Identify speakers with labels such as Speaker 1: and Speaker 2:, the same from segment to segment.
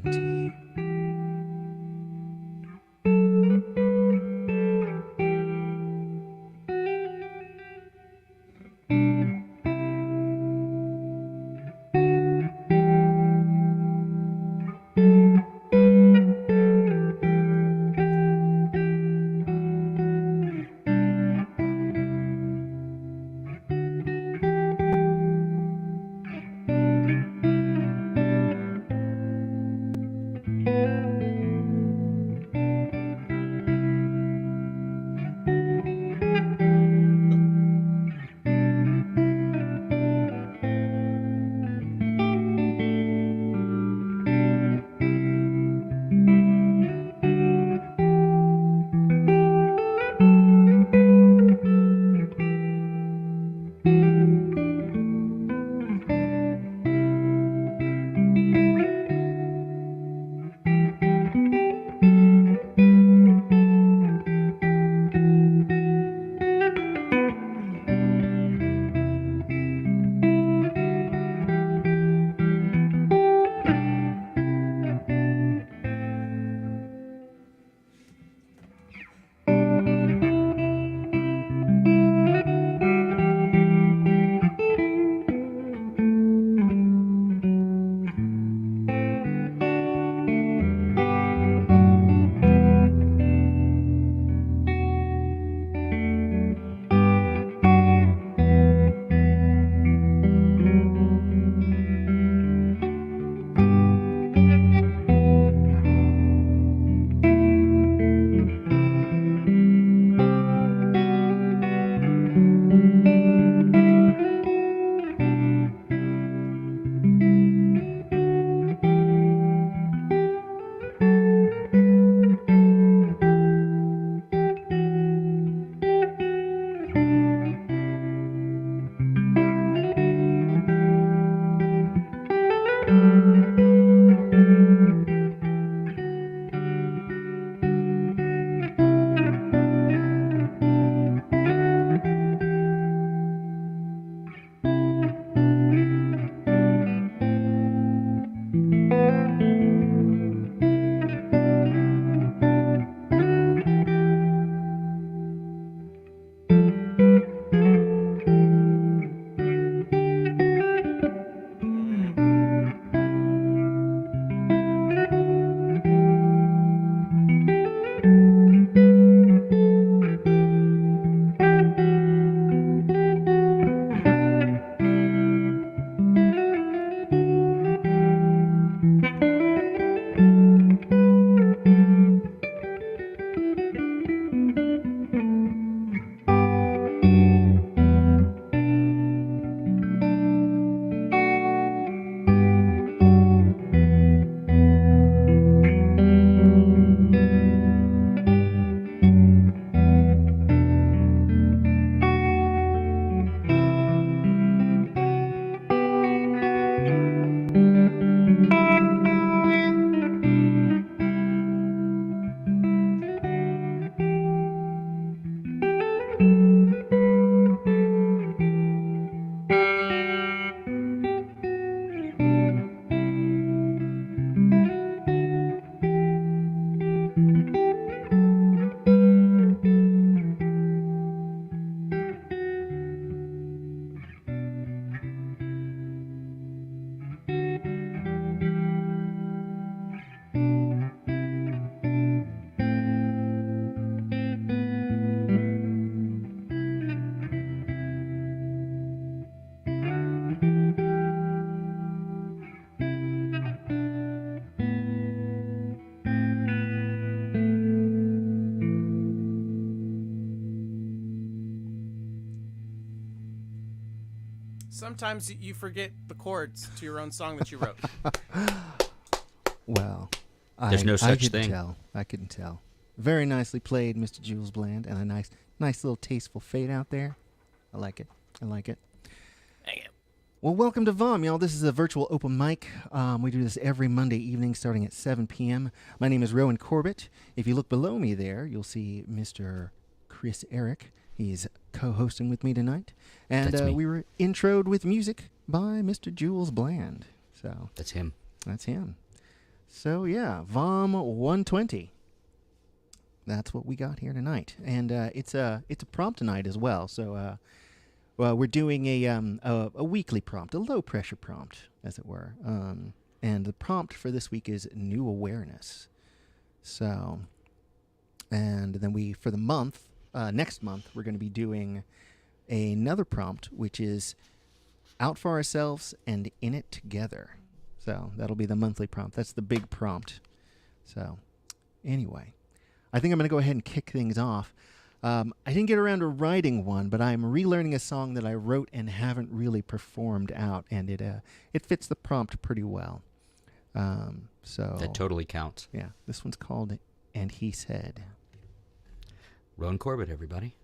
Speaker 1: 2020.
Speaker 2: Sometimes you forget the chords to your own song that you wrote.
Speaker 1: Well,
Speaker 3: There's no such
Speaker 1: couldn't
Speaker 3: thing.
Speaker 1: Tell. I couldn't tell. Very nicely played, Mr. Jules Bland, and a nice little tasteful fade out there. I like it. I like it.
Speaker 2: Hang it.
Speaker 1: Well, welcome to VOM, y'all. This is a virtual open mic. We do this every Monday evening starting at 7 p.m. My name is Rowan Corbett. If you look below me there, you'll see Mr. Chris Eric. He's co-hosting with me tonight. And
Speaker 3: That's me.
Speaker 1: we were introed with music by Mr. Jules Bland. So
Speaker 3: That's him.
Speaker 1: that's him. So yeah, VOM 120. That's what we got here tonight, and it's a prompt tonight as well. So well, we're doing a weekly prompt, a low pressure prompt, as it were. And the prompt for this week is new awareness. So, and then for the month, next month, we're going to be doing another prompt, which is out for ourselves and in it together. So that'll be the monthly prompt. That's the big prompt. So anyway, I think I'm going to go ahead and kick things off. I didn't get around to writing one, but I'm relearning a song that I wrote and haven't really performed out, and it fits the prompt pretty well. So
Speaker 3: That totally counts.
Speaker 1: yeah, this one's called "And He Said."
Speaker 3: Rowan Corbett, everybody.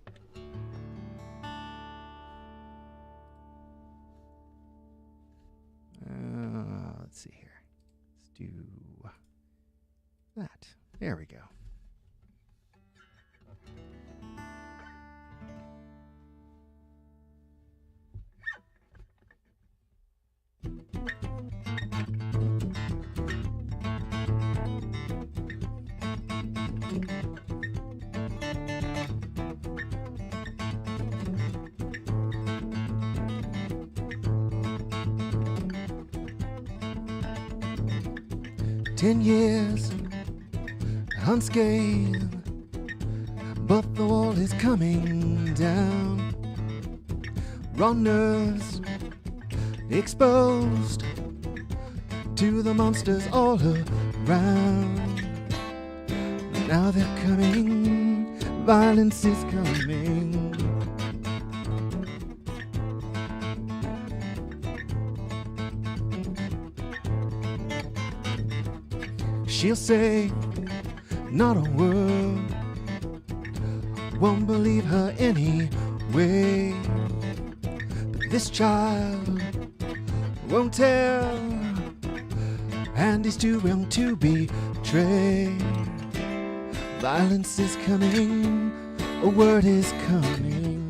Speaker 1: Let's see here. Let's do that. There we go. "10 years unscathed, but the wall is coming down. Runners exposed to the monsters all around. Now they're coming, violence is coming. She'll say not a word, won't believe her anyway. But this child won't tell, and is too young to betray. Violence is coming, a word is coming.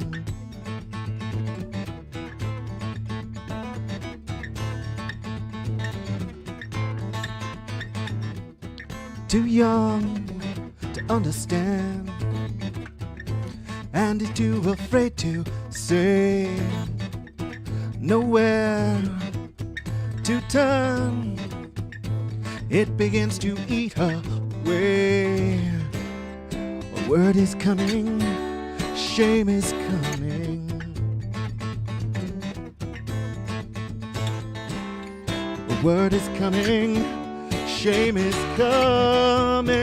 Speaker 1: Too young to understand, and is too afraid to say. Nowhere to turn, it begins to eat her way. A word is coming, shame is coming. A word is coming, shame is coming.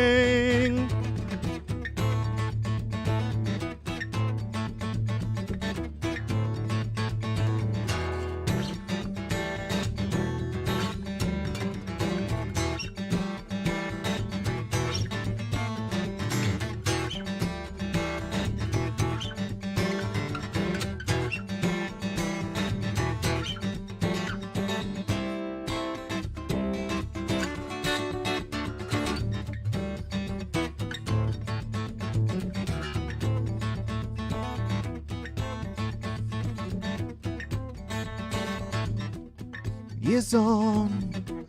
Speaker 1: Years on,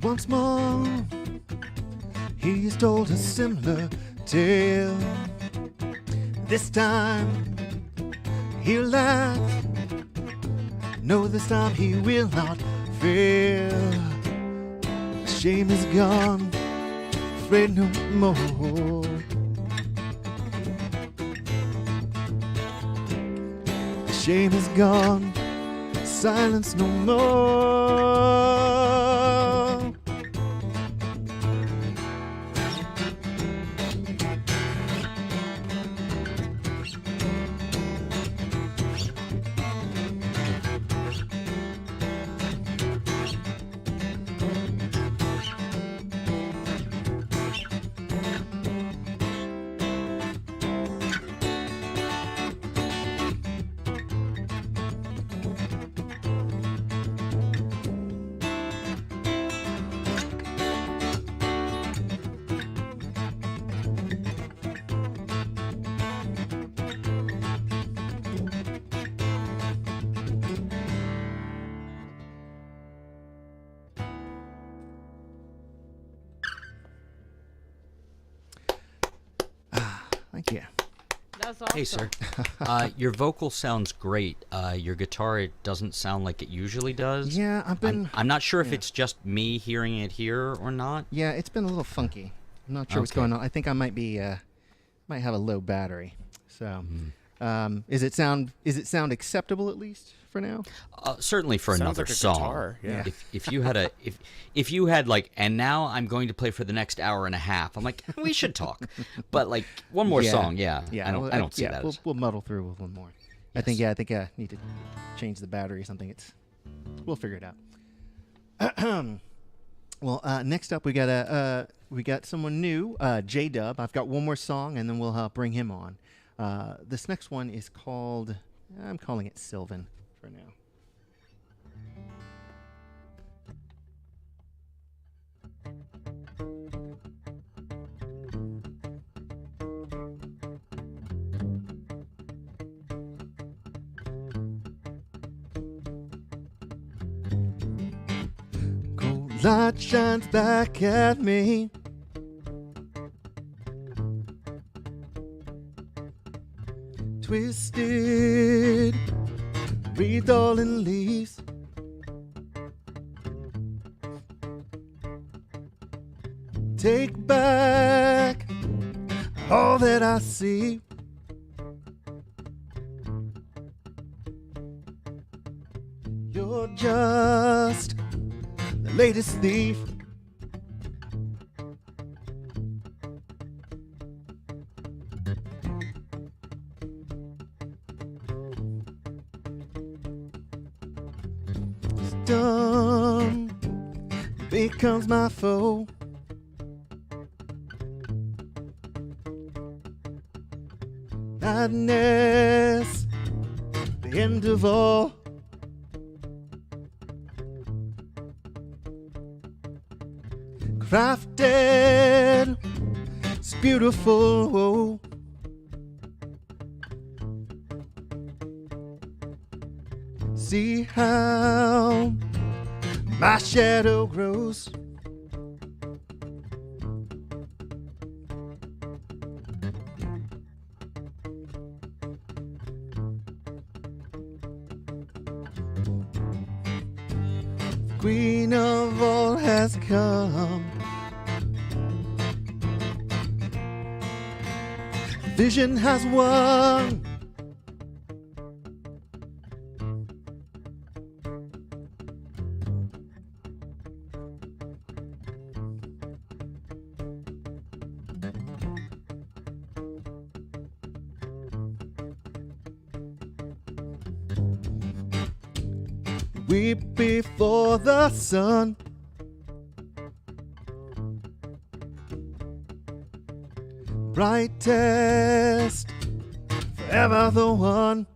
Speaker 1: once more, he has told a similar tale. This time, he'll laugh. No, this time he will not fail. Shame is gone, afraid no more. Shame is gone, silence no more.
Speaker 4: That's awesome.
Speaker 3: Hey, sir. Your vocal sounds great. Your guitar, it doesn't sound like it usually does.
Speaker 1: Yeah,
Speaker 3: I'm not sure if
Speaker 1: yeah.
Speaker 3: it's just me hearing it here or not.
Speaker 1: Yeah, it's been a little funky. I'm not sure what's
Speaker 3: Okay.
Speaker 1: going on. I think I might have a low battery. So,
Speaker 3: Mm-hmm.
Speaker 1: is it sound acceptable at least for now?
Speaker 3: Certainly for
Speaker 2: Sounds
Speaker 3: another
Speaker 2: like a
Speaker 3: song.
Speaker 2: guitar, yeah.
Speaker 3: If you had if you had like, and now I'm going to play for the next hour and a half. I'm like, we should talk, but like one more song, yeah. I don't see that.
Speaker 1: We'll muddle through with one more. I think I need to change the battery or something. We'll figure it out. Well, next up we got someone new, J-Dub. I've got one more song, and then we'll bring him on. This next one is called, I'm calling it Sylvan for now. Cold light shines back at me. Twisted, wreathed all in leaves. Take back all that I see. You're just the latest thief. Dumb becomes my foe. Madness, the end of all. Crafted, it's beautiful. Whoa. See how my shadow grows. The Queen of all has come. Vision has won. Weep before the sun. Brightest, forever the one.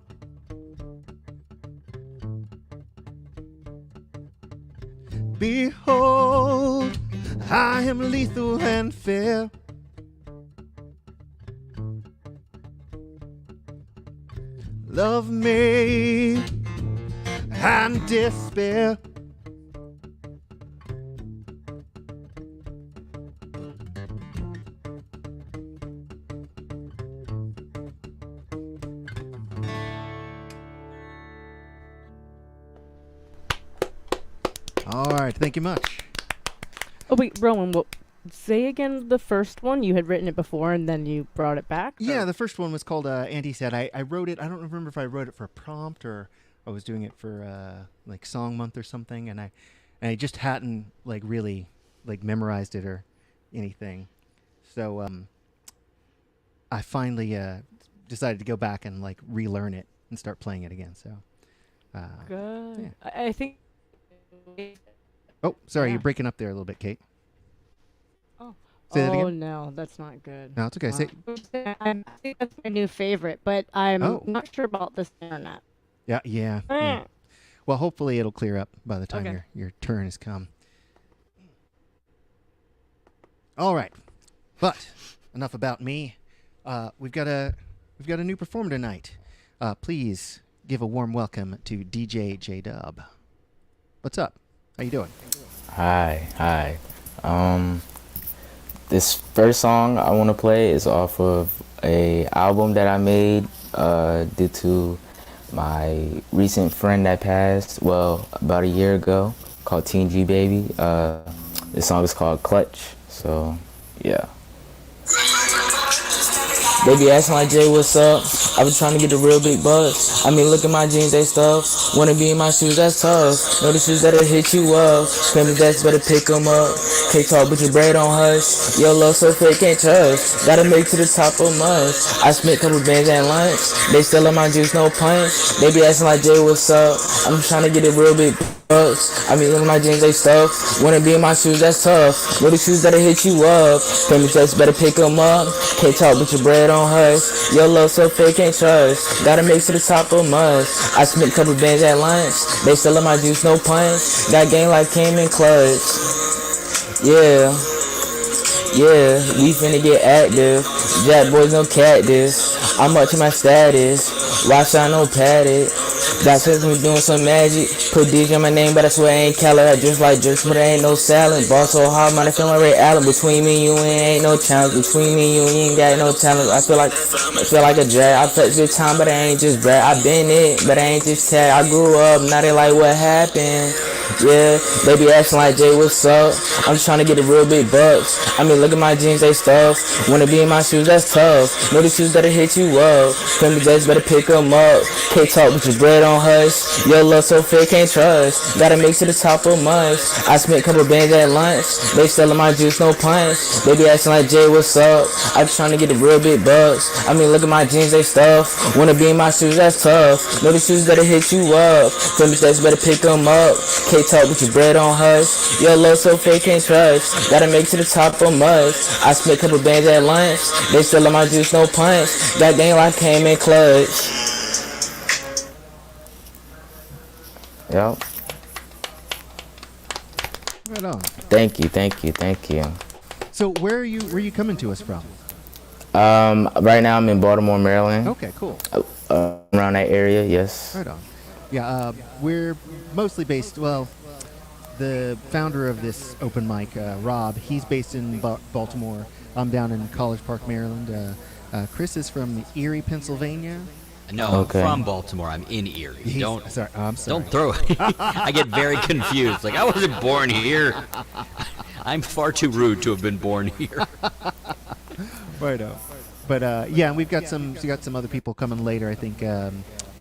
Speaker 1: Behold, I am lethal and fair. Love me and despair. All right, thank you much.
Speaker 4: Oh wait, Rowan, say again the first one. You had written it before and then you brought it back?
Speaker 1: Yeah, the first one was called Andy Said. I wrote it, I don't remember if I wrote it for a prompt or I was doing it for like Song Month or something, and I just hadn't like really like memorized it or anything. So I finally decided to go back and like relearn it and start playing it again. So
Speaker 4: Good.
Speaker 1: yeah.
Speaker 4: I think...
Speaker 1: Oh, sorry,
Speaker 4: Yeah.
Speaker 1: you're breaking up there a little bit, Kate.
Speaker 4: Oh,
Speaker 1: Say that
Speaker 4: oh
Speaker 1: again?
Speaker 4: no, that's not good.
Speaker 1: No, it's okay. Say,
Speaker 4: I think that's my new favorite, but I'm
Speaker 1: Oh.
Speaker 4: not sure about this internet.
Speaker 1: yeah.
Speaker 4: Eh.
Speaker 1: Well, hopefully it'll clear up by the time
Speaker 4: Okay.
Speaker 1: your turn has come. All right, but enough about me. We've got a new performer tonight. Please give a warm welcome to DJ J-Dub. What's up? How you doing?
Speaker 5: Hi. This first song I want to play is off of a album that I made due to my recent friend that passed, well, about a year ago, called Teen G Baby. The song is called Clutch, so yeah. They be asking like, Jay, what's up? I been trying to get a real big buzz. I mean, look at my jeans, they stuff. Wanna be in my shoes, that's tough. Know the shoes that'll hit you up. Family that's better pick 'em up. Can't talk, but your bread on hush. Your love so fake, can't trust. Gotta make to the top of must. I spent couple bands at lunch. They still on my juice, no punch. They be asking like, Jay, what's up? I'm trying to get a real big buzz. I mean, look at my jeans, they stuff. Wanna be in my shoes, that's tough. Know the shoes that'll hit you up. Family that's better pick 'em up. Can't talk, but your bread on hush. Your love so fake, can't trust. Gotta make to the top of must. I spent couple bands at lunch. They still on my juice, no punch. Got game like came in clutch. Yeah, yeah, we finna get active. Jack boys no cactus. I'm up to my status. Watch I no padded. Got since we doing some magic. Put DJ on my name, but I swear I ain't Cali. I just like jerks, but I ain't no salad. Ball so hard, man, I feel like Ray Allen. Between me and you, ain't no challenge. Between me and you, ain't got no talent. I feel like a drag. I flex good time, but I ain't just brag. I been it, but I ain't just tag. I grew up, now they like what happened. Yeah, they be asking like, Jay, what's up? I'm trying to get a real big bucks. I mean, look at my jeans, they stuff. Wanna be in my shoes, that's tough. Know the shoes that'll hit you up. Family days better pick 'em up. Can't talk with your bread on hush. Your love so fake, can't trust. Gotta make to the top of must. I spent couple bands at lunch. They selling my juice, no punch. They be asking like, Jay, what's up? I'm trying to get a real big bucks. I mean, look at my jeans, they stuff. Wanna be in my shoes, that's tough. Know the shoes that'll hit you up. Family days better pick 'em up. Can't talk with your bread on hush. Your love so fake, can't trust. Gotta make to the top of must. I spent couple bands at lunch. They still on my juice, no punch. That game like came in clutch. Yep.
Speaker 1: Right on.
Speaker 5: Thank you.
Speaker 1: So where are you coming to us from?
Speaker 5: Right now I'm in Baltimore, Maryland.
Speaker 1: Okay, cool.
Speaker 5: Around that area, yes.
Speaker 1: Right on. Yeah, we're mostly based, well, the founder of this open mic, Rob, he's based in Baltimore. I'm down in College Park, Maryland. Chris is from Erie, Pennsylvania.
Speaker 3: No,
Speaker 5: Okay.
Speaker 3: I'm from Baltimore. I'm in Erie.
Speaker 1: I'm sorry.
Speaker 3: Don't throw it. I get very confused. Like, I wasn't born here. I'm far too rude to have been born here.
Speaker 1: Right on. But yeah, and we got some other people coming later. I think.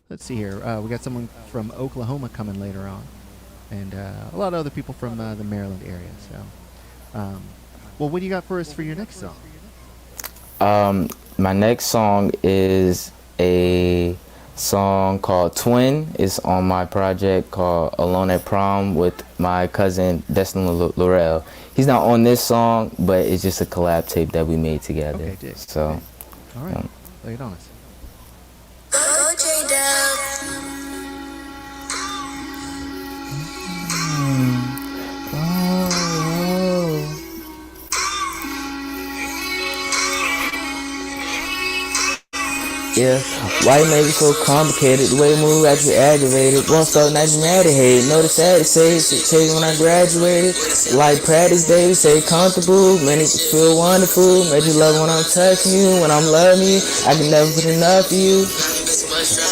Speaker 1: Let's see here. We got someone from Oklahoma coming later on, and a lot of other people from the Maryland area. So, well, what do you got for us for your next song?
Speaker 5: My next song is a song called Twin. It's on my project called Alone at Prom with my cousin Destin Laurel. He's not on this song, but it's just a collab tape that we made together.
Speaker 1: Okay, dig.
Speaker 5: So,
Speaker 1: all right, lay it on us.
Speaker 5: yeah, why you make it so complicated? The way you move got you aggravated. Won't stop, now you mad at hate. Know the sad to say when I graduated. Like practice day, say comfortable. Man, it feel wonderful. Made you love when I'm touching you. When I'm loving you, I can never put enough of you.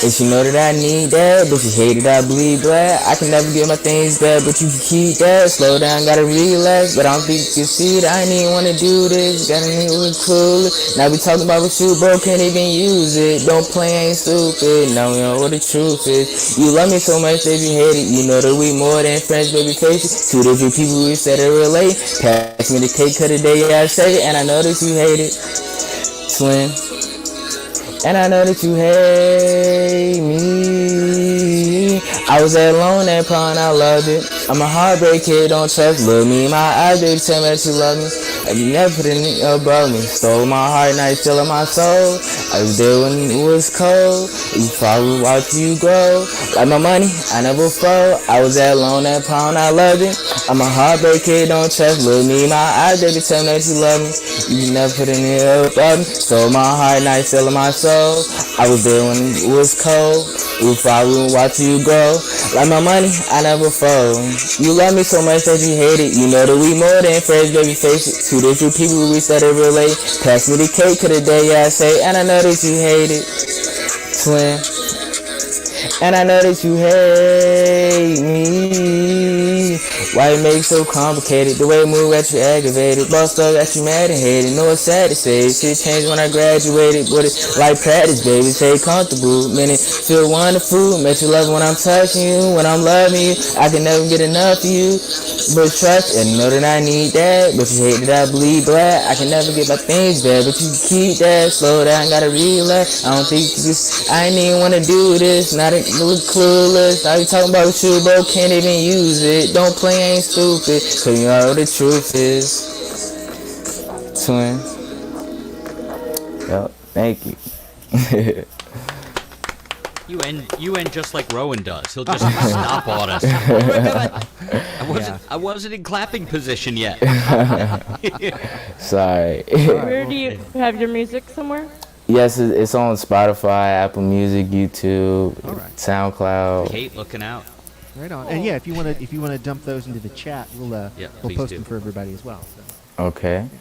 Speaker 5: And she know that I need that, but she hate it, I bleed black. I can never get my things back, but you can keep that. Slow down, gotta relax, but I don't think you can see that. I ain't even wanna do this, gotta need it cool. Now we talking about what you bro, can't even use it. Don't play, ain't stupid, now we know what the truth is. You love me so much that you hate it. You know that we more than friends, baby, faces. Two different people we said it relate. Pass me the cake, cut the day I say it, and I know that you hate it. Twin. And I know that you hate me. I was alone at prom, I loved it. I'm a heartbreak kid, don't trust. Look me in my eyes, baby, tell me that you love me. And you never put it above me. Stole my heart, now you stealing my soul. I was there when it was cold. You probably watch you grow. Like my money, I never fold. I was alone at prom, I loved it. I'm a heartbreak kid, don't trust. Look me in my eyes, baby, tell me that you love me. You never put it above me. Stole my heart, now you stealing my soul. I was there when it was cold. We probably watch you grow. Like my money, I never fold. You love me so much that you hate it. You know that we more than friends, baby, face it. Two different people, we started relate. Pass me the cake, could the day I say, and I know that you hate it. Twin. And I know that you hate me. Why you make it so complicated? The way you move got you aggravated. Boss dog got you mad and hated. Know it's sad to say. Shit changed when I graduated. But it's like practice, baby. Stay comfortable. Man, it feel wonderful. Met you love when I'm touching you. When I'm loving you. I can never get enough of you. But trust and know that I need that. But you hate that I bleed black. I can never get my things back. But you keep that. Slow down, gotta relax. I don't think this. I ain't even wanna do this. Not a little clueless. Now you talking about you, bro. Can't even use it. Don't play, ain't stupid. Cause you know what the truth is. Twin. Yup, thank you.
Speaker 3: You end just like Rowan does. He'll just stop on us. Oh my God. I wasn't in clapping position yet.
Speaker 5: Sorry.
Speaker 4: Where do you have your music somewhere?
Speaker 5: Yes, it's on Spotify, Apple Music, YouTube, SoundCloud.
Speaker 3: Kate looking out.
Speaker 1: Right on. And yeah, if you wanna dump those into the chat, we'll post them for everybody as well. So.
Speaker 5: Okay.
Speaker 1: Yeah.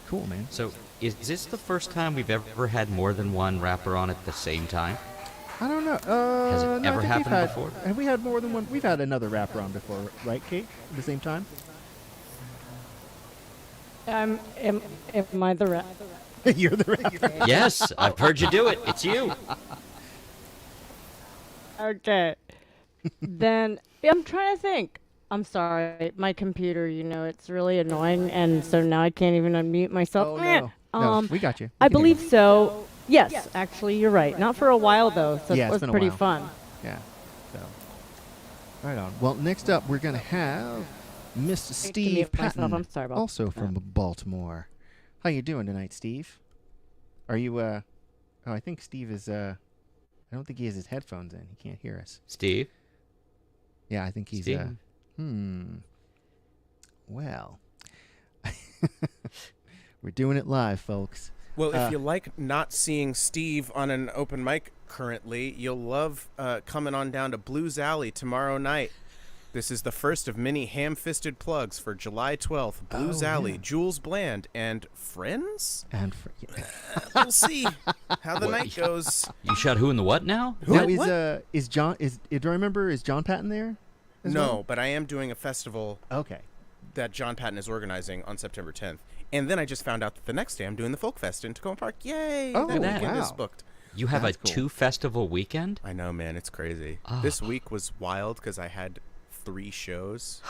Speaker 1: Cool, man.
Speaker 3: So is this the first time we've ever had more than one rapper on at the same time?
Speaker 1: I don't know.
Speaker 3: Has it
Speaker 1: no,
Speaker 3: ever
Speaker 1: I think
Speaker 3: happened before?
Speaker 1: Have we had more than one? We've had another rapper on before, right, Kate? At the same time?
Speaker 4: Am I the rap?
Speaker 1: You're the rapper.
Speaker 3: Yes, I've heard you do it. It's you.
Speaker 4: Okay. Then I'm trying to think. I'm sorry, my computer. It's really annoying, and so now I can't even unmute myself.
Speaker 1: Oh no. No, we got you.
Speaker 4: I believe so. Yes, actually, you're right. Not for a while though, so
Speaker 1: Yeah,
Speaker 4: it
Speaker 1: it's
Speaker 4: was
Speaker 1: been a
Speaker 4: pretty
Speaker 1: while.
Speaker 4: fun.
Speaker 1: Yeah. So. Right on. Well, next up we're gonna have Mr. Steve
Speaker 4: mute myself.
Speaker 1: Patton,
Speaker 4: I'm sorry about
Speaker 1: also
Speaker 4: that.
Speaker 1: from Baltimore. How you doing tonight, Steve? Are you? Oh, I think Steve is. I don't think he has his headphones in. He can't hear us.
Speaker 3: Steve?
Speaker 1: Yeah, I think he's.
Speaker 3: Steve?
Speaker 1: Well, we're doing it live, folks.
Speaker 2: Well, if you like not seeing Steve on an open mic currently, you'll love coming on down to Blues Alley tomorrow night. This is the first of many ham-fisted plugs for July 12th. Blues Alley,
Speaker 1: yeah.
Speaker 2: Jules Bland, and friends?
Speaker 1: And
Speaker 2: We'll see how the night goes.
Speaker 3: You shot who in the what now?
Speaker 1: now
Speaker 2: What?
Speaker 1: is John? Do I remember? Is John Patton there? as
Speaker 2: No,
Speaker 1: well?
Speaker 2: but I am doing a festival
Speaker 1: Okay.
Speaker 2: that John Patton is organizing on September 10th. And then I just found out that the next day I'm doing the Folk Fest in Tacoma Park. Yay!
Speaker 1: Oh,
Speaker 2: that weekend is
Speaker 1: wow.
Speaker 2: booked.
Speaker 3: You have
Speaker 1: That's
Speaker 3: a
Speaker 1: cool.
Speaker 3: 2-festival weekend?
Speaker 2: I know, man. It's crazy.
Speaker 3: Oh.
Speaker 2: This week was wild because I had 3 shows.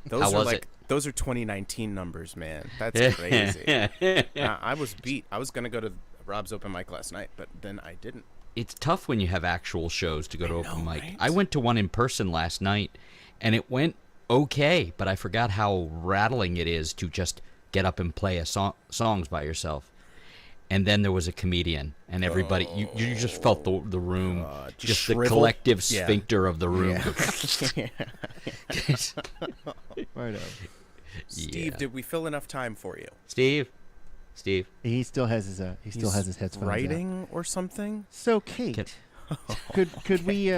Speaker 2: Those
Speaker 3: How
Speaker 2: are
Speaker 3: was
Speaker 2: like
Speaker 3: it?
Speaker 2: those are 2019 numbers, man. That's crazy. I was beat. I was gonna go to Rob's open mic last night, but then I didn't.
Speaker 3: It's tough when you have actual shows to go to open mic.
Speaker 2: right?
Speaker 3: I went to one in person last night, and it went okay, but I forgot how rattling it is to just get up and play songs by yourself. And then there was a comedian, and everybody, you just felt the room, just the
Speaker 2: shriveled?
Speaker 3: collective
Speaker 2: Yeah.
Speaker 3: sphincter of the room.
Speaker 1: Right on.
Speaker 2: Steve,
Speaker 3: Yeah.
Speaker 2: did we fill enough time for you?
Speaker 3: Steve?
Speaker 1: He still has his
Speaker 2: He's
Speaker 1: headphones out.
Speaker 2: writing or something.
Speaker 1: So Kate, could we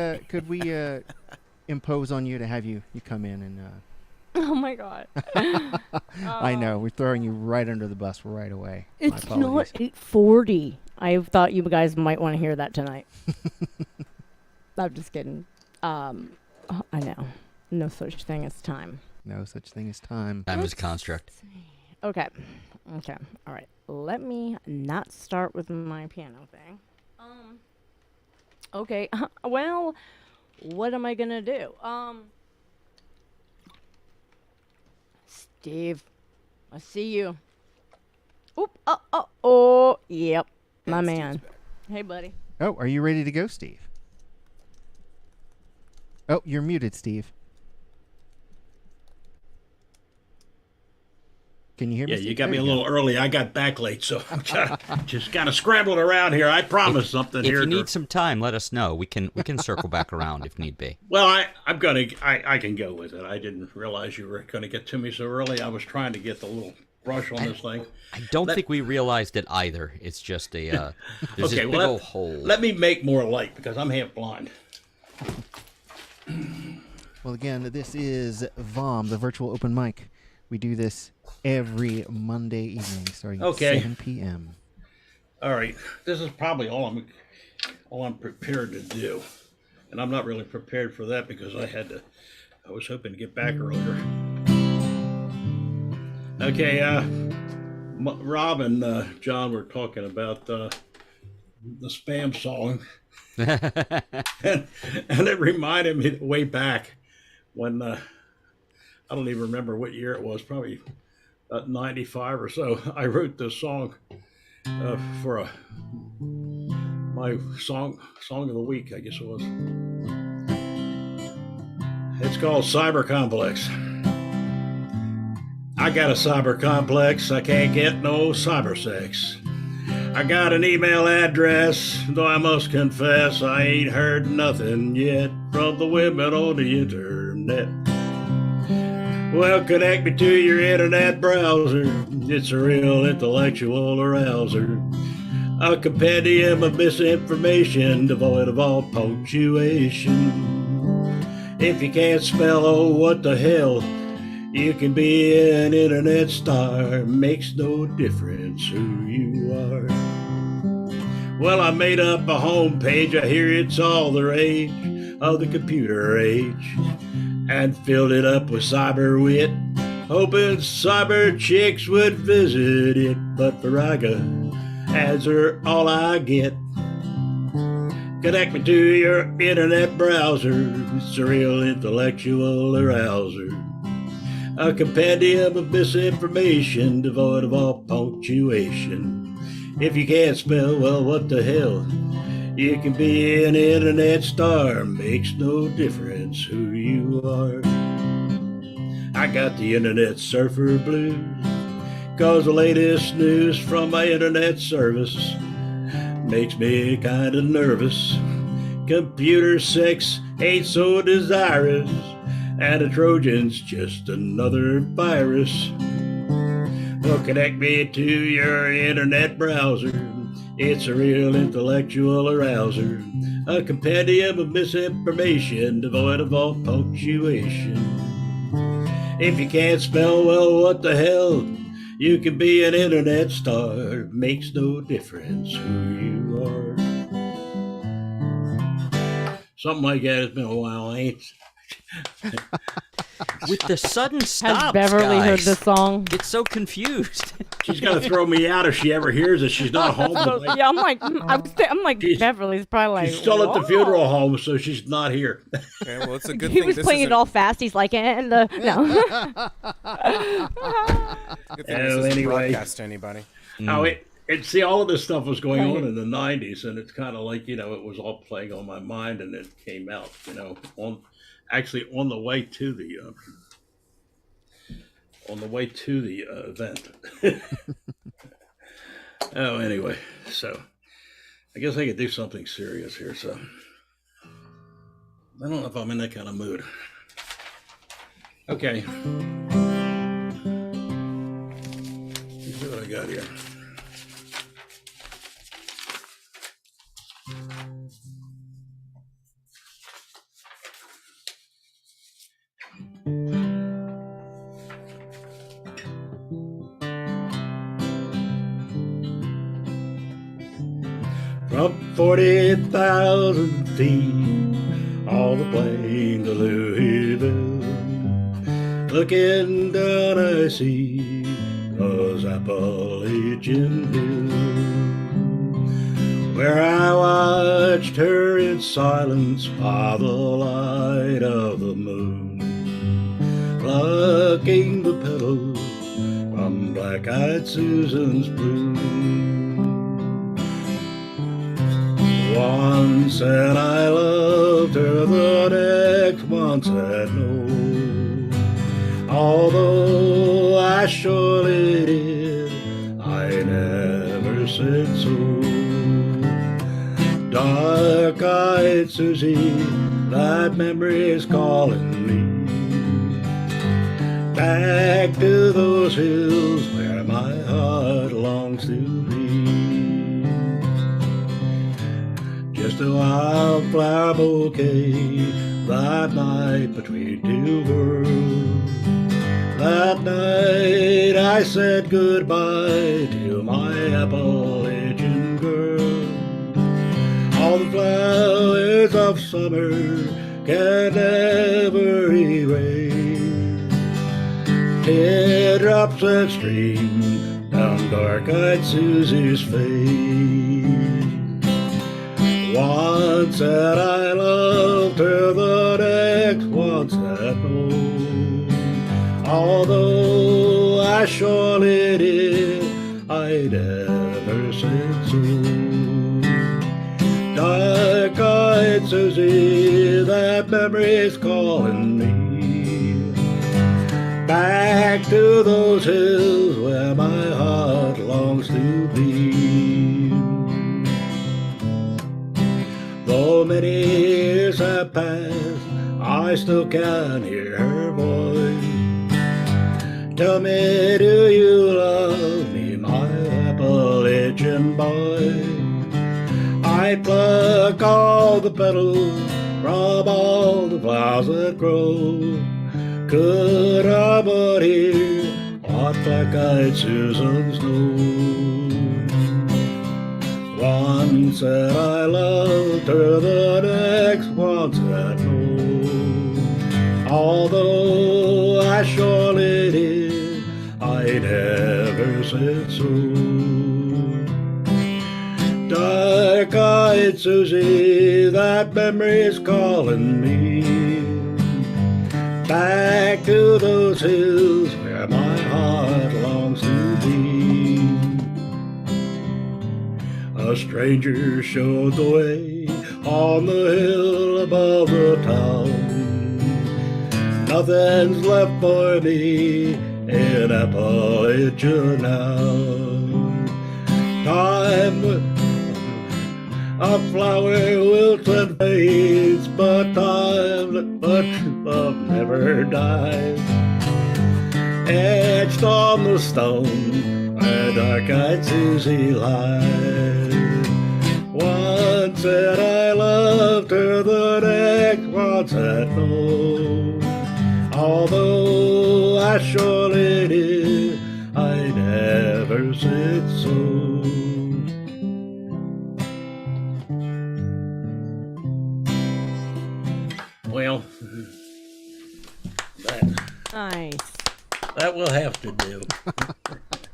Speaker 1: impose on you to have you come in and
Speaker 4: Oh my god.
Speaker 1: I know we're throwing you right under the bus right away. My
Speaker 4: It's not
Speaker 1: apologies.
Speaker 4: 8:40. I thought you guys might want to hear that tonight. I'm just kidding. I know. No such thing as time.
Speaker 1: No such thing as time.
Speaker 3: Time is a construct.
Speaker 4: Okay. All right. Let me not start with my piano thing. Okay. Well, what am I gonna do? Steve, I see you. Oop. Oh. Yep. My man. Hey, buddy.
Speaker 1: Oh, are you ready to go, Steve? Oh, you're muted, Steve. Can you hear me?
Speaker 6: Yeah,
Speaker 1: Steve?
Speaker 6: you got
Speaker 1: There
Speaker 6: me a
Speaker 1: go.
Speaker 6: little early. I got back late, so I'm just kind of scrambling around here. I promised something
Speaker 3: If
Speaker 6: here.
Speaker 3: you need some time, let us know. We can circle back around if need be.
Speaker 6: Well, I can go with it. I didn't realize you were gonna get to me so early. I was trying to get the little brush on this thing.
Speaker 3: I don't think we realized it either. It's just a there's this big
Speaker 6: well,
Speaker 3: old hole.
Speaker 6: let me make more light because I'm half blind.
Speaker 1: Well, again, this is VOM, the virtual open mic. We do this every Monday evening starting at 7 p.m.
Speaker 6: All right. This is probably all I'm prepared to do. And I'm not really prepared for that because I was hoping to get back earlier. Okay, Rob and John were talking about the spam song. and it reminded me way back when I don't even remember what year it was, probably about 95 or so. I wrote this song for my song of the week, I guess it was. It's called Cyber Complex. I got a cyber complex, I can't get no cyber sex. I got an email address, though I must confess I ain't heard nothing yet from the women on the internet. Well, connect me to your internet browser. It's a real intellectual arouser. A compendium of misinformation devoid of all punctuation. If you can't spell, oh, what the hell? You can be an internet star, makes no difference who you are. Well, I made up a homepage, I hear it's all the rage of the computer age, and filled it up with cyber wit, hoping cyber chicks would visit it, but Viraga ads are all I get. Connect me to your internet browser, it's a real intellectual arouser. A compendium of misinformation devoid of all punctuation. If you can't spell, well, what the hell? You can be an internet star, makes no difference who you are. I got the internet surfer blues, cause the latest news from my internet service makes me kinda nervous. Computer sex ain't so desirous, and a Trojan's just another virus. Well, connect me to your internet browser. It's a real intellectual arouser. A compendium of misinformation devoid of all punctuation. If you can't spell, well, what the hell? You can be an internet star. Makes no difference who you are. Something like that. It's been a while, ain't it?
Speaker 3: With the sudden stops,
Speaker 4: Has Beverly
Speaker 3: guys.
Speaker 4: heard the song?
Speaker 3: Get so confused.
Speaker 6: She's gonna throw me out if she ever hears it. She's not home.
Speaker 4: So,
Speaker 6: Tonight.
Speaker 4: yeah, I'm like
Speaker 6: She's-
Speaker 4: Beverly's probably like.
Speaker 6: She's still at the
Speaker 4: "Whoa."
Speaker 6: funeral home, so she's not here.
Speaker 2: Okay, well, it's a good
Speaker 4: He
Speaker 2: thing
Speaker 4: was
Speaker 2: this
Speaker 4: playing it
Speaker 2: isn't-
Speaker 4: all fast. He's like, and no.
Speaker 2: good thing this isn't
Speaker 6: Anyway.
Speaker 2: broadcast to anybody.
Speaker 6: Now, see, all of this stuff was going on in the 90s, and it's kind of like, it was all playing on my mind, and it came out, on the way to the event. Oh, anyway, so I guess I could do something serious here. So I don't know if I'm in that kind of mood. Okay. Let's see what I got here. From 40,000 feet, all the plain to Louisville, looking down I see those Appalachian hills, where I watched her in silence by the light of the moon, plucking the petals from black-eyed Susan's bloom. One said I loved her, the next one said no. Although I surely did, I never said so. Dark-eyed Susie, that memory is calling me back to those hills where my heart longs to be. Just a wildflower bouquet that night between two worlds. That night I said goodbye to my Appalachian girl. All the flowers of summer can never erase teardrops that stream down dark-eyed Susie's face. One said I loved her, the next one said no. Although I surely did, I never said so. Dark-eyed Susie, that memory's calling me back to those hills where my heart longs to be. Though many years have passed, I still can hear her voice. Tell me, do you love me, my Appalachian boy? I'd pluck all the petals from all the flowers that grow. Could I but hear what black-eyed Susan's know? One said I loved her, the next one said no. Although I surely did, I never said so. Dark-eyed Susie, that memory's calling me back to those hills where my heart longs to be. A stranger showed the way on the hill above the town. Nothing's left for me in Appalachia now. Time, a flower wilts and fades, but time, but love never dies. Etched on the stone where dark-eyed Susie lies. One said I loved her, the next one said no. Although I surely did, I never said so. Well,
Speaker 4: Nice.
Speaker 6: that will have to do.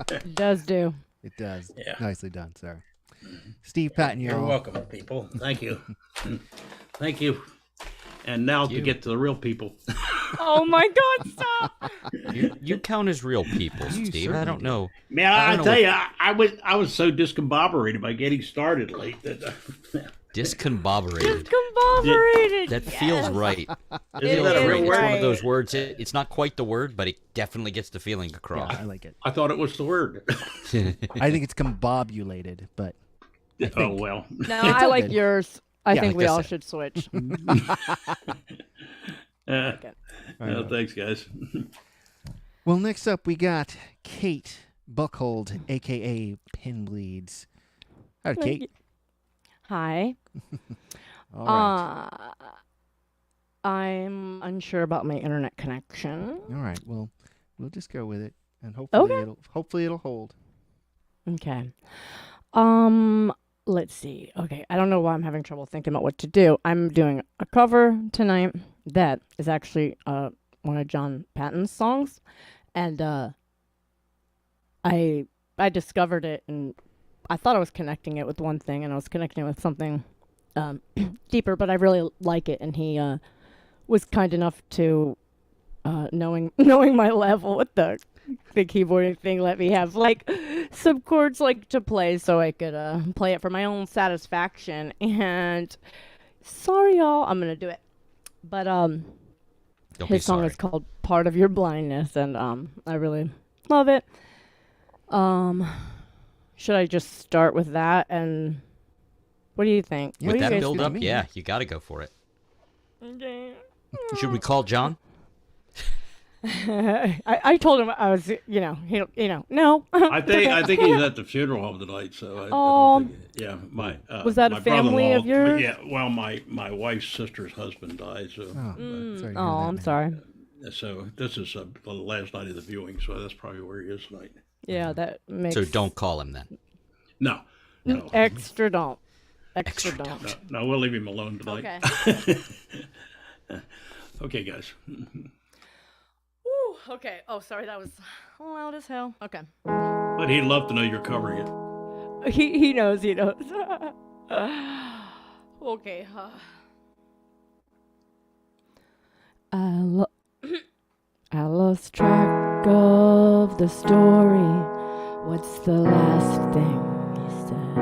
Speaker 4: It does do.
Speaker 1: It does.
Speaker 6: Yeah.
Speaker 1: Nicely done. Sorry. Steve Patton,
Speaker 6: You're welcome, people. Thank you. Thank you. And now to get to the real people.
Speaker 4: Oh my God! Stop.
Speaker 3: You count as real people, Steve. I don't know.
Speaker 6: Man, I tell you, I was so discombobulated by getting started late that
Speaker 3: Discombobulated.
Speaker 4: Discombobulated.
Speaker 3: That feels right.
Speaker 6: Isn't that a real
Speaker 3: It's
Speaker 6: word?
Speaker 3: one of those words. It's not quite the word, but it definitely gets the feeling across.
Speaker 1: I like it.
Speaker 6: I thought it was the word.
Speaker 1: I think it's combobulated, but
Speaker 6: Oh well.
Speaker 4: No, I like
Speaker 1: good.
Speaker 4: yours. I
Speaker 1: Yeah,
Speaker 4: think
Speaker 1: like
Speaker 4: we
Speaker 1: I
Speaker 4: all
Speaker 1: said.
Speaker 4: should switch.
Speaker 6: Thanks, guys.
Speaker 1: Well, next up we got Kate Buckhold, aka Pinbleeds. Hi, Kate.
Speaker 4: Hi.
Speaker 1: All right.
Speaker 4: I'm unsure about my internet connection.
Speaker 1: All right. Well, we'll just go with it, and hopefully it'll hold.
Speaker 4: Okay. Let's see. Okay, I don't know why I'm having trouble thinking about what to do. I'm doing a cover tonight that is actually one of John Patton's songs, and I discovered it, and I thought I was connecting it with one thing, and I was connecting it with something deeper. But I really like it, and he was kind enough to knowing my level with the keyboarding thing, let me have like some chords like to play so I could play it for my own satisfaction. And sorry y'all, I'm gonna do it. But
Speaker 3: Don't be
Speaker 4: his song
Speaker 3: sorry.
Speaker 4: is called Part of Your Blindness, and I really love it. Should I just start with that? And what do you think?
Speaker 1: Yeah,
Speaker 4: What
Speaker 3: With
Speaker 4: do you
Speaker 3: that
Speaker 4: guys
Speaker 3: build
Speaker 1: to
Speaker 3: up,
Speaker 1: me.
Speaker 3: yeah, you got to go for it.
Speaker 4: Okay.
Speaker 3: Should we call John?
Speaker 4: I told him I was, no.
Speaker 6: I
Speaker 4: It's
Speaker 6: think
Speaker 4: okay.
Speaker 6: I think he's at the funeral home tonight. So I
Speaker 4: Oh,
Speaker 6: don't think. Yeah, my
Speaker 4: was that
Speaker 6: my
Speaker 4: a family
Speaker 6: brother-in-law.
Speaker 4: of yours?
Speaker 6: Yeah, well, my wife's sister's husband died. So
Speaker 1: Oh, sorry to hear
Speaker 4: Oh,
Speaker 1: that,
Speaker 4: I'm
Speaker 1: man.
Speaker 4: sorry.
Speaker 6: so this is the last night of the viewing. So that's probably where he is tonight.
Speaker 4: Yeah, that makes
Speaker 3: So don't call him then.
Speaker 6: No, no,
Speaker 4: extra don't.
Speaker 3: Extra
Speaker 4: don't.
Speaker 6: no, no. We'll leave him alone tonight.
Speaker 4: Okay.
Speaker 6: Okay, guys.
Speaker 4: Woo, okay. Oh, sorry, that was loud as hell. Okay.
Speaker 6: But he'd love to know you're covering it.
Speaker 4: He knows. He knows. Okay. I lost track of the story. What's the last thing you said?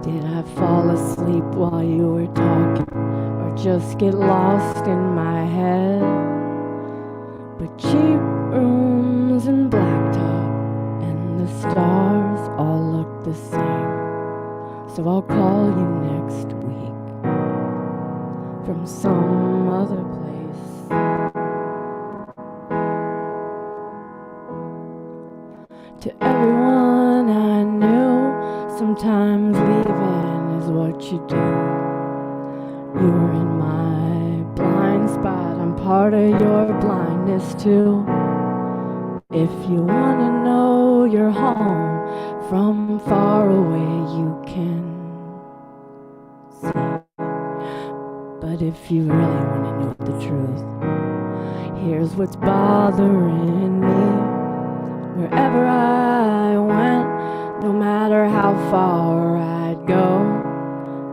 Speaker 4: Did I fall asleep while you were talking, or just get lost in my head? But cheap rooms and blacktop and the stars all look the same. So I'll call you next week from some other place. To everyone I knew, sometimes leaving is what you do. You're in my blind spot, I'm part of your blindness too. If you wanna know your home from far away, you can see. But if you really wanna know the truth, here's what's bothering me. Wherever I went, no matter how far I'd go,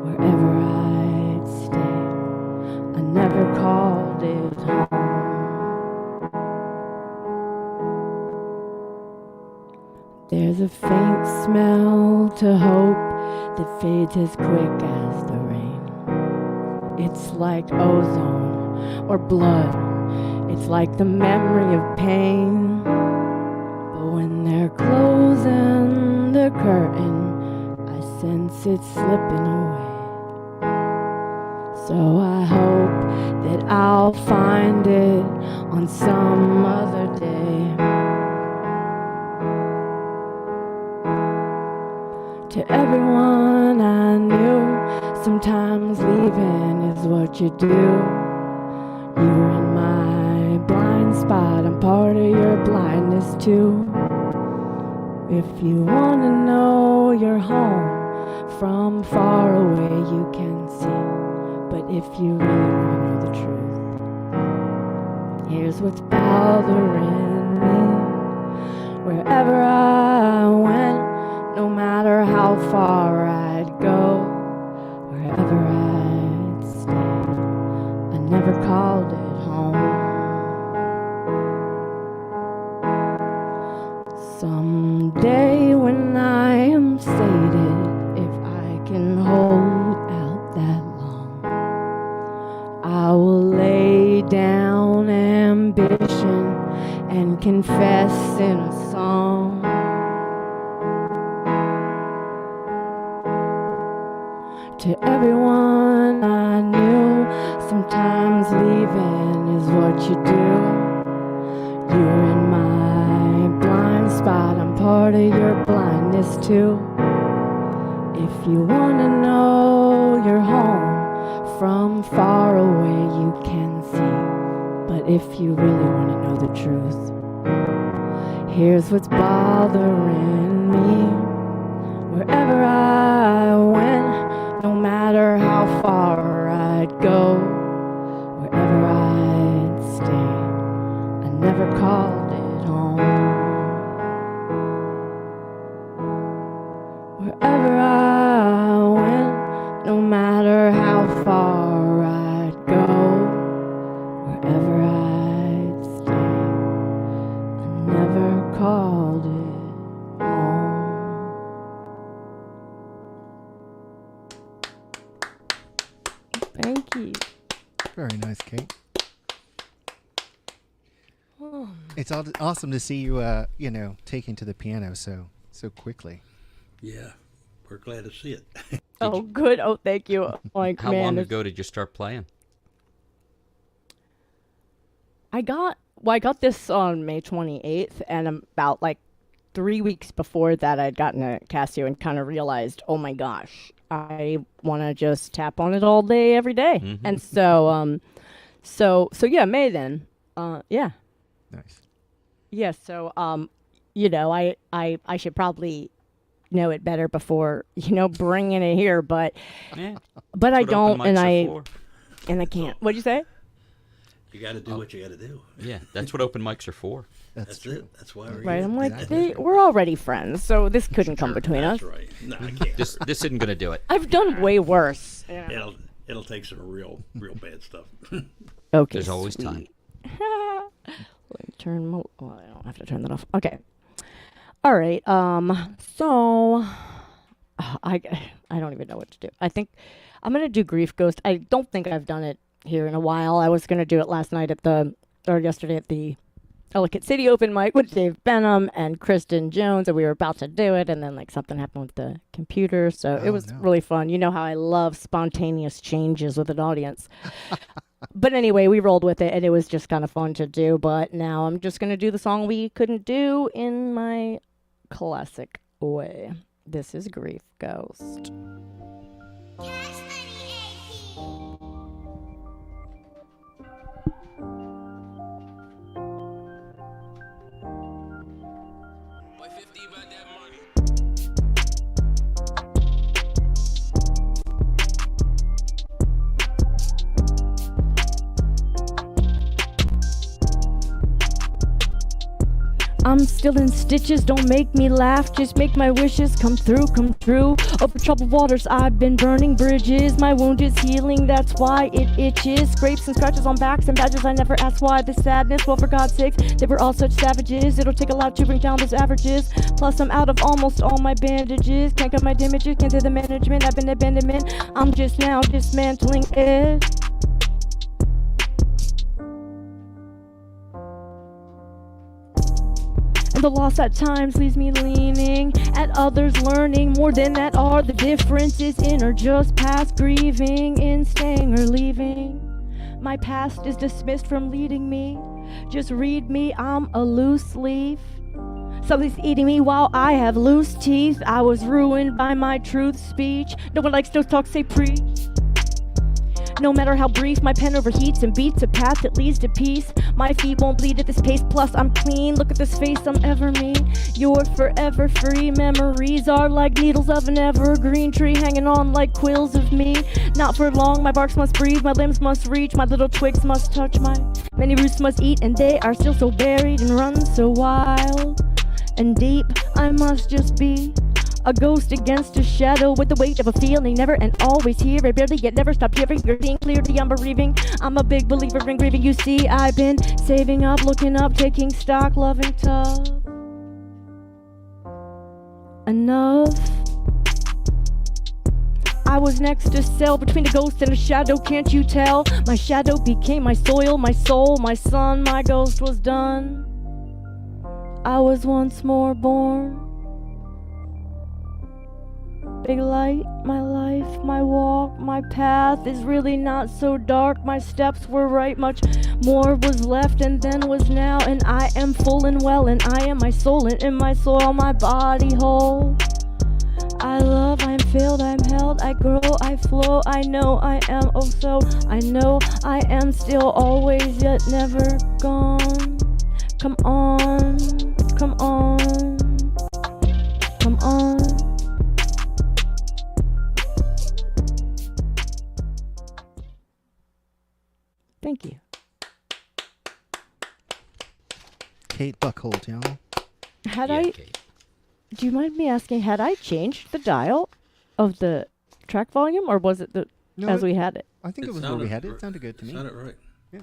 Speaker 4: wherever I'd stay, I never called it home. There's a faint smell to hope that fades as quick as the rain. It's like ozone or blood. It's like the memory of pain. But when they're closing the curtain, I sense it slipping away. So I hope that I'll find it on some other day. To everyone I knew, sometimes leaving is what you do. You're in my blind spot, I'm part of your blindness too. If you wanna know your home from far away, you can see. But if you really wanna know the truth, here's what's bothering me. Wherever I went, no matter how far I'd go, wherever I'd stay, I never called it home. Someday when I am sated, if I can hold out that long, I will lay down ambition and confess in a song. To everyone I knew, sometimes leaving is what you do. You're in my blind spot, I'm part of your blindness too. If you wanna know your home from far away, you can see. But if you really wanna know the truth, here's what's bothering me. Wherever I went, no matter how far I'd go, wherever I'd stay, I never called it home. Wherever I went, no matter how far I'd go, wherever I'd stay, I never called it home. Thank you.
Speaker 1: Very nice, Kate. It's awesome to see you, taking to the piano so quickly.
Speaker 6: Yeah, we're glad to see it.
Speaker 4: Oh, good. Oh, thank you.
Speaker 3: How long ago did you start playing?
Speaker 4: I got Well, I got this on May 28th, and about like 3 weeks before that, I'd gotten a Casio and kind of realized, oh my gosh, I want to just tap on it all day, every day.
Speaker 3: Mhm.
Speaker 4: And so yeah, May then. Yeah.
Speaker 1: Nice.
Speaker 4: Yeah, so I should probably know it better before, bringing it here, but
Speaker 3: Yeah.
Speaker 4: I
Speaker 3: That's what
Speaker 4: don't,
Speaker 3: open mics are for.
Speaker 4: and I can't. What'd you say?
Speaker 6: You got to do what you got to do.
Speaker 3: Yeah, that's what open mics are for.
Speaker 6: That's it. That's why we're
Speaker 4: Right,
Speaker 6: here.
Speaker 4: I'm like,
Speaker 1: Exactly.
Speaker 4: we're already friends, so this couldn't come between us.
Speaker 6: That's right. No, I can't.
Speaker 3: This isn't gonna do it.
Speaker 4: I've done way worse.
Speaker 6: It'll take some real bad stuff.
Speaker 4: Okay.
Speaker 3: There's always
Speaker 4: sweet.
Speaker 3: time.
Speaker 4: Let me turn. Well, I don't have to turn that off. Okay. All right. So I don't even know what to do. I think I'm gonna do Grief Ghost. I don't think I've done it here in a while. I was gonna do it last night or yesterday at the Ellicott City open mic with Dave Benham and Kristen Jones, and we were about to do it, and then like something happened with the computer, so it
Speaker 1: Oh,
Speaker 4: was
Speaker 1: no.
Speaker 4: really fun. You know how I love spontaneous changes with an audience. But anyway, we rolled with it, and it was just kind of fun to do. But now I'm just gonna do the song we couldn't do in my classic way. This is Grief Ghost. I'm still in stitches, don't make me laugh, just make my wishes come through, come true. Over troubled waters, I've been burning bridges. My wound is healing, that's why it itches. Scrapes and scratches on backs and badges, I never asked why the sadness. Well, for God's sakes, they were all such savages. It'll take a lot to bring down those averages. Plus, I'm out of almost all my bandages. Can't cut my damages, can't say the management. I've been abandonment, I'm just now dismantling it. And the loss at times leaves me leaning, at others learning. More than that are the differences in or just past grieving, in staying or leaving. My past is dismissed from leading me. Just read me, I'm a loose leaf. Something's eating me while I have loose teeth. I was ruined by my truth speech. No one likes those talks, say preach. No matter how brief, my pen overheats and beats a path that leads to peace. My feet won't bleed at this pace, plus I'm clean. Look at this face, I'm ever mean. You're forever free. Memories are like needles of an evergreen tree, hanging on like quills of me. Not for long, my barks must breathe, my limbs must reach, my little twigs must touch, my many roots must eat, and they are still so buried and run so wild and deep. I must just be a ghost against a shadow with the weight of a feeling, never and always here. I barely yet never stop hearing. You're seeing clearly, I'm bereaving. I'm a big believer in grieving. You see, I've been saving up, looking up, taking stock, loving tough. Enough. I was next to cell between a ghost and a shadow, can't you tell? My shadow became my soil, my soul, my sun, my ghost was done. I was once more born. Big light, my life, my walk, my path is really not so dark. My steps were right, much more was left and then was now. And I am full and well, and I am my soul, and in my soul, my body whole. I love, I'm filled, I'm held, I grow, I flow. I know I am, oh so, I know I am still always yet never gone. Come on, come on, come on. Thank you.
Speaker 1: Kate Buckhold, y'all.
Speaker 4: Do you mind me asking, had I changed the dial of the track volume, or was it as we had it?
Speaker 1: I think it was where we had it. It sounded good to me.
Speaker 6: Sounded right.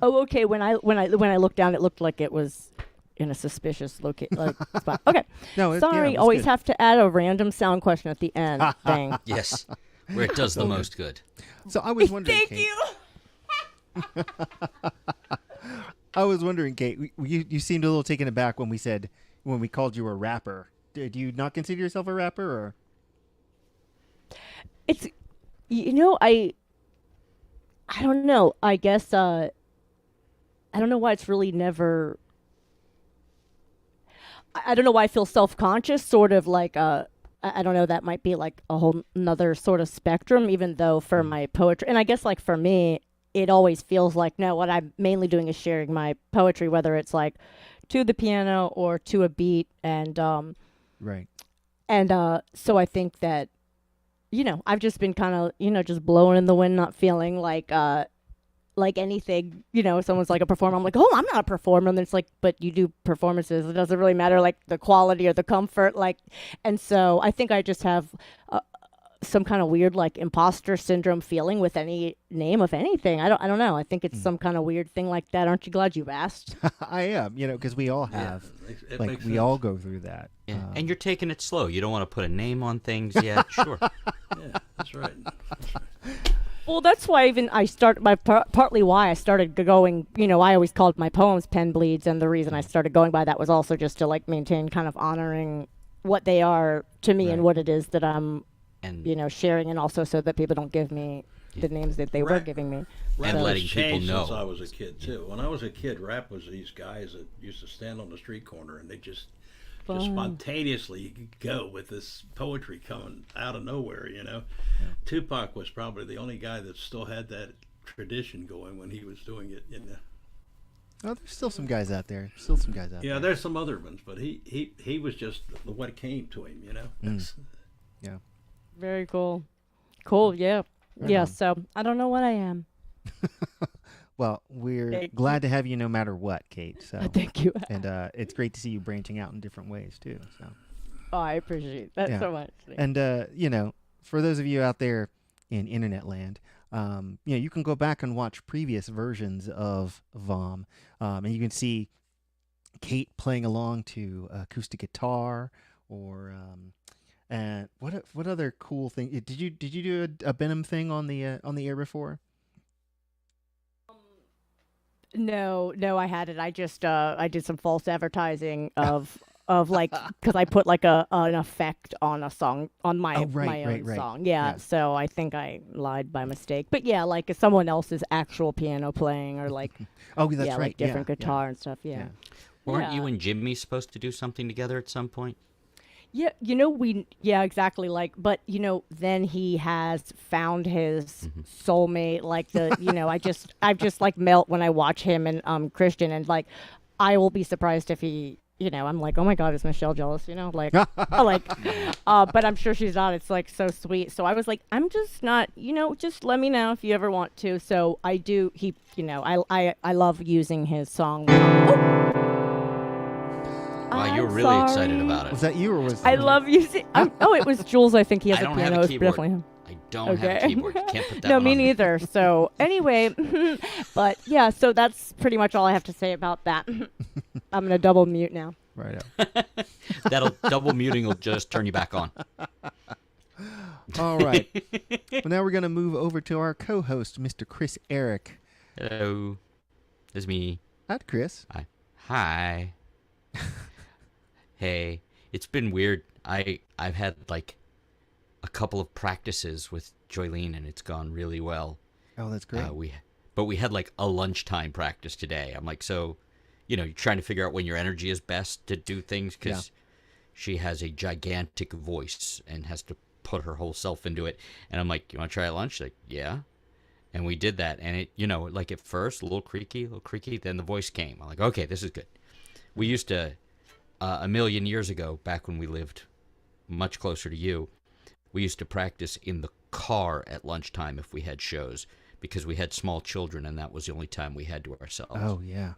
Speaker 4: Oh, okay. When I looked down, it looked like it was in a suspicious spot. Okay.
Speaker 1: No,
Speaker 4: Sorry.
Speaker 1: it was
Speaker 4: Always
Speaker 1: good.
Speaker 4: have to add a random sound question at the end. Thing.
Speaker 3: Yes, where it does the most good.
Speaker 1: So I was wondering,
Speaker 4: Thank
Speaker 1: Kate,
Speaker 4: you.
Speaker 1: I was wondering, Kate, you seemed a little taken aback when we called you a rapper. Do you not consider yourself a rapper, or?
Speaker 4: It's, I don't know. I guess I don't know why it's really never I don't know why I feel self-conscious, sort of like I don't know, that might be like a whole another sort of spectrum, even though for my poetry, and I guess like for me, it always feels like, no, what I'm mainly doing is sharing my poetry, whether it's like to the piano or to a beat.
Speaker 1: Right.
Speaker 4: So I think that, I've just been kind of, just blowing in the wind, not feeling like anything, if someone's like a performer, I'm like, oh, I'm not a performer. And then it's like, but you do performances. It doesn't really matter, like the quality or the comfort. And so I think I just have some kind of weird, like imposter syndrome feeling with any name of anything. I don't know. I think it's some kind of weird thing like that. Aren't you glad you asked?
Speaker 1: I am, because we all have,
Speaker 6: it
Speaker 1: like,
Speaker 6: makes
Speaker 1: we
Speaker 6: sense.
Speaker 1: all go through that.
Speaker 3: Yeah. And you're taking it slow. You don't want to put a name on things yet. Sure.
Speaker 6: Yeah, that's right.
Speaker 4: Well, that's why even I started partly why I started going. I always called my poems pen bleeds, and the reason I started going by that was also just to like maintain kind of honoring what they are to me and what it is that I'm,
Speaker 3: And
Speaker 4: sharing, and also so that people don't give me the names that they were giving me.
Speaker 3: And
Speaker 6: Rap
Speaker 3: letting
Speaker 6: has
Speaker 3: people
Speaker 6: changed
Speaker 3: know.
Speaker 6: Since I was a kid too. When I was a kid, rap was these guys that used to stand on the street corner and they just spontaneously go with this poetry coming out of nowhere. Tupac was probably the only guy that still had that tradition going when he was doing it.
Speaker 1: Oh, there's still some guys out there. Still some guys out
Speaker 6: Yeah,
Speaker 1: there.
Speaker 6: there's some other ones, but he was just what came to him. That's,
Speaker 1: Yeah.
Speaker 4: Very cool. Cool. Yeah. Yeah. So I don't know what I am.
Speaker 1: Well, we're
Speaker 4: Thank
Speaker 1: glad to have you no matter what, Kate. So
Speaker 4: Thank you.
Speaker 1: and it's great to see you branching out in different ways too. So
Speaker 4: Oh, I appreciate that
Speaker 1: Yeah.
Speaker 4: so much.
Speaker 1: and for those of you out there in internet land, you can go back and watch previous versions of VOM, and you can see Kate playing along to acoustic guitar or and what other cool thing did you do a Benham thing on the air before?
Speaker 4: No, I hadn't. I just I did some false advertising of like, because I put like an effect on a song on my my own song. Yeah, so I think I lied by mistake. But yeah, like someone else's actual piano playing or like
Speaker 1: Oh, that's right.
Speaker 4: like different guitar and stuff. Yeah.
Speaker 3: weren't you and Jimmy supposed to do something together at some point?
Speaker 4: Yeah, exactly. Like, but then he has found his soulmate. Like I just like melt when I watch him and Christian, and like, I will be surprised if he, I'm like, oh my God, is Michelle jealous? Like, but I'm sure she's not. It's like so sweet. So I was like, I'm just not, just let me know if you ever want to. So I do. He, I love using his song.
Speaker 3: Wow, you were
Speaker 4: I'm
Speaker 3: really excited
Speaker 4: sorry.
Speaker 3: about it.
Speaker 1: Was that you or was
Speaker 4: I love using. It was Jules. I think he has
Speaker 3: I
Speaker 4: a
Speaker 3: don't
Speaker 4: piano.
Speaker 3: have a
Speaker 4: It's
Speaker 3: keyboard.
Speaker 4: definitely him.
Speaker 3: I don't have a keyboard. You can't put that
Speaker 4: No,
Speaker 3: one
Speaker 4: me
Speaker 3: on
Speaker 4: neither. So anyway, but yeah, so that's pretty much all I have to say about that. I'm gonna double mute now.
Speaker 1: right out.
Speaker 3: That'll double muting will just turn you back on.
Speaker 1: All right. Well, now we're gonna move over to our co-host, Mr. Chris Eric.
Speaker 3: Hello. It's me.
Speaker 1: Hi, Chris.
Speaker 3: Hi. Hey, it's been weird. I've had like a couple of practices with Joylene and it's gone really well.
Speaker 1: Oh, that's great.
Speaker 3: We had like a lunchtime practice today. I'm like, so, you're trying to figure out when your energy is best to do things because she has a gigantic voice and has to put her whole self into it. And I'm like, you want to try at lunch? She's like, yeah. And we did that. And it, like at first, a little creaky. Then the voice came. I'm like, okay, this is good. We used to, a million years ago, back when we lived much closer to you, we used to practice in the car at lunchtime if we had shows because we had small children and that was the only time we had to ourselves.
Speaker 1: Oh, yeah.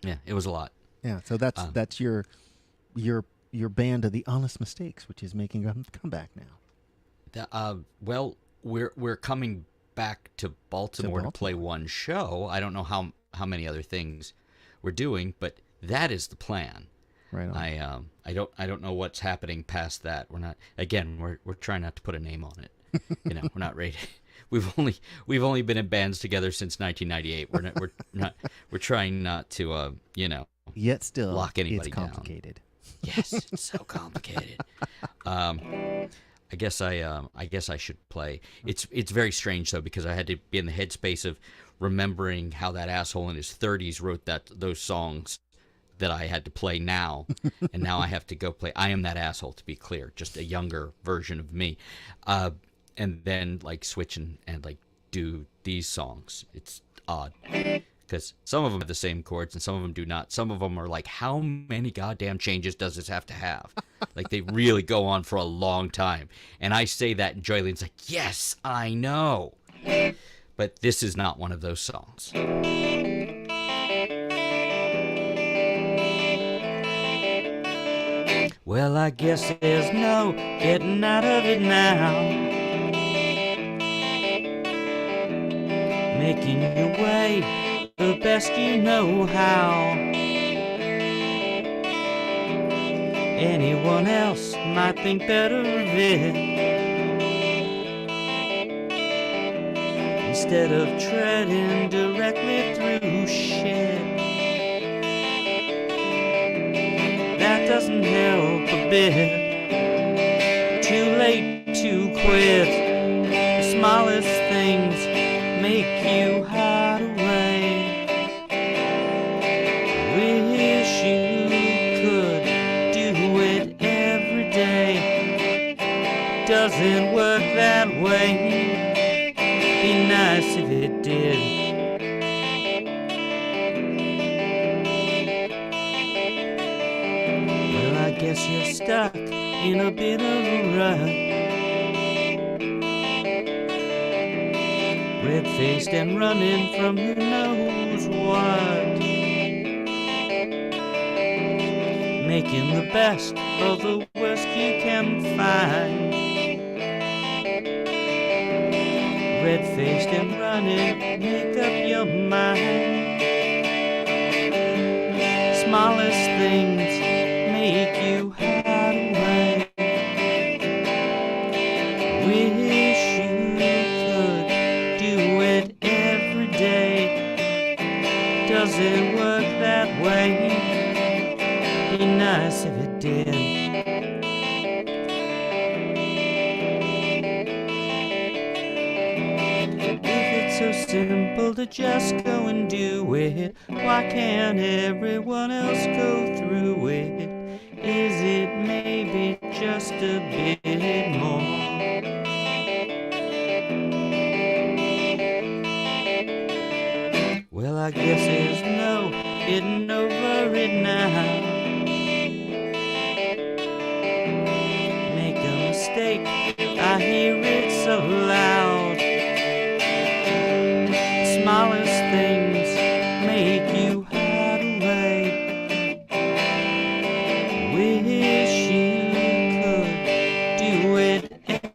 Speaker 3: Yeah, it was a lot.
Speaker 1: Yeah, so that's your band of the Honest Mistakes, which is making a comeback now.
Speaker 3: Well, we're coming back to Baltimore to play one show. I don't know how many other things we're doing, but that is the plan.
Speaker 1: Right on.
Speaker 3: I don't know what's happening past that. We're trying not to put a name on it. We're not ready. We've only been in bands together since 1998. We're trying not to
Speaker 1: Yet still
Speaker 3: lock anybody
Speaker 1: it's complicated.
Speaker 3: Down. Yes, it's so complicated. I guess I should play. It's very strange though because I had to be in the headspace of remembering how that asshole in his 30s wrote those songs that I had to play now, and now I have to go play I Am That Asshole, to be clear, just a younger version of me, and then like switch and like do these songs. It's odd because some of them have the same chords and some of them do not. Some of them are like, how many goddamn changes does this have to have? Like, they really go on for a long time, and I say that and Joylene's like, yes, I know, but this is not one of those songs. Well, I guess there's no getting out of it now. Making your way the best you know how. Anyone else might think better of it. Instead of treading directly through shit. That doesn't help a bit. Too late to quit. The smallest things make you hide away. Wish you could do it every day. Doesn't work that way. Be nice if it did. I guess you're stuck in a bit of a rut. Red-faced and running from who knows what. Making the best of the worst you can find. Red-faced and running, make up your mind. Smallest things make you hide away. Wish you could do it every day. Doesn't work that way. Be nice if it did. If it's so simple to just go and do it, why can't everyone else go through it? Is it maybe just a bit more? Well, I guess there's no getting over it now. Make a mistake, I hear it so loud. Smallest things make you hide away. Wish you could do it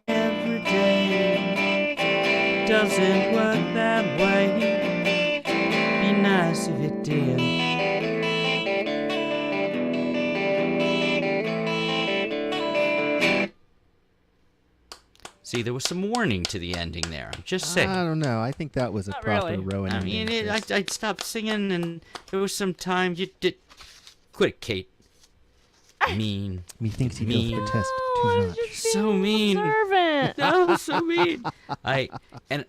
Speaker 3: every day. Doesn't work that way. Be nice if it did. See, there was some warning to the ending there. I'm just saying.
Speaker 1: I don't know. I think that was a
Speaker 4: Not
Speaker 1: proper
Speaker 4: really.
Speaker 1: Rowan
Speaker 3: I
Speaker 1: ending.
Speaker 3: mean, I stopped singing, and there was some time you did. Quit it, Kate. Mean.
Speaker 1: Methinks he
Speaker 3: Me.
Speaker 1: doth protest
Speaker 4: No,
Speaker 1: too
Speaker 4: I was
Speaker 1: much.
Speaker 4: just
Speaker 3: So
Speaker 4: being
Speaker 3: mean.
Speaker 4: observant.
Speaker 3: No, so mean. And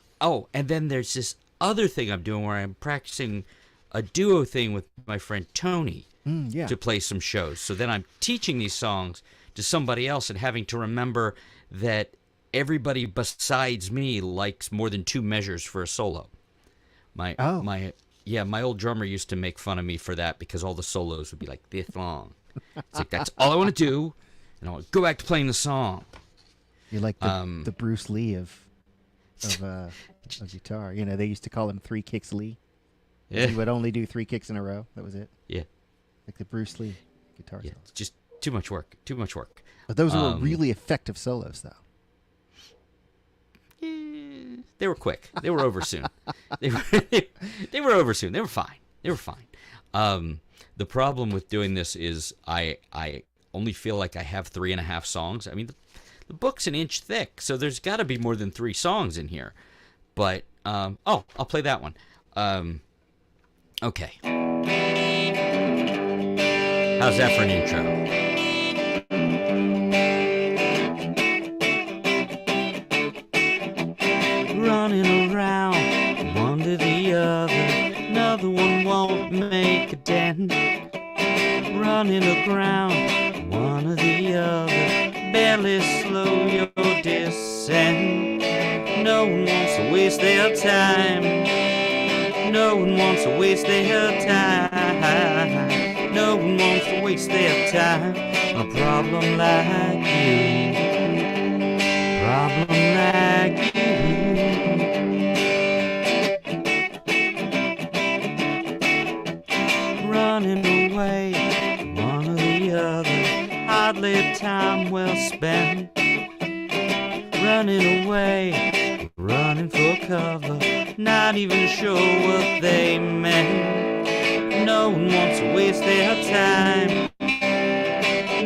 Speaker 3: then there's this other thing I'm doing where I'm practicing a duo thing with my friend Tony
Speaker 1: Yeah.
Speaker 3: to play some shows. So then I'm teaching these songs to somebody else and having to remember that everybody besides me likes more than 2 measures for a solo. My old drummer used to make fun of me for that because all the solos would be like this long. It's like, that's all I want to do, and I'll go back to playing the song.
Speaker 1: You're like the Bruce Lee of guitar. You know, they used to call him 3 Kicks Lee.
Speaker 3: Yeah.
Speaker 1: He would only do 3 kicks in a row. That was it.
Speaker 3: Yeah.
Speaker 1: Like the Bruce Lee guitar
Speaker 3: Yeah,
Speaker 1: solos.
Speaker 3: it's just too much work. Too much work.
Speaker 1: But those were really effective solos, though.
Speaker 3: They were quick. They were over soon. They were over soon. They were fine. They were fine. The problem with doing this is I only feel like I have 3.5 songs. I mean, the book's an inch thick, so there's got to be more than 3 songs in here. But I'll play that one. Okay. How's that for an intro? Running around one to the other, another one won't make a dent. ground, one or the other. Barely slow your descent. No one wants to waste their time. No one wants to waste their time. No one wants to waste their time. A problem like you. Problem like you. Running away, one or the other. Hardly time well spent. Running away, running for cover. Not even sure what they meant. No one wants to waste their time.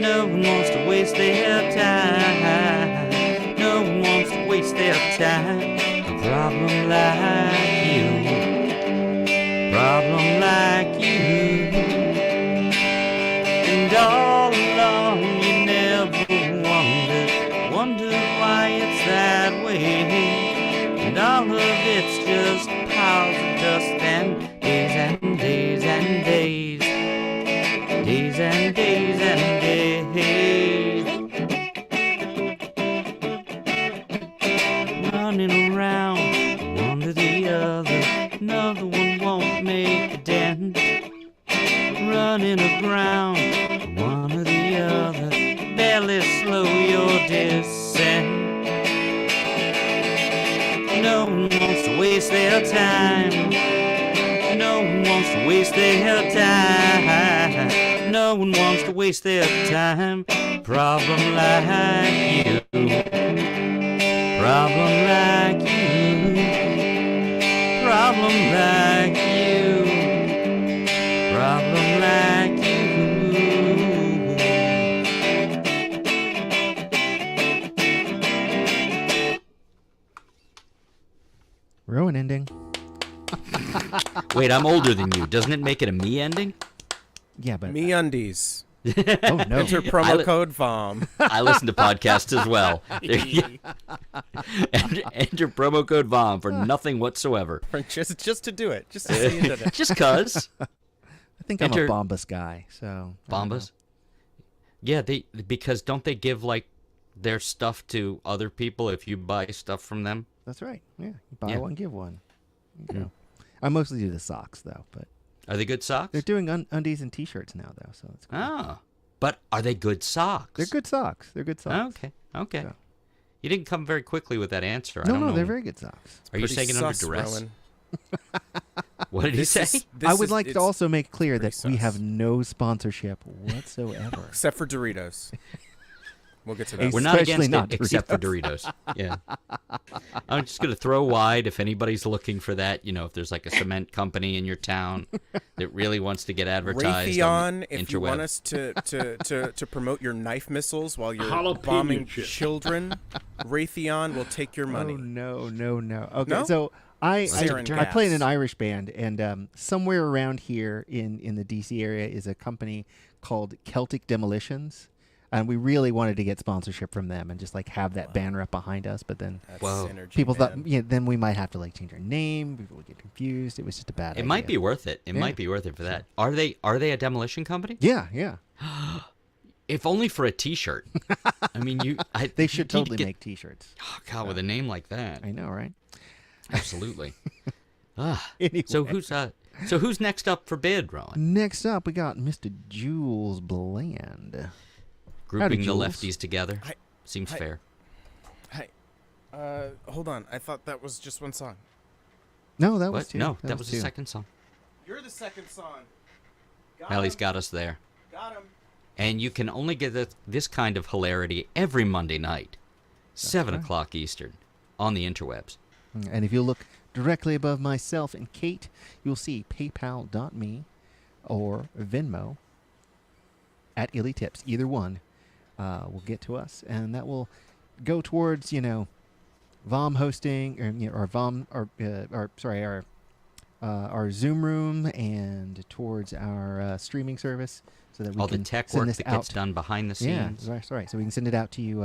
Speaker 3: No one wants to waste their time. No one wants to waste their time. A problem like you. Problem like you. And all along you never wondered why it's that way. And all of it's just piles of dust and days and days and days. Days and days and days. Running around, one to the other. Another one won't make a dent. Running aground, one or the other. Barely slow your descent. No one wants to waste their time. No one wants to waste their time. No one wants to waste their time. Problem like you. Problem like you. Problem like you. Problem like you.
Speaker 1: Rowan ending.
Speaker 3: Wait, I'm older than you. Doesn't it make it a me ending?
Speaker 1: Yeah, but
Speaker 2: MeUndies.
Speaker 1: oh no.
Speaker 2: Enter promo code VOM.
Speaker 3: I listen to podcasts as well. Enter promo code VOM for nothing whatsoever.
Speaker 2: just to do it. Just to say you did it.
Speaker 3: Just cuz.
Speaker 1: I think I'm a Bombas guy, so I don't know.
Speaker 3: Bombas? Yeah, because don't they give like their stuff to other people if you buy stuff from them?
Speaker 1: That's right. Yeah, you buy
Speaker 3: Yeah.
Speaker 1: one, give one. You know. I mostly do the socks though, but
Speaker 3: Are they good socks?
Speaker 1: they're doing undies and t-shirts now though, so it's cool.
Speaker 3: Oh. But are they good socks?
Speaker 1: They're good socks. They're good socks.
Speaker 3: Okay.
Speaker 1: So-
Speaker 3: You didn't come very quickly with that answer. I
Speaker 1: No,
Speaker 3: don't know.
Speaker 1: they're very good socks.
Speaker 3: Are you
Speaker 2: Pretty
Speaker 3: saying it under
Speaker 2: sus,
Speaker 3: duress?
Speaker 2: Rowan.
Speaker 3: What did he
Speaker 2: This
Speaker 3: say?
Speaker 2: is-
Speaker 1: I
Speaker 2: this
Speaker 1: would
Speaker 2: is-
Speaker 1: like to
Speaker 2: it's-
Speaker 1: also make clear that
Speaker 2: pretty
Speaker 1: we
Speaker 2: sus.
Speaker 1: have no sponsorship whatsoever.
Speaker 2: Except for Doritos. We'll get to that.
Speaker 3: We're not
Speaker 1: Especially
Speaker 3: against
Speaker 1: not
Speaker 3: it, except for Doritos. Yeah. I'm just going to throw wide if anybody's looking for that. You know, if there's like a cement company in your town that really wants to get advertised on
Speaker 2: Raytheon,
Speaker 3: the
Speaker 2: if you
Speaker 3: interweb.
Speaker 2: want us to promote your knife missiles while you're
Speaker 6: Jalapeno
Speaker 2: bombing
Speaker 6: chip.
Speaker 2: children, Raytheon will take your money.
Speaker 1: Oh no. Okay,
Speaker 2: No?
Speaker 1: so I
Speaker 2: Sarin
Speaker 1: I play in an
Speaker 2: gas.
Speaker 1: Irish band, and somewhere around here in the DC area is a company called Celtic Demolitions, and we really wanted to get sponsorship from them and just like have that banner up behind us. But then
Speaker 2: That's
Speaker 3: Whoa.
Speaker 2: synergy,
Speaker 1: people
Speaker 2: man.
Speaker 1: thought, then we might have to like change our name. People would get confused. It was just a bad idea.
Speaker 3: It might be worth it. It
Speaker 1: Yeah.
Speaker 3: might be worth it for that. Are they a demolition company?
Speaker 1: Yeah.
Speaker 3: If only for a T-shirt. I mean,
Speaker 1: They
Speaker 3: you
Speaker 1: should
Speaker 3: need to
Speaker 1: totally
Speaker 3: get-
Speaker 1: make T-shirts.
Speaker 3: Oh, God, with a name like that,
Speaker 1: I know, right?
Speaker 3: absolutely.
Speaker 1: Anyway.
Speaker 3: So who's next up for bid, Rowan?
Speaker 1: Next up, we got Mr. Jules Bland.
Speaker 3: Grouping the
Speaker 1: Jules.
Speaker 3: lefties together
Speaker 2: Hi-
Speaker 3: seems
Speaker 2: hi.
Speaker 3: fair.
Speaker 2: Hey, hold on. I thought that was just one song.
Speaker 1: No, that was
Speaker 3: What?
Speaker 1: two.
Speaker 3: No, that was
Speaker 1: two.
Speaker 3: the second song.
Speaker 2: You're the second song.
Speaker 3: Well, he's got us there.
Speaker 2: Got him.
Speaker 3: And you can only get this kind of hilarity every Monday night, 7
Speaker 1: right.
Speaker 3: o'clock Eastern, on the interwebs.
Speaker 1: And if you look directly above myself and Kate, you'll see paypal.me or Venmo at Illy Tips. Either one will get to us, and that will go towards, VOM hosting, or VOM, our Zoom room, and towards our streaming service, so that we
Speaker 3: All
Speaker 1: can
Speaker 3: the tech
Speaker 1: send
Speaker 3: work
Speaker 1: this
Speaker 3: that
Speaker 1: out.
Speaker 3: gets done behind the
Speaker 1: Yeah,
Speaker 3: scenes.
Speaker 1: that's right. So we can send it out to you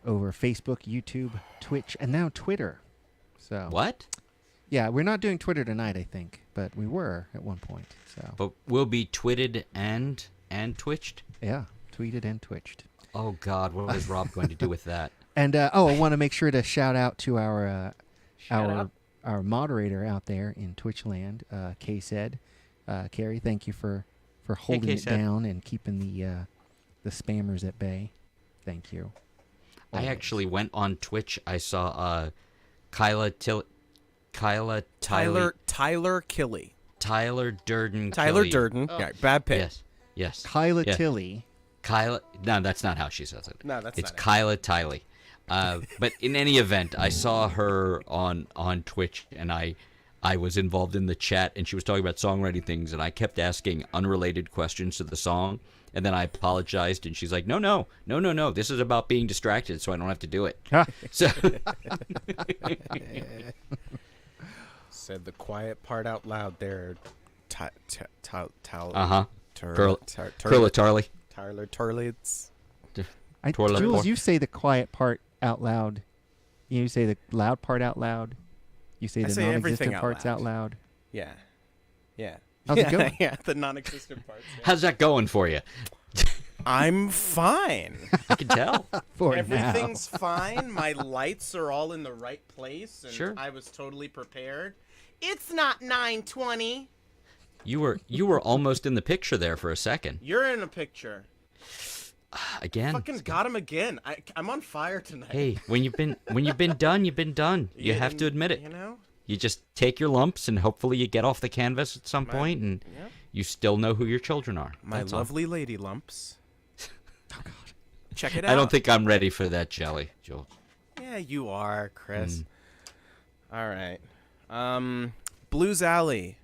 Speaker 1: over Facebook, YouTube, Twitch, and now Twitter. So
Speaker 3: What?
Speaker 1: yeah, we're not doing Twitter tonight, I think, but we were at one point. So
Speaker 3: But we'll be twitted and twitched.
Speaker 1: Yeah, tweeted and twitched.
Speaker 3: Oh God, what is Rob going to do with that?
Speaker 1: And I want to make sure to shout out to our
Speaker 2: out.
Speaker 1: our moderator out there in Twitchland, Kay said. Carrie, thank you for holding it
Speaker 3: K-Said.
Speaker 1: down and keeping the spammers at bay. Thank you.
Speaker 3: I
Speaker 1: Always.
Speaker 3: actually went on Twitch. I saw Kyla
Speaker 2: Tyler Killey.
Speaker 3: Tyler Durden.
Speaker 2: Tyler
Speaker 3: Killy.
Speaker 2: Durden. Yeah, bad pick.
Speaker 3: Yes.
Speaker 1: Kyla
Speaker 3: Yeah.
Speaker 1: Tilly.
Speaker 3: Kyla. No, that's not how she says it.
Speaker 2: No, that's
Speaker 3: it's
Speaker 2: not it.
Speaker 3: Kyla Tiley. But in any event, I saw her on Twitch, and I was involved in the chat, and she was talking about songwriting things, and I kept asking unrelated questions to the song, and then I apologized, and she's like, no, this is about being distracted, so I don't have to do it. So
Speaker 2: Said the quiet part out loud there.
Speaker 3: Curla Tarly.
Speaker 2: Tyler Turlitz.
Speaker 3: Toilet
Speaker 1: Jules,
Speaker 3: pork.
Speaker 1: you say the quiet part out loud. You say the loud part out loud. You say
Speaker 2: I
Speaker 1: the
Speaker 2: say everything
Speaker 1: non-existent
Speaker 2: out
Speaker 1: parts
Speaker 2: loud.
Speaker 1: out loud.
Speaker 2: Yeah. Yeah.
Speaker 1: How's it going?
Speaker 2: Yeah, the non-existent parts. Yeah.
Speaker 3: How's that going for you?
Speaker 2: I'm fine.
Speaker 3: I can tell.
Speaker 1: For
Speaker 2: Everything's fine. My lights are all in the right place, and
Speaker 3: Sure.
Speaker 2: I was totally prepared. It's not 9:20.
Speaker 3: You were almost in the picture there for a second.
Speaker 2: You're in a picture.
Speaker 3: Again.
Speaker 2: Fucking got him again. I'm on fire tonight.
Speaker 3: Hey, when you've been done, you've been done. You have to admit it.
Speaker 2: You know?
Speaker 3: You just take your lumps, and hopefully you get off the canvas at some point, and
Speaker 2: Yep.
Speaker 3: you still know who your children are.
Speaker 2: My
Speaker 3: That's all.
Speaker 2: lovely lady lumps. Oh God. Check it out.
Speaker 3: I don't think I'm ready for that jelly, Joel.
Speaker 2: Yeah, you are, Chris. All right. Blues Alley.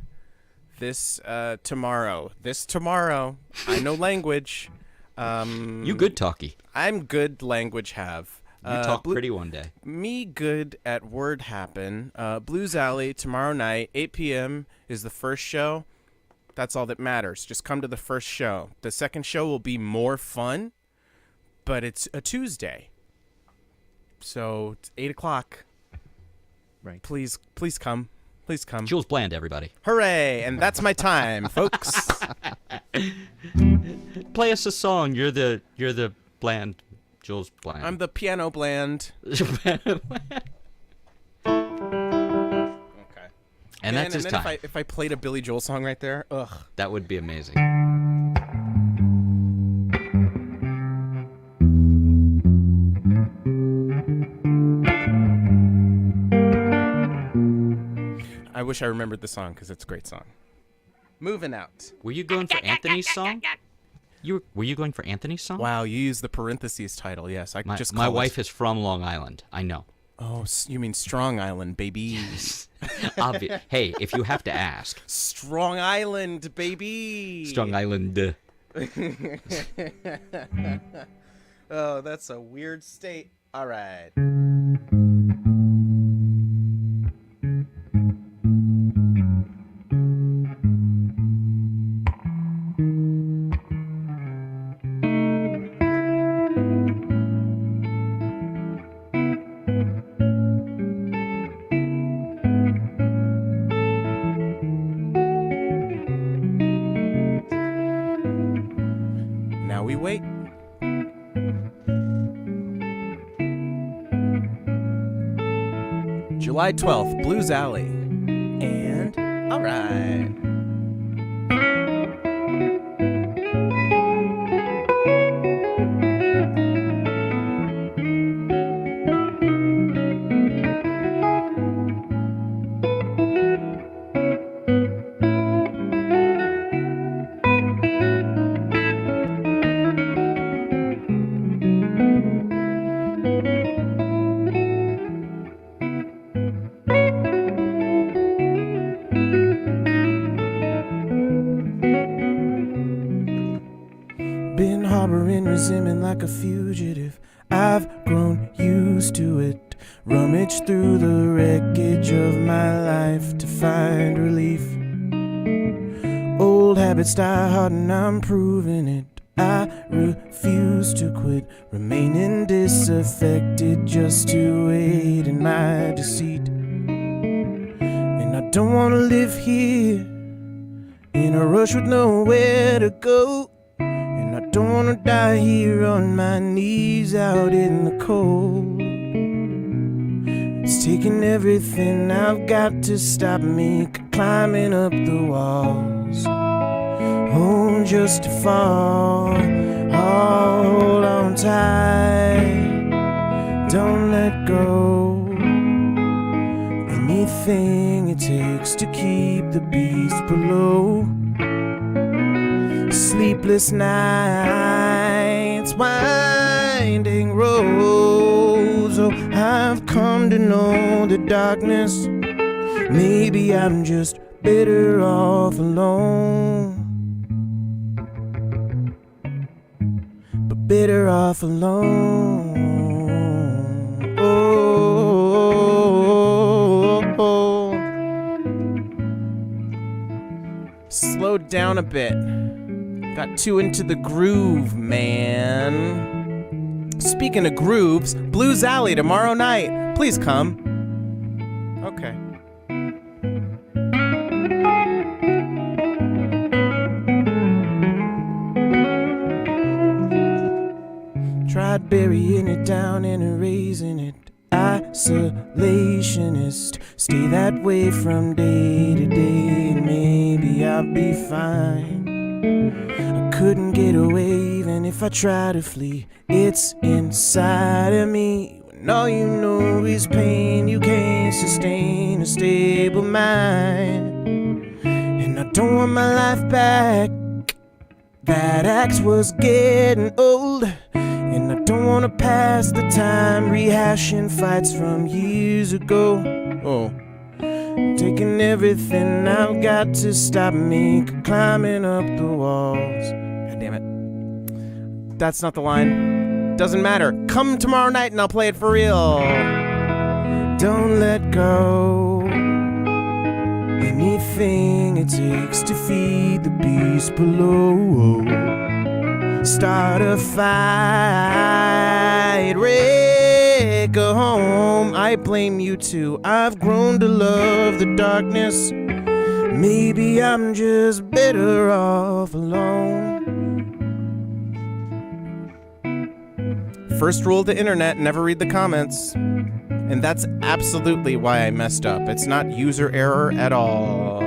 Speaker 2: This tomorrow. I know language.
Speaker 3: You good talkie.
Speaker 2: I'm good language have.
Speaker 3: You talk pretty one day.
Speaker 2: Me good at word happen. Blues Alley tomorrow night, 8 p.m. is the first show. That's all that matters. Just come to the first show. The second show will be more fun, but it's a Tuesday. So it's 8 o'clock.
Speaker 1: Right.
Speaker 2: Please come. Please come.
Speaker 3: Jules Bland, everybody.
Speaker 2: Hooray! And that's my time, folks.
Speaker 3: Play us a song. You're the Bland, Jules Bland.
Speaker 2: I'm the piano bland. Okay.
Speaker 3: And that's his
Speaker 2: then
Speaker 3: time.
Speaker 2: if I played a Billy Joel song right there, ugh.
Speaker 3: That would be amazing.
Speaker 2: I wish I remembered the song because it's a great song. Moving out.
Speaker 3: Were you going for Anthony's song? Were you going for Anthony's song?
Speaker 2: Wow, you used the parentheses title. Yes, I just
Speaker 3: My
Speaker 2: call
Speaker 3: wife
Speaker 2: it.
Speaker 3: is from Long Island. I know.
Speaker 2: Oh, you mean Strong Island, baby?
Speaker 3: Hey, if you have to ask.
Speaker 2: Strong Island, baby.
Speaker 3: Strong Island.
Speaker 2: Oh, that's a weird state. All right. Now we wait. July 12th, Blues Alley. And, all right. Been harboring resentment like a fugitive. I've grown used to it. Rummage through the wreckage of my life to find relief. Old habits die hard and I'm proving it. I refuse to quit, remaining disaffected just to wait in my deceit. And I don't wanna live here in a rush with nowhere to go. And I don't wanna die here on my knees out in the cold. It's taking everything I've got to stop me climbing up the walls. Oh, just to fall. Hold on tight, don't let go. Anything it takes to keep the beast below. Sleepless nights, winding roads. Oh, I've come to know the darkness. Maybe I'm just better off alone. But better off alone. Oh. Slowed down a bit. Got too into the groove, man. Speaking of grooves, Blues Alley tomorrow night. Please come. Okay. Tried burying it down and erasing it. Isolationist. Stay that way from day to day, and maybe I'll be fine. I couldn't get away even if I tried to flee. It's inside of me. When all you know is pain, you can't sustain a stable mind. And I don't want my life back. That axe was getting old. And I don't want to pass the time rehashing fights from years ago. Oh, taking everything I've got to stop me climbing up the walls. God damn it. That's not the line. Doesn't matter. Come tomorrow night and I'll play it for real. Don't let go. Anything it takes to feed the beast below. Start a fight, wreck a home. I blame you too. I've grown to love the darkness. Maybe I'm just better off alone. First rule of the internet, never read the comments. And that's absolutely why I messed up. It's not user error at all.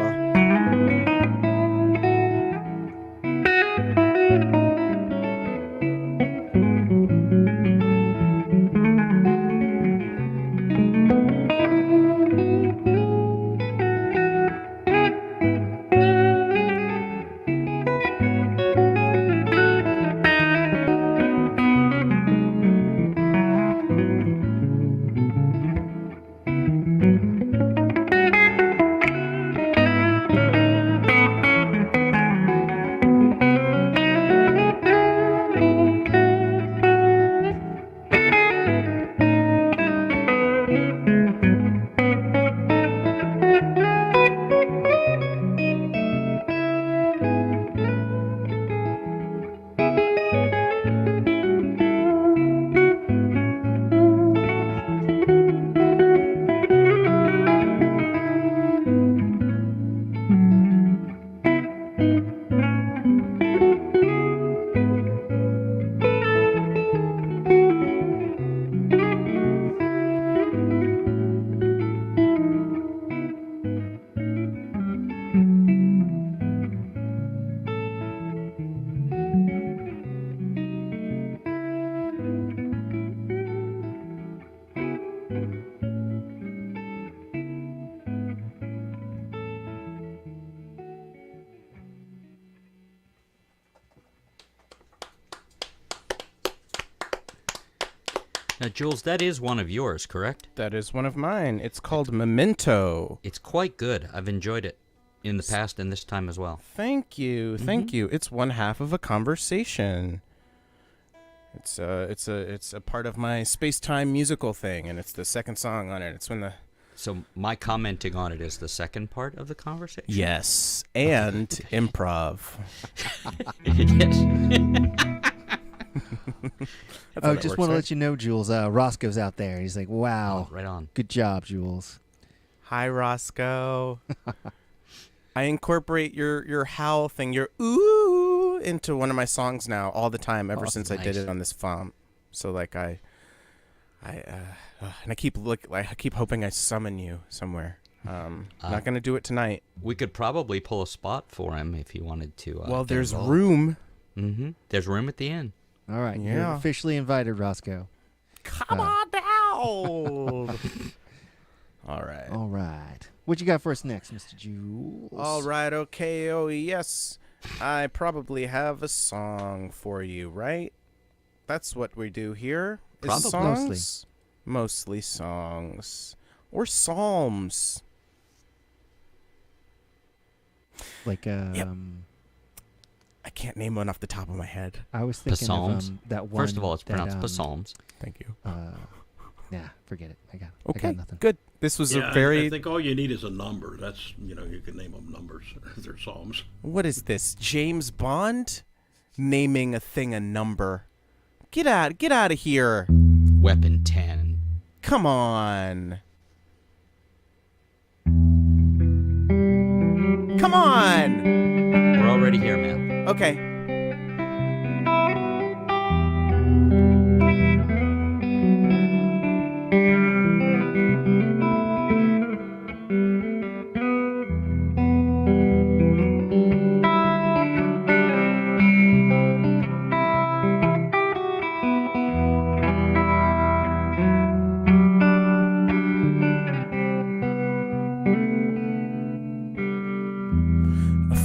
Speaker 3: Now, Jules, that is one of yours, correct?
Speaker 2: That is one of mine. It's called Memento.
Speaker 3: It's quite good. I've enjoyed it in the past and this time as well.
Speaker 2: Thank you. Thank you. It's one half of a conversation. It's a part of my space-time musical thing, and it's the second song on it. It's when the...
Speaker 3: So my commenting on it is the second part of the conversation?
Speaker 2: Yes, and improv.
Speaker 1: Oh, just want to let you know, Jules, Roscoe's out there. He's like, wow.
Speaker 3: Oh, right on.
Speaker 1: Good job, Jules.
Speaker 2: Hi, Roscoe. I incorporate your howl thing, your ooh, into one of my songs now all the time ever
Speaker 3: Oh,
Speaker 2: since I did
Speaker 3: nice.
Speaker 2: it on this VOM. So like and I keep hoping I summon you somewhere. Not gonna do it tonight.
Speaker 3: We could probably pull a spot for him if he wanted to.
Speaker 2: Well,
Speaker 3: get
Speaker 2: there's
Speaker 3: involved.
Speaker 2: room.
Speaker 3: Mm-hmm. There's room at the inn.
Speaker 1: All right, you're
Speaker 2: Yeah.
Speaker 1: officially invited, Roscoe.
Speaker 2: Come on down. All right.
Speaker 1: All right. What you got for us next, Mr. Jules?
Speaker 2: All right. Okay. Oh yes. I probably have a song for you, right? That's what we do here. Is
Speaker 3: Probably.
Speaker 2: songs? Mostly songs. Or psalms.
Speaker 1: Like,
Speaker 2: I can't name one off the top of my head.
Speaker 1: I was thinking
Speaker 3: Psalms.
Speaker 1: of that one.
Speaker 3: First of all, it's
Speaker 1: that,
Speaker 3: pronounced Psalms.
Speaker 2: Thank you.
Speaker 1: Nah, forget it. I got
Speaker 2: Okay.
Speaker 1: nothing.
Speaker 2: Good. This was
Speaker 6: Yeah,
Speaker 2: a very.
Speaker 6: I think all you need is a number. That's, you can name them numbers. They're psalms.
Speaker 2: What is this? James Bond? Naming a thing a number. Get out of here.
Speaker 3: Weapon 10.
Speaker 2: Come on. Come on.
Speaker 3: We're already here, man.
Speaker 2: Okay.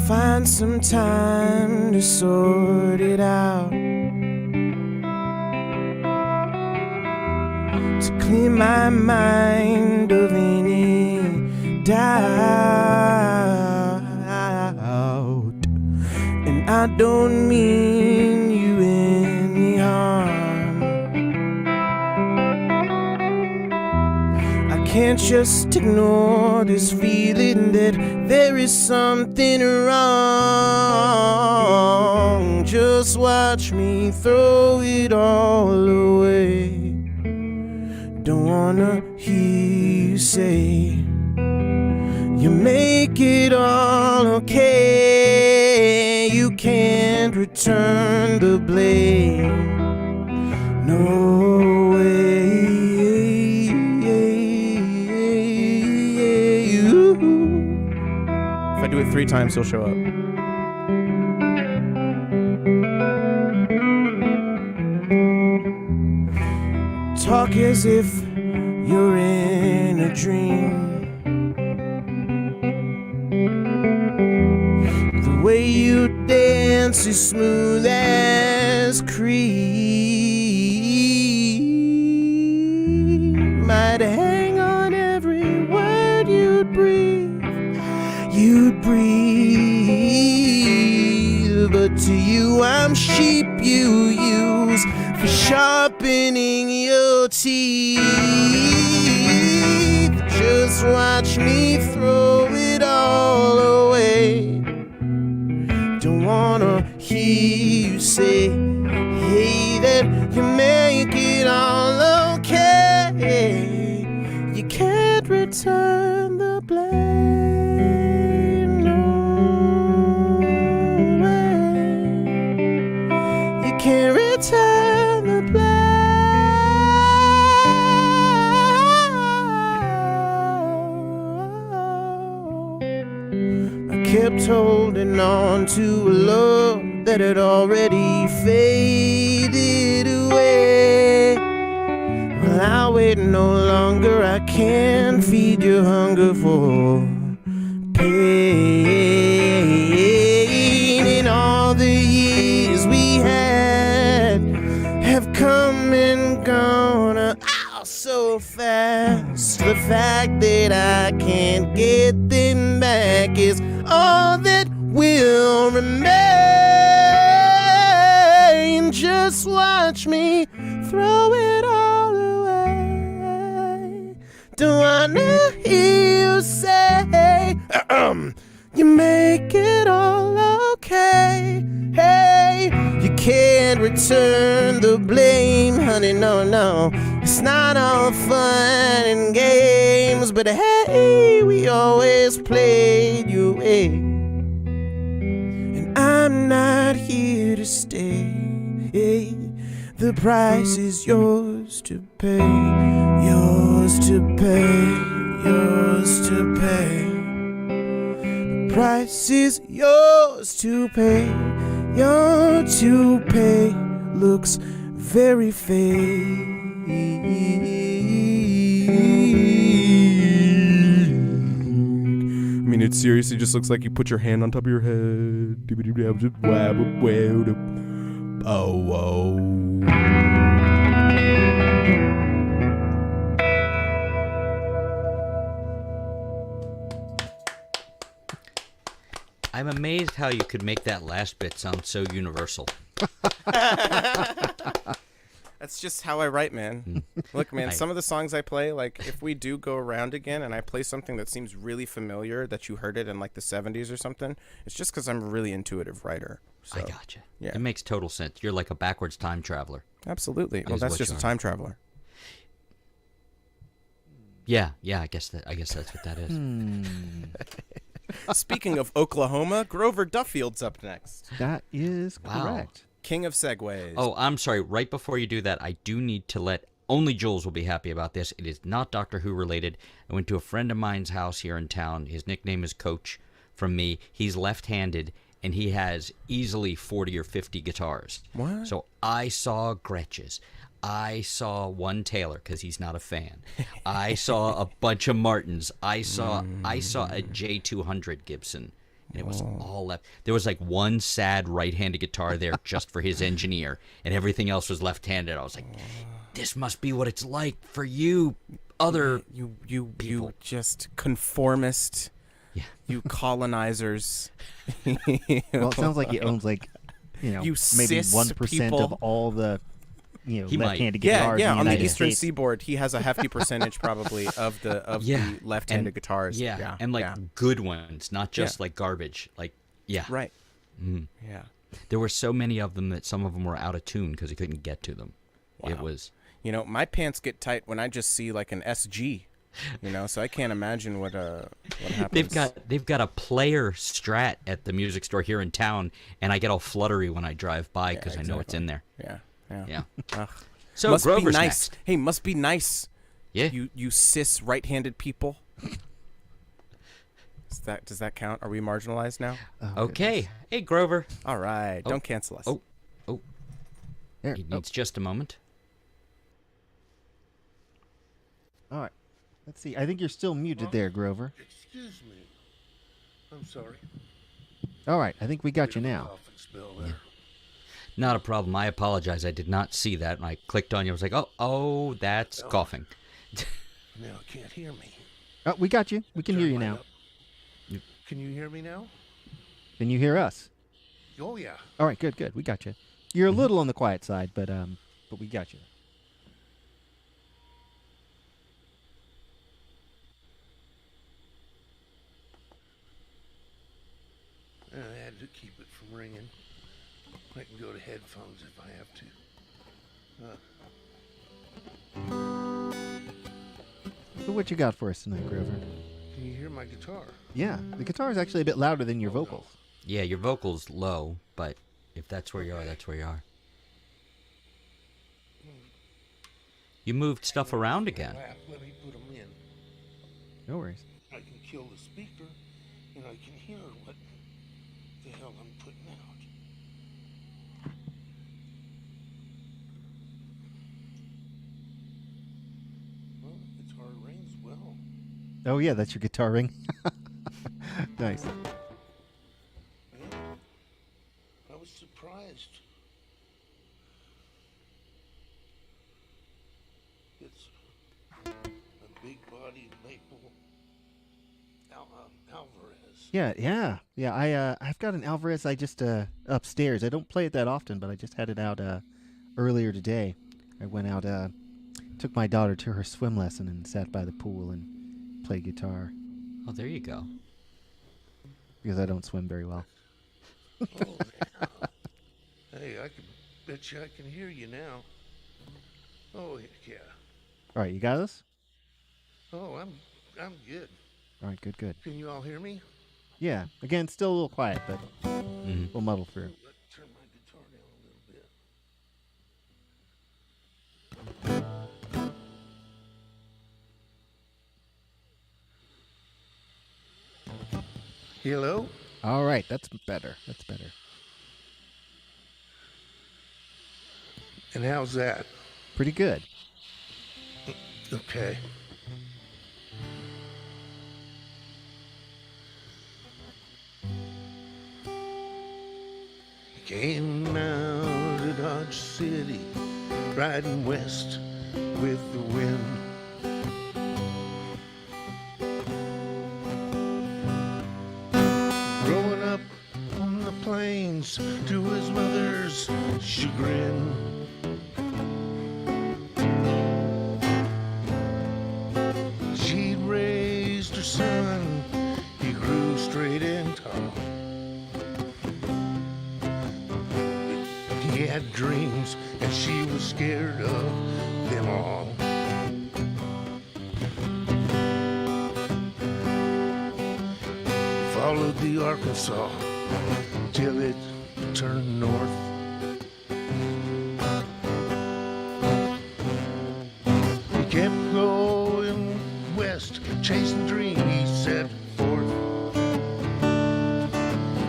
Speaker 2: Find some time to sort it out, to clear my mind of any doubt. And I don't mean you any harm. I can't just ignore this feeling that there is something wrong. Just watch me throw it all away. Don't wanna hear you say you make it all okay. You can't return the blame. No way. If I do it 3 times, he'll show up. Talk as if you're in a dream. The way you dance is smooth as cream. I'd hang on every word you'd breathe. You'd breathe, but to you I'm sheep you use for sharpening your teeth. Just watch me throw it all away. Don't wanna hear you say, hey, that you make it all okay. You can't return the blame, no way. You can't return the blame. I kept holding on to a love that had already faded away. Well, I'll wait no longer. I can't feed your hunger for pain. And all the years we had have come and gone so fast. The fact that I can't get them back is all that will remain. Just watch me throw it all away. Don't wanna hear you say, you make it all okay. Hey, you can't return the blame, honey, no, no. It's not all fun and games, but hey, we always played your way. And I'm not here to stay. The price is yours to pay. Yours to pay. Yours to pay. The price is yours to pay. Yours to pay. Looks very fake. I mean, it seriously just looks like you put your hand on top of your head. Oh, whoa.
Speaker 3: I'm amazed how you could make that last bit sound so universal.
Speaker 2: That's just how I write, man. Look, man, some of the songs I play, like, if we do go around again and I play something that seems really familiar, that you heard it in, like, the 70s or something, it's just because I'm a really intuitive writer. So,
Speaker 3: I gotcha.
Speaker 2: Yeah.
Speaker 3: It makes total sense. You're like a backwards time traveler.
Speaker 2: Absolutely. Well,
Speaker 3: is
Speaker 2: that's
Speaker 3: what
Speaker 2: just
Speaker 3: you
Speaker 2: a
Speaker 3: are.
Speaker 2: time traveler.
Speaker 3: Yeah, I guess that's what that is.
Speaker 2: Speaking of Oklahoma, Grover Duffield's up next.
Speaker 1: That is
Speaker 3: Wow.
Speaker 1: correct.
Speaker 2: King of Segways.
Speaker 3: Oh, I'm sorry. Right before you do that, I do need to let only Jules will be happy about this. It is not Doctor Who related. I went to a friend of mine's house here in town. His nickname is Coach from me. He's left-handed, and he has easily 40 or 50 guitars.
Speaker 2: What?
Speaker 3: So I saw Gretches. I saw one Taylor because he's not a fan. I saw a bunch of Martins. I saw a J200 Gibson. And it was all left. There was like one sad right-handed guitar there just for his engineer, and everything else was left-handed. I was like, this must be what it's like for you other
Speaker 2: You
Speaker 3: people.
Speaker 2: just conformist.
Speaker 3: Yeah.
Speaker 2: You colonizers.
Speaker 1: Well, it sounds like he owns like,
Speaker 2: You
Speaker 1: maybe
Speaker 2: cis
Speaker 1: 1%
Speaker 2: people.
Speaker 1: of all the,
Speaker 3: He might.
Speaker 1: left-handed
Speaker 2: Yeah,
Speaker 1: guitars
Speaker 2: yeah.
Speaker 1: in the
Speaker 2: On the
Speaker 1: United
Speaker 2: Eastern
Speaker 1: States.
Speaker 2: Seaboard, he has a hefty percentage probably of the
Speaker 3: Yeah,
Speaker 2: left-handed
Speaker 3: and-
Speaker 2: guitars.
Speaker 3: Yeah, and like
Speaker 2: yeah.
Speaker 3: good ones, not just
Speaker 2: Yeah.
Speaker 3: like garbage. Like, yeah.
Speaker 2: Right. Yeah.
Speaker 3: There were so many of them that some of them were out of tune because he couldn't get to them. It
Speaker 2: Wow.
Speaker 3: was...
Speaker 2: My pants get tight when I just see like an SG. So I can't imagine what happens.
Speaker 3: They've got a player Strat at the music store here in town, and I get all fluttery when I drive by because I know it's in there.
Speaker 2: Yeah.
Speaker 3: Yeah.
Speaker 2: Ugh.
Speaker 3: So
Speaker 2: Must
Speaker 3: Grover's
Speaker 2: be nice.
Speaker 3: next.
Speaker 2: Hey, must be nice.
Speaker 3: Yeah.
Speaker 2: You cis right-handed people. Does that count? Are we marginalized now?
Speaker 1: Oh,
Speaker 3: Okay. Hey, Grover.
Speaker 2: All right.
Speaker 3: Oh.
Speaker 2: Don't cancel us.
Speaker 3: Oh.
Speaker 1: There.
Speaker 3: He needs just a moment.
Speaker 1: All right. Let's see. I think you're still muted there, Grover.
Speaker 6: Excuse me. I'm sorry.
Speaker 1: All right. I think we got you
Speaker 6: Bit of a
Speaker 1: now.
Speaker 6: coughing spell there.
Speaker 3: Not a problem. I apologize. I did not see that. And I clicked on you. I was like, oh, that's coughing.
Speaker 6: Now can't hear me.
Speaker 1: Oh, we got you. We can hear
Speaker 6: Turn
Speaker 1: you
Speaker 6: mine
Speaker 1: now.
Speaker 6: up. Can you hear me now?
Speaker 1: Can you hear us?
Speaker 6: Oh yeah.
Speaker 1: All right. Good. Good. We got you. You're a little on the quiet side, but we got you.
Speaker 6: I had to keep it from ringing. I can go to headphones if I have to.
Speaker 1: So what you got for us tonight, Grover?
Speaker 6: Can you hear my guitar?
Speaker 1: Yeah, the guitar is actually a bit louder than your vocals.
Speaker 3: Yeah, your vocal's low, but if that's where you are, that's where you are. You moved stuff around again.
Speaker 6: Let me put them in.
Speaker 1: No worries.
Speaker 6: I can kill the speaker, and I can hear what the hell I'm putting out. Well, the guitar rings well.
Speaker 1: Oh yeah, that's your guitar ring. Nice.
Speaker 6: Yeah. I was surprised. It's a big-bodied maple Alvarez.
Speaker 1: Yeah. I've got an Alvarez. I just upstairs. I don't play it that often, but I just had it out earlier today. I went out, took my daughter to her swim lesson and sat by the pool and played guitar
Speaker 3: Oh, there you go.
Speaker 1: because I don't swim very well.
Speaker 6: Oh, yeah. Hey, I can bet you I can hear you now. Oh, heck yeah.
Speaker 1: All right, you got us?
Speaker 6: Oh, I'm good.
Speaker 1: All right, good.
Speaker 6: Can you all hear me?
Speaker 1: Yeah. Again, still a little quiet, but we'll muddle through.
Speaker 6: Turn my guitar down a little bit. Hello?
Speaker 1: All right. That's better. That's better.
Speaker 6: And how's that?
Speaker 1: Pretty good.
Speaker 6: Okay. Came out of Dodge City, riding west with the wind. Growing up on the plains to his mother's chagrin. She'd raised her son, he grew straight and tall. He had dreams, and she was scared of them all. He followed the Arkansas till it turned north. He kept going west, chasing dreams he set forth.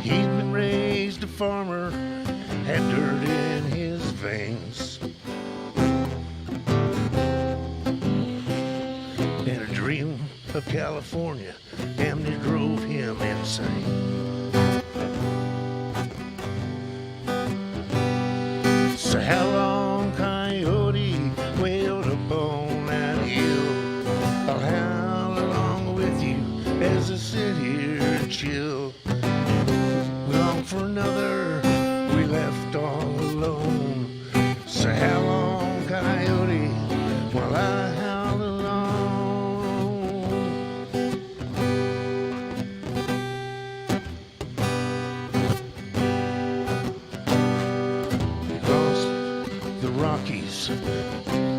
Speaker 6: He'd been raised a farmer, had dirt in his veins, and a dream of California damn near drove him insane. So how long Coyote wailed upon that hill? I'll howl along with you as I sit here and chill. We long for another, we left all alone. So how long, Coyote, while I howl alone? We crossed the Rockies,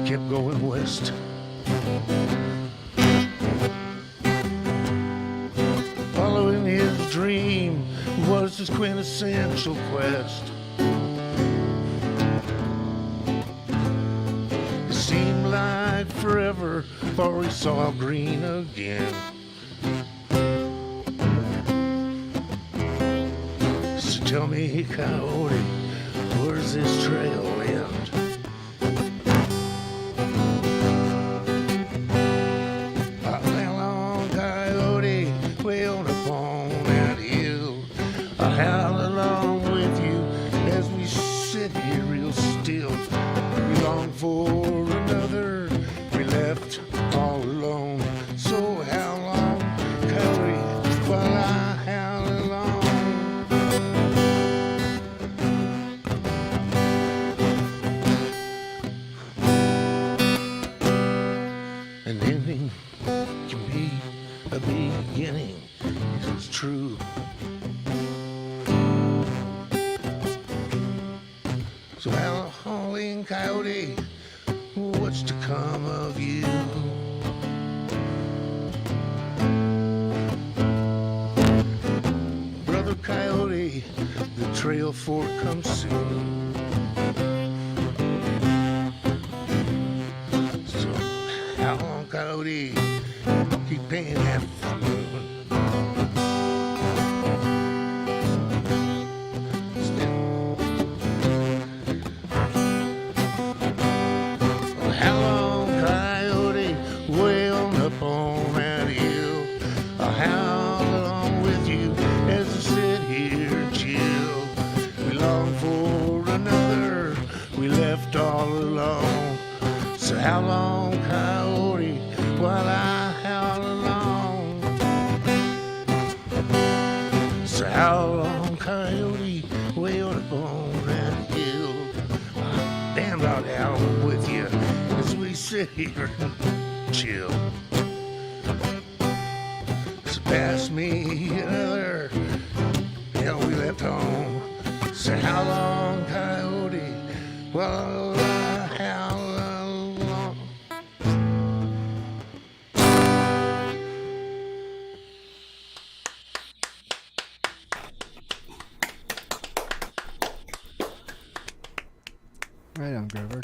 Speaker 6: kept going west. Following his dream was his quintessential quest. It seemed like forever before he saw green again. So tell me, Coyote, where's this trail end? How long, Coyote, wailed upon that hill? I'll howl along with you as we sit here real still. We long for another, we left all alone. So how long, Coyote, while I howl along? An ending can be a beginning, it's true. So how hauling, Coyote, what's to come of you? Brother Coyote, the trail fork comes soon. So how long, Coyote, keep paying after the moon? How long, Coyote, wailed up on that hill? I'll howl along with you as I sit here and chill. We long for another, we left all alone. So how long, Coyote, while I howl along? So how long, Coyote, wailed up on that hill? Damn, I'll howl with you as we sit here and chill. So pass me another, hell, we left home. So how long, Coyote, while I howl along?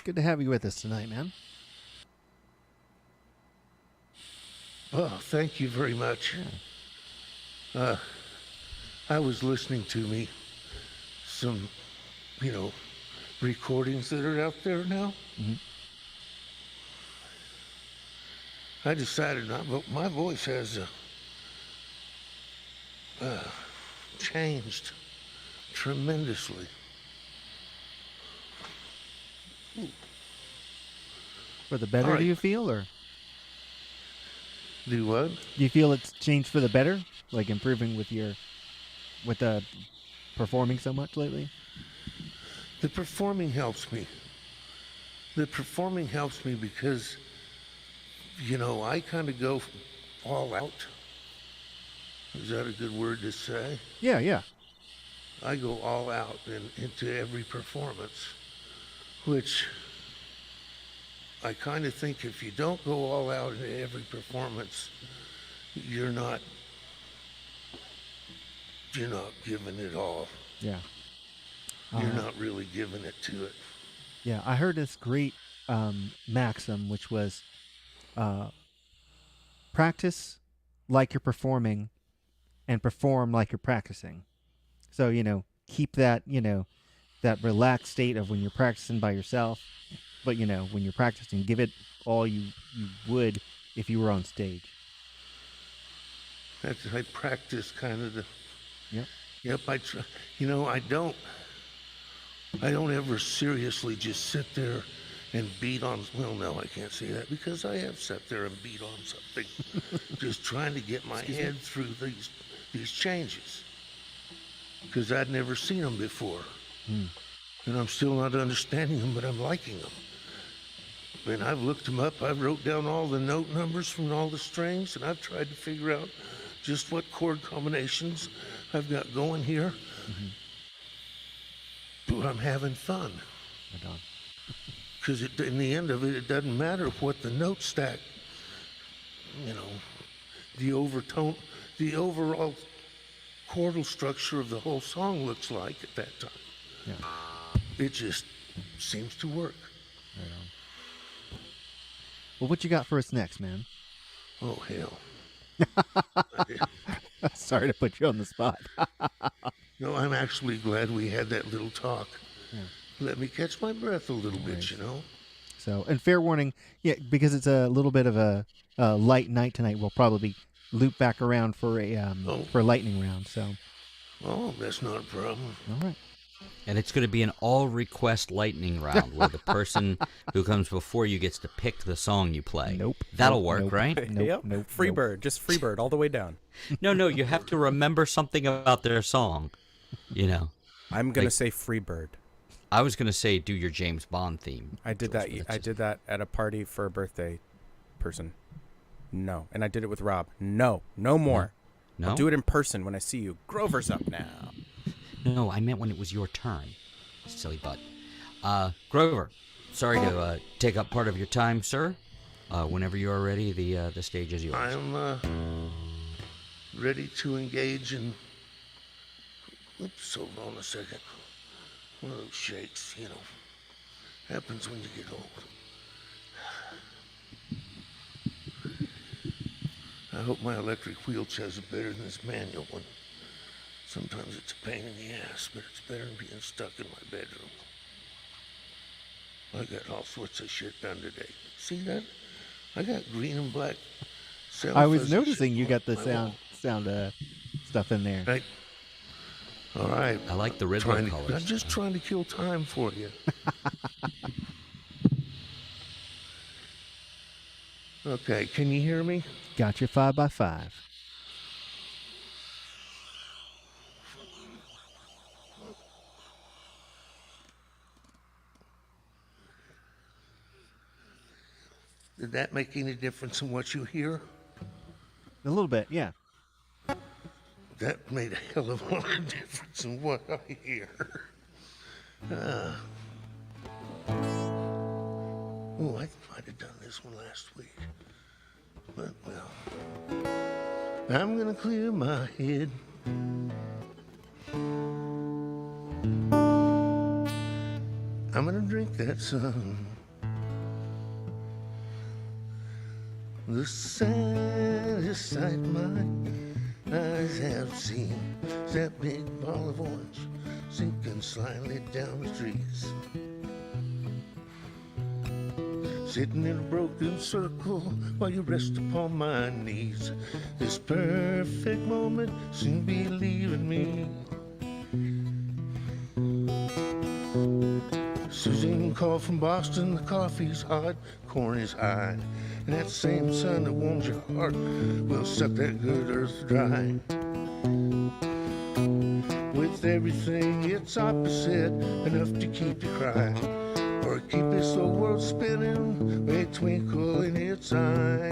Speaker 1: Good to have you with us tonight, man.
Speaker 7: Oh, thank you very much. I was listening to some, recordings that are out there now. I decided my voice has changed tremendously.
Speaker 1: For the better,
Speaker 7: All right.
Speaker 1: do you feel, or
Speaker 7: Do what?
Speaker 1: do you feel it's changed for the better, like improving with the performing so much lately?
Speaker 7: The performing helps me. The performing helps me because, I kind of go all out. Is that a good word to say?
Speaker 1: Yeah.
Speaker 7: I go all out into every performance, which I kind of think if you don't go all out into every performance, you're not giving it all.
Speaker 1: Yeah.
Speaker 7: You're not really giving it to it.
Speaker 1: Yeah, I heard this great maxim, which was practice like you're performing and perform like you're practicing. So, keep that, that relaxed state of when you're practicing by yourself. But, when you're practicing, give it all you would if you were on stage.
Speaker 7: I practice kind of the.
Speaker 1: Yep.
Speaker 7: Yep, I try. I don't ever seriously just sit there and beat on. Well, no, I can't say that because I have sat there and beat on something, just trying to get my head through these changes because I'd never seen them before, and I'm still not understanding them, but I'm liking them. And I've looked them up. I wrote down all the note numbers from all the strings, and I've tried to figure out just what chord combinations I've got going here. But I'm having fun.
Speaker 1: Right on.
Speaker 7: Because in the end of it, it doesn't matter what the note stack, the overtone, the overall chordal structure of the whole song looks like at that time.
Speaker 1: Yeah.
Speaker 7: It just seems to work.
Speaker 1: Right on. Well, what you got for us next, man?
Speaker 7: Oh, hell.
Speaker 1: Sorry to put you on the spot.
Speaker 7: No, I'm actually glad we had that little talk.
Speaker 1: Yeah.
Speaker 7: Let me catch my breath a little bit,
Speaker 1: So, and fair warning, yeah, because it's a little bit of a light night tonight, we'll probably loop back around for a lightning round. So,
Speaker 7: Oh, that's not a problem.
Speaker 1: all right.
Speaker 3: And it's going to be an all-request lightning round where the person who comes before you gets to pick the song you play.
Speaker 1: Nope.
Speaker 3: That'll
Speaker 1: Nope,
Speaker 3: work,
Speaker 1: nope.
Speaker 3: right?
Speaker 1: Nope.
Speaker 2: Freebird, just Freebird all the way down.
Speaker 3: No, you have to remember something about their song,
Speaker 2: I'm gonna say Freebird.
Speaker 3: I was going to say do your James Bond theme.
Speaker 2: I did that. I did that at a party for a birthday person. No, and I did it with Rob. No more.
Speaker 3: No?
Speaker 2: I'll do it in person when I see you. Grover's up now.
Speaker 3: No, I meant when it was your turn. Silly butt. Grover, sorry to take up part of your time, sir. Whenever you are ready, the stage is yours.
Speaker 7: I'm ready to engage in. Oops, hold on a second. One of those shakes, happens when you get old. I hope my electric wheelchairs are better than this manual one. Sometimes it's a pain in the ass, but it's better than being stuck in my bedroom. I got all sorts of shit done today. See that? I got green and black.
Speaker 1: I was noticing you got the sound stuff in there.
Speaker 7: Right. All right.
Speaker 3: I like the Riddler colors.
Speaker 7: I'm just trying to kill time for you. Okay, can you hear me?
Speaker 1: Got your 5x5.
Speaker 7: Did that make any difference in what you hear?
Speaker 1: A little bit, yeah.
Speaker 7: That made a hell of a lot of difference in what I hear. Oh, I might have done this one last week. But, well, I'm gonna clear my head. I'm gonna drink that sun. The saddest sight my eyes have seen is that big ball of orange sinking slightly down the trees. Sitting in a broken circle while you rest upon my knees. This perfect moment soon be leaving me. Susan called from Boston, the coffee's hot, corn is high, and that same sun that warms your heart will suck that good earth dry. With everything it's opposite, enough to keep you cry, or keep this old world spinning with a twinkle in its eye.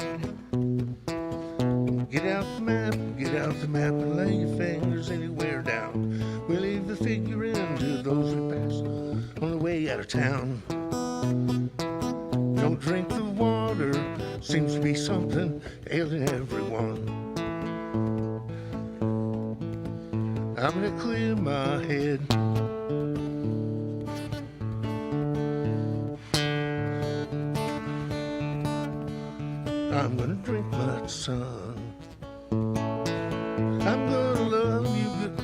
Speaker 7: Get out the map and lay your fingers anywhere down. We'll leave the figure in to those we pass on the way out of town. Don't drink the water, seems to be something ailing everyone. I'm gonna clear my head. I'm gonna drink my sun. I'm gonna love you good,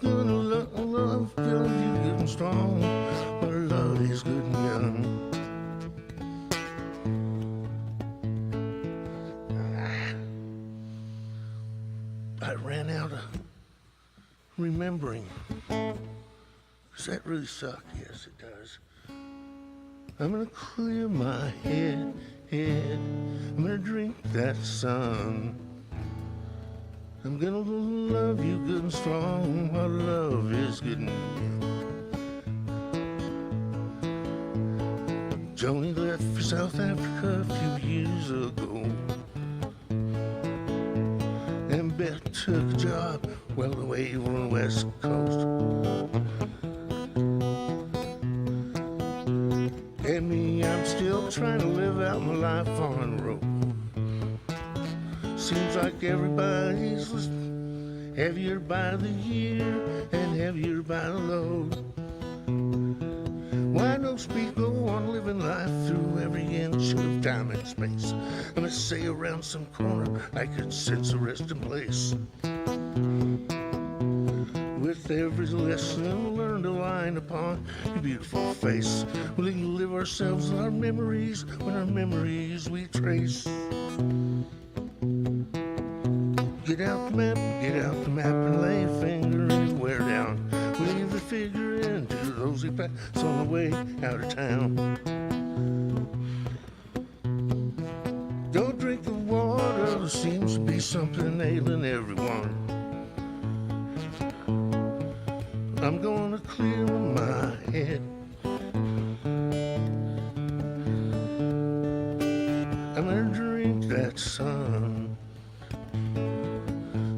Speaker 7: gonna love you good and strong. But love is good and young. I ran out of remembering. Does that really suck? Yes, it does. I'm gonna clear my head. I'm gonna drink that sun. I'm gonna love you good and strong while love is good and young. Joni left for South Africa a few years ago, and Beth took a job well away on the West Coast. And me, I'm still trying to live out my life on the road. Seems like everybody's heavier by the year and heavier by the load. Why no speed go on living life through every inch of time and space? I must say around some corner I could sense a resting place. With every lesson learned to line upon your beautiful face, we'll live ourselves in our memories when our memories we trace. Get out the map and lay a finger anywhere down. We'll leave the figure in to those who pass on the way out of town. Don't drink the water, there seems to be something ailing everyone. I'm gonna clear my head. I'm gonna drink that sun.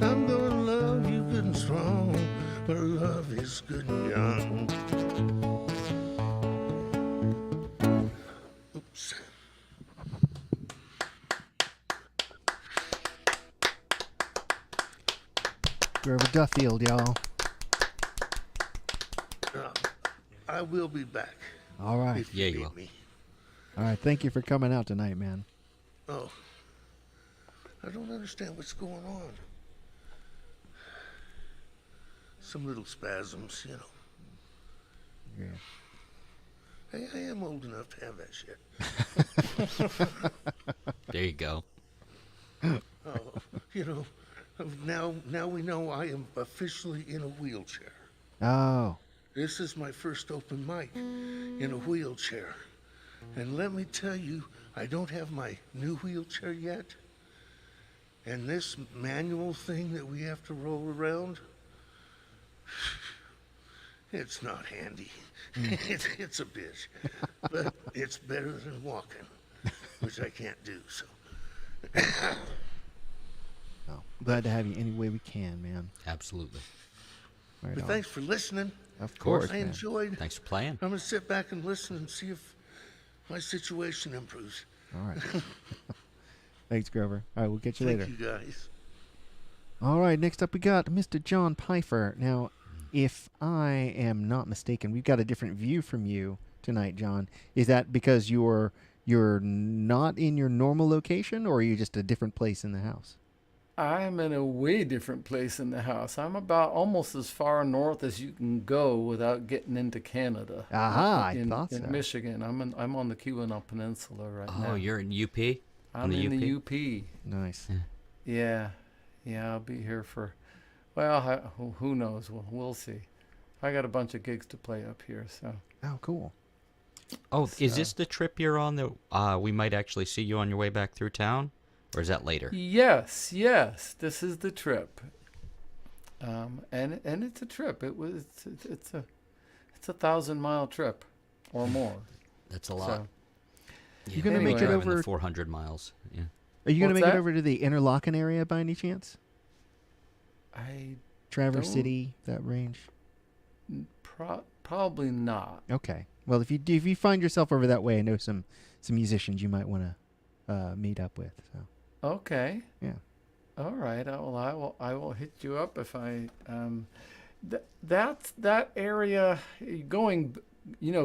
Speaker 7: I'm gonna love you good and strong, but love is good and young. Oops.
Speaker 1: Grover Duffield, y'all.
Speaker 7: I will be back.
Speaker 1: All right.
Speaker 7: If
Speaker 3: Yeah,
Speaker 7: you
Speaker 3: you
Speaker 7: need
Speaker 3: will.
Speaker 7: me.
Speaker 1: All right. Thank you for coming out tonight, man.
Speaker 7: Oh, I don't understand what's going on. Some little spasms, you know.
Speaker 1: Yeah.
Speaker 7: Hey, I am old enough to have that shit.
Speaker 3: There you go.
Speaker 7: Oh, you know, now we know I am officially in a wheelchair.
Speaker 1: Oh.
Speaker 7: This is my first open mic in a wheelchair. And let me tell you, I don't have my new wheelchair yet. And this manual thing that we have to roll around, it's not handy. It's a bitch. But it's better than walking, which I can't do, so.
Speaker 1: Oh, glad to have you any way we can, man.
Speaker 3: Absolutely.
Speaker 1: Right
Speaker 7: But
Speaker 1: on.
Speaker 7: thanks for listening.
Speaker 1: Of course,
Speaker 7: I
Speaker 1: man.
Speaker 7: enjoyed.
Speaker 3: Thanks for playing.
Speaker 7: I'm going to sit back and listen and see if my situation improves.
Speaker 1: All right. Thanks, Grover. All right, we'll get you
Speaker 7: Thank
Speaker 1: later.
Speaker 7: you, guys.
Speaker 1: All right, next up we got Mr. John Pfeiffer. Now, if I am not mistaken, we've got a different view from you tonight, John. Is that because you're not in your normal location, or are you just a different place in the house?
Speaker 8: I'm in a way different place in the house. I'm about almost as far north as you can go without getting into Canada.
Speaker 1: Aha, I
Speaker 8: in
Speaker 1: thought so.
Speaker 8: Michigan. I'm on the Keweenaw Peninsula right now.
Speaker 3: Oh, you're in UP?
Speaker 8: I'm in the UP.
Speaker 1: Nice.
Speaker 8: Yeah, I'll be here for. Well, who knows? We'll see. I got a bunch of gigs to play up here, so.
Speaker 1: Oh, cool.
Speaker 3: Oh, is
Speaker 8: So-
Speaker 3: this the trip you're on that we might actually see you on your way back through town? Or is that later?
Speaker 8: Yes. This is the trip. And it's a trip. It's a 1,000-mile trip, or more.
Speaker 3: That's a lot.
Speaker 8: So,
Speaker 1: You gonna make it
Speaker 8: Anyway.
Speaker 3: Driving the
Speaker 1: over?
Speaker 3: 400 miles. Yeah.
Speaker 1: Are you gonna
Speaker 8: What's
Speaker 1: make it
Speaker 8: that?
Speaker 1: over to the Interlochen area by any chance?
Speaker 8: I
Speaker 1: Traverse
Speaker 8: Don't-
Speaker 1: City, that range.
Speaker 8: probably not.
Speaker 1: Okay. Well, if you find yourself over that way, I know some musicians you might want to meet up with. So
Speaker 8: Okay.
Speaker 1: yeah.
Speaker 8: All right. I will hit you up if I that area going.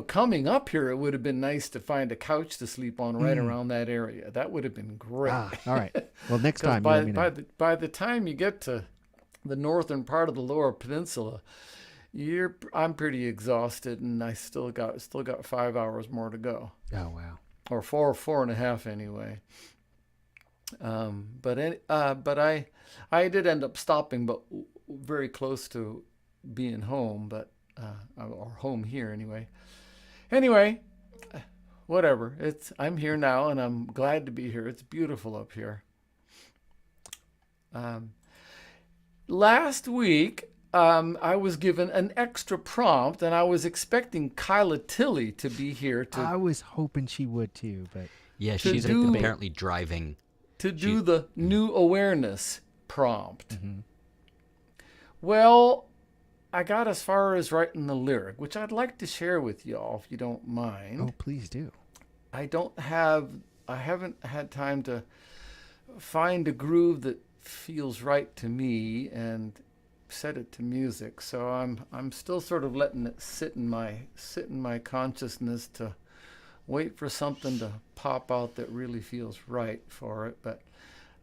Speaker 8: Coming up here, it would have been nice to find a couch to sleep on right around that area. That would have been great.
Speaker 1: Ah, all right. Well, next
Speaker 8: 'Cause
Speaker 1: time you let me know.
Speaker 8: by the time you get to the northern part of the Lower Peninsula, I'm pretty exhausted, and I still got 5 hours more to go,
Speaker 1: Oh wow.
Speaker 8: or four and a half anyway. But I did end up stopping, but very close to being home, or home here anyway. Anyway, whatever. I'm here now, and I'm glad to be here. It's beautiful up here. Last week, I was given an extra prompt, and I was expecting Kyla Tilley to be here
Speaker 1: I was hoping she would too, but
Speaker 3: Yeah,
Speaker 8: To
Speaker 3: she's
Speaker 8: do-
Speaker 3: apparently driving.
Speaker 8: to do the new awareness prompt. Well, I got as far as writing the lyric, which I'd like to share with y'all if you don't mind.
Speaker 1: oh, please do.
Speaker 8: I haven't had time to find a groove that feels right to me and set it to music. So I'm still sort of letting it sit in my consciousness to wait for something to pop out that really feels right for it. But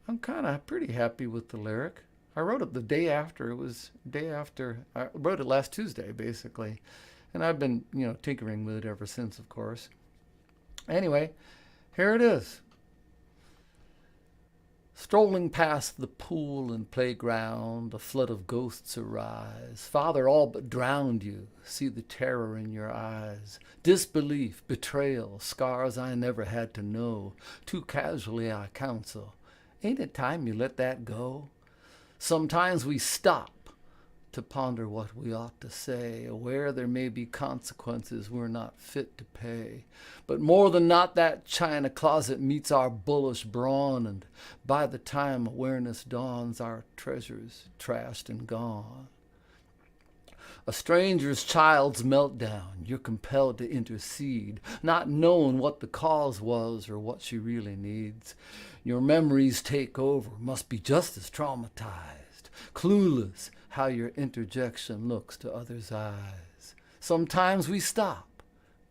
Speaker 8: I'm kind of pretty happy with the lyric. I wrote it the day after. I wrote it last Tuesday, basically. And I've been, tinkering with it ever since, of course. Anyway, here it is. Strolling past the pool and playground, a flood of ghosts arise. Father all but drowned you, see the terror in your eyes. Disbelief, betrayal, scars I never had to know. Too casually I counsel, ain't it time you let that go? Sometimes we stop to ponder what we ought to say, aware there may be consequences we're not fit to pay. But more than not, that china closet meets our bullish brawn, and by the time awareness dawns, our treasures trashed and gone. A stranger's child's meltdown, you're compelled to intercede, not knowing what the cause was or what she really needs. Your memories take over, must be just as traumatized, clueless how your interjection looks to others' eyes. Sometimes we stop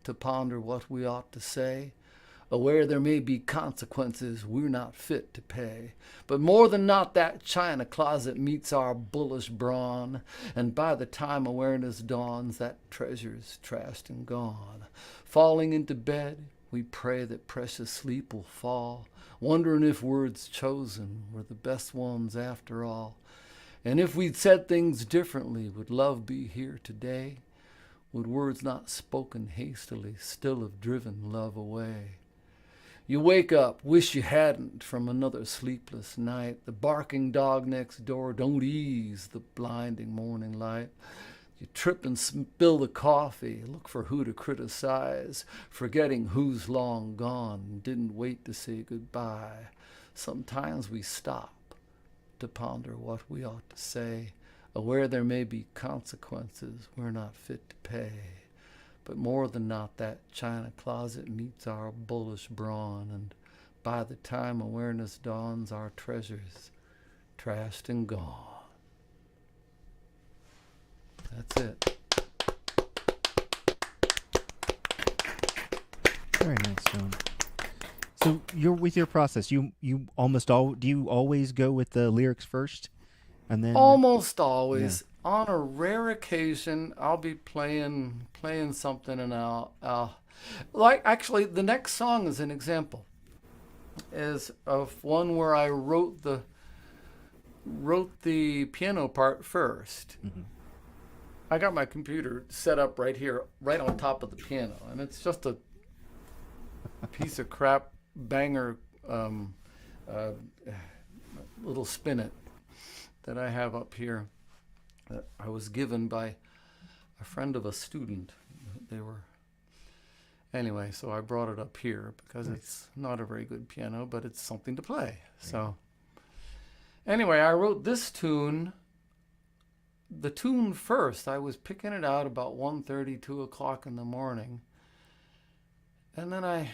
Speaker 8: to ponder what we ought to say, aware there may be consequences we're not fit to pay. But more than not, that china closet meets our bullish brawn, and by the time awareness dawns, that treasure's trashed and gone. Falling into bed, we pray that precious sleep will fall, wondering if words chosen were the best ones after all. And if we'd said things differently, would love be here today? Would words not spoken hastily still have driven love away? You wake up, wish you hadn't, from another sleepless night. The barking dog next door don't ease the blinding morning light. You trip and spill the coffee, look for who to criticize, forgetting who's long gone and didn't wait to say goodbye. Sometimes we stop to ponder what we ought to say, aware there may be consequences we're not fit to pay. But more than not, that china closet meets our bullish brawn, and by the time awareness dawns, our treasures trashed and gone. That's it.
Speaker 1: Very nice, Joan. So you're with your process. You almost all do you always go with the lyrics first, and then
Speaker 8: Almost always. On a rare occasion, I'll be playing something, and I'll like actually the next song is an example, is of one where I wrote the piano part first.
Speaker 1: Mm-hmm.
Speaker 8: I got my computer set up right here, right on top of the piano, and it's just a piece of crap banger little spinet that I have up here that I was given by a friend of a student. Anyway, so I brought it up here because it's not a very good piano, but it's something to play. So anyway, I wrote this tune. The tune first, I was picking it out about 1:30, 2 o'clock in the morning. And then I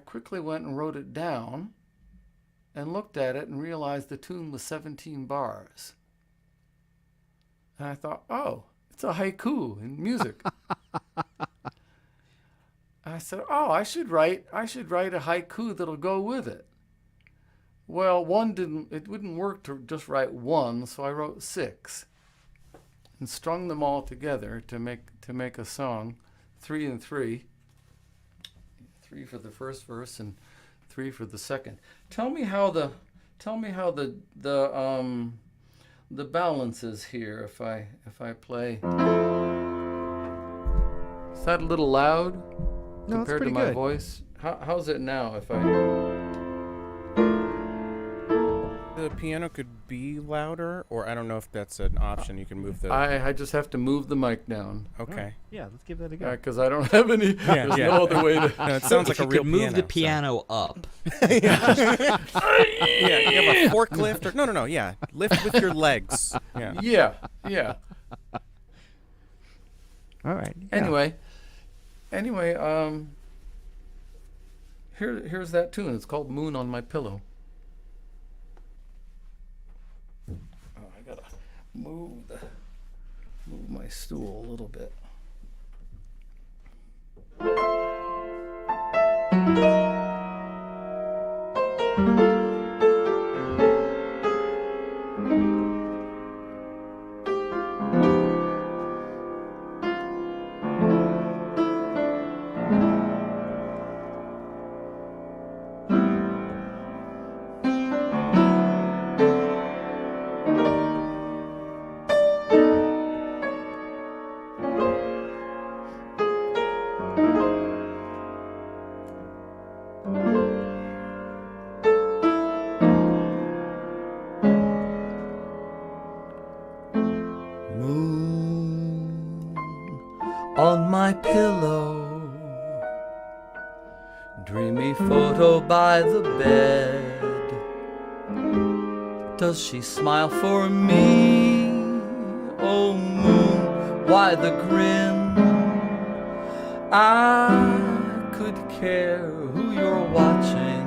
Speaker 8: quickly went and wrote it down and looked at it and realized the tune was 17 bars. And I thought, oh, it's a haiku in music. I said, oh, I should write a haiku that'll go with it. Well, it wouldn't work to just write one, so I wrote 6 and strung them all together to make a song, 3 and 3. 3 for the first verse and 3 for the second. Tell me how the balance is here if I play. Is that a little loud
Speaker 1: No, it's
Speaker 8: compared to
Speaker 1: pretty
Speaker 8: my
Speaker 1: good.
Speaker 8: voice? How's it now if I
Speaker 2: The piano could be louder, or I don't know if that's an option. You can move the.
Speaker 8: I just have to move the mic down
Speaker 2: Okay.
Speaker 1: Yeah, let's give that a go.
Speaker 8: because I don't have any. There's no other way to.
Speaker 2: No, it sounds like
Speaker 3: If
Speaker 2: a
Speaker 3: you
Speaker 2: real
Speaker 3: could move
Speaker 2: piano.
Speaker 3: the piano up.
Speaker 2: Yeah, you have a forklift or no. Yeah, lift with your legs. Yeah.
Speaker 8: Yeah.
Speaker 1: All right. yeah.
Speaker 8: Anyway, here's that tune. It's called "Moon on My Pillow." Oh, I gotta move my stool a little bit. Moon on my pillow, dreamy photo by the bed. Does she smile for me? Oh moon, why the grin? I could care who you're watching.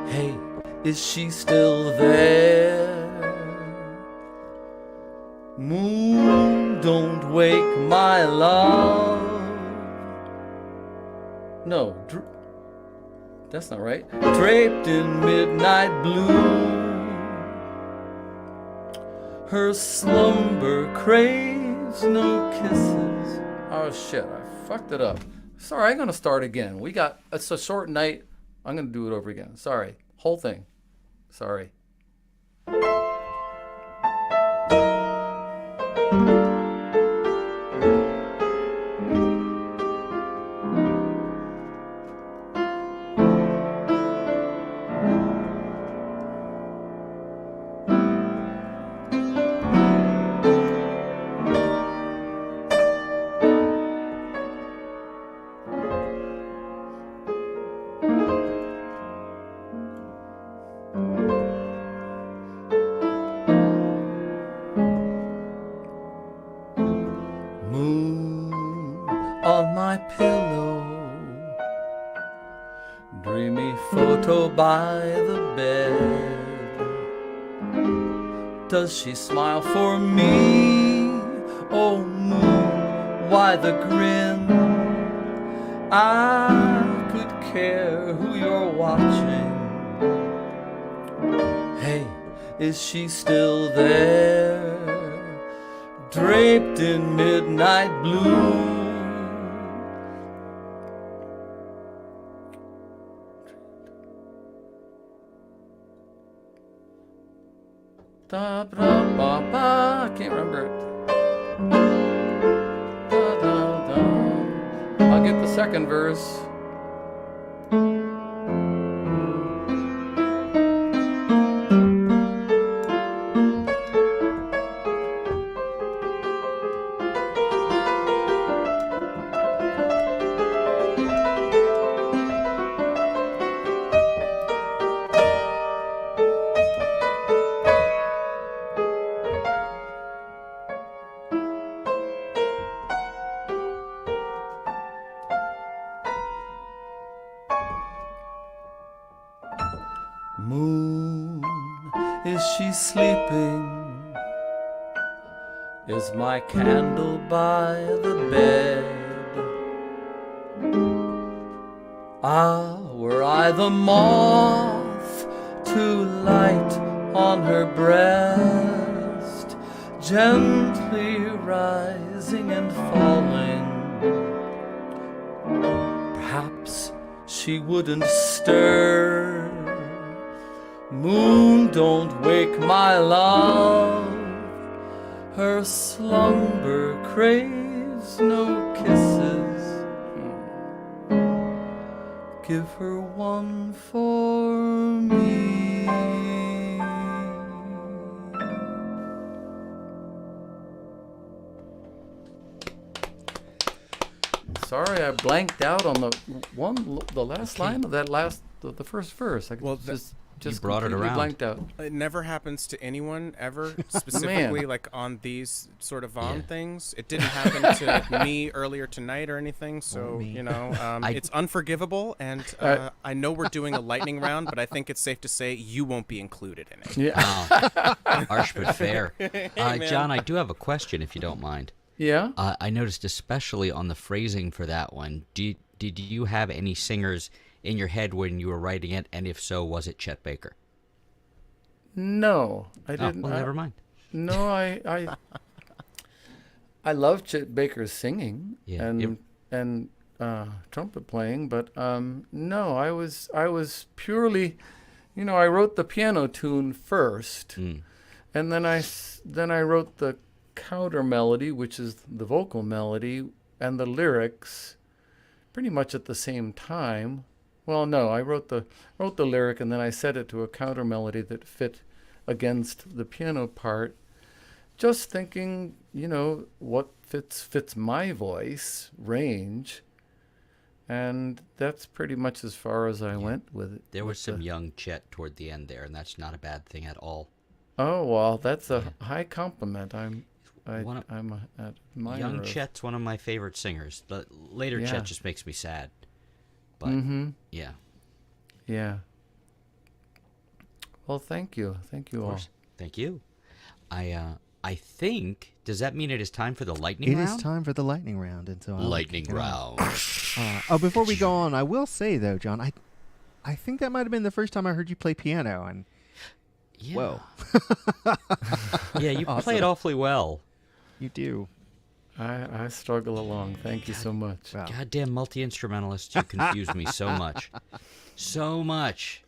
Speaker 8: Hey, is she still there? Moon, don't wake my love. No, that's not right. Draped in midnight blue, her slumber craves no kisses. Oh shit, I fucked it up. Sorry, I'm gonna start again. It's a short night. I'm gonna do it over again. Sorry, whole thing. Sorry. On my pillow, dreamy photo by the bed. Does she smile for me? Oh moon, why the grin? I could care who you're watching. Hey, is she still there? Draped in midnight blue. Da, da, ba, ba. I can't remember it. Da, da, da. I'll get the second verse. Moon, is she sleeping? Is my candle by the bed? Ah, were I the moth to light on her breast, gently rising and falling, perhaps she wouldn't stir. Moon, don't wake my love. Her slumber craves no kisses. Give her one for me. Sorry, I blanked out on the last line of that the first verse. I
Speaker 2: Well,
Speaker 8: just
Speaker 3: brought it
Speaker 8: completely
Speaker 3: around.
Speaker 8: blanked out.
Speaker 2: It never happens to anyone ever, specifically like on these sort of VOM
Speaker 3: Yeah.
Speaker 2: things. It didn't happen to me earlier tonight or anything, so
Speaker 1: me.
Speaker 2: it's unforgivable. And I know we're doing a lightning round, but I think it's safe to say you won't be included in it.
Speaker 8: Yeah.
Speaker 3: Wow. Harsh but fair.
Speaker 2: man.
Speaker 3: John, I do have a question, if you don't mind.
Speaker 8: Yeah.
Speaker 3: I noticed especially on the phrasing for that one, did you have any singers in your head when you were writing it, and if so, was it Chet Baker?
Speaker 8: No, I
Speaker 3: Oh,
Speaker 8: didn't.
Speaker 3: well, never mind.
Speaker 8: No, I love Chet Baker's singing
Speaker 3: Yeah,
Speaker 8: and trumpet playing, but no, I was purely, I wrote the piano tune first,
Speaker 3: Mm.
Speaker 8: and then I wrote the counter melody, which is the vocal melody, and the lyrics, pretty much at the same time. Well, no, I wrote the lyric, and then I set it to a counter melody that fit against the piano part, just thinking, what fits my voice range, and that's pretty much as far as I went with it.
Speaker 3: There was
Speaker 8: with
Speaker 3: some
Speaker 8: the-
Speaker 3: young Chet toward the end there, and that's not a bad thing at all.
Speaker 8: Oh well, that's a high compliment. I'm
Speaker 3: One of-
Speaker 8: an admirer
Speaker 3: Young
Speaker 8: of-
Speaker 3: Chet's one of my favorite singers. The later
Speaker 8: Yeah.
Speaker 3: Chet just makes me sad. But
Speaker 8: Mm-hmm.
Speaker 3: yeah,
Speaker 8: Yeah. Well, thank you
Speaker 3: of
Speaker 8: all.
Speaker 3: course. Thank you. I think, does that mean it is time for the lightning
Speaker 1: It
Speaker 3: round?
Speaker 1: is time for the lightning round, and so I'll
Speaker 3: Lightning
Speaker 1: kick it off.
Speaker 3: round.
Speaker 1: Before we go on, I will say though, John, I think that might have been the first time I heard you play piano, and
Speaker 3: Yeah.
Speaker 1: whoa,
Speaker 3: Yeah, you
Speaker 1: Awesome.
Speaker 3: play it awfully well.
Speaker 1: you do.
Speaker 8: I struggle along. Thank you so much.
Speaker 1: Wow.
Speaker 3: Goddamn multi-instrumentalists, you confuse me so much. So much.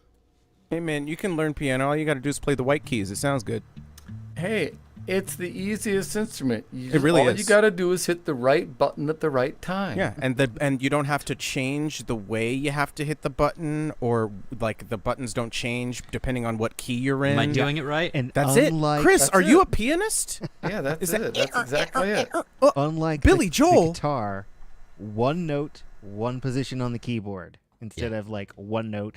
Speaker 2: Hey man, you can learn piano. All you got to do is play the white keys. It sounds good.
Speaker 8: Hey, it's the easiest instrument.
Speaker 2: It really
Speaker 8: all
Speaker 2: is.
Speaker 8: you got to do is hit the right button at the right time.
Speaker 2: Yeah, and you don't have to change the way you have to hit the button, or like the buttons don't change depending on what key you're in.
Speaker 3: Am I doing it right?
Speaker 1: And
Speaker 2: That's
Speaker 1: unlike,
Speaker 2: it. Chris,
Speaker 8: That's
Speaker 2: are you
Speaker 8: it.
Speaker 2: a pianist?
Speaker 8: Yeah, that's
Speaker 2: Is that
Speaker 8: it. That's exactly it.
Speaker 1: unlike
Speaker 2: Billy
Speaker 1: the
Speaker 2: Joel.
Speaker 1: guitar, one note, one position on the keyboard instead of like one note,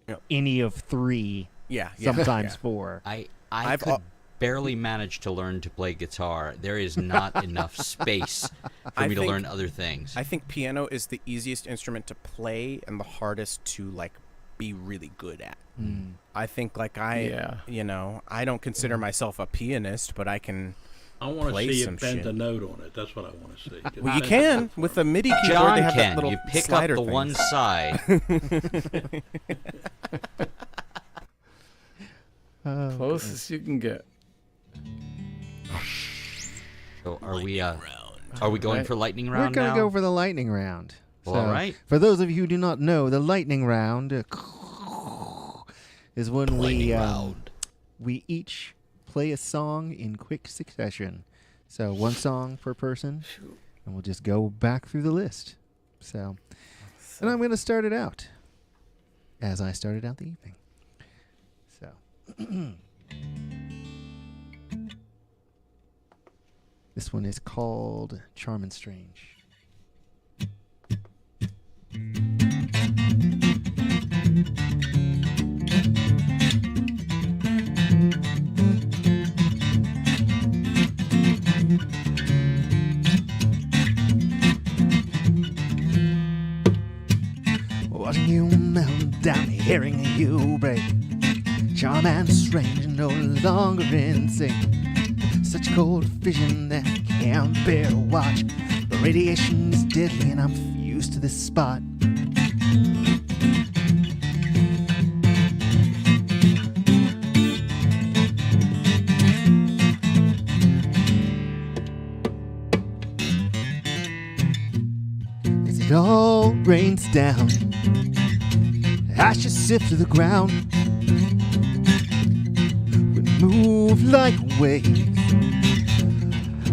Speaker 2: Yep.
Speaker 1: any of three,
Speaker 2: Yeah,
Speaker 1: sometimes
Speaker 2: yeah.
Speaker 1: four.
Speaker 3: I
Speaker 2: I've
Speaker 3: could
Speaker 2: al-
Speaker 3: barely manage to learn to play guitar. There is not enough space for
Speaker 2: I
Speaker 3: me to
Speaker 2: think-
Speaker 3: learn other things.
Speaker 2: I think piano is the easiest instrument to play and the hardest to like be really good at. I think like I don't consider myself a pianist, but I can
Speaker 6: I want to
Speaker 2: Play
Speaker 6: see you
Speaker 2: some
Speaker 6: bend
Speaker 2: shit.
Speaker 6: a note on it. That's what I want to see. Just
Speaker 2: Well, you
Speaker 6: bend
Speaker 2: can
Speaker 6: it.
Speaker 2: with the MIDI keyboard.
Speaker 3: John
Speaker 2: They have that
Speaker 3: can.
Speaker 2: little
Speaker 3: You pick up
Speaker 2: slider
Speaker 3: the
Speaker 2: things.
Speaker 3: one side.
Speaker 8: Closest you can get.
Speaker 3: So are we going
Speaker 8: Right.
Speaker 3: for lightning
Speaker 1: We're
Speaker 3: round
Speaker 1: going to
Speaker 3: now?
Speaker 1: go for the lightning round.
Speaker 3: Well, all right.
Speaker 1: For those of you who do not know, the lightning round is when we each play a song in quick succession. So one song per person, and we'll just go back through the list. So, and I'm going to start it out as I started out the evening. So. This one is called Charm and Strange. Watching you melt down, hearing you break. Charm and strange, no longer in sync. Such cold vision that I can't bear to watch. The radiation is deadly and I'm fused to this spot. As it all rains down, ashes sift to the ground. We move like waves,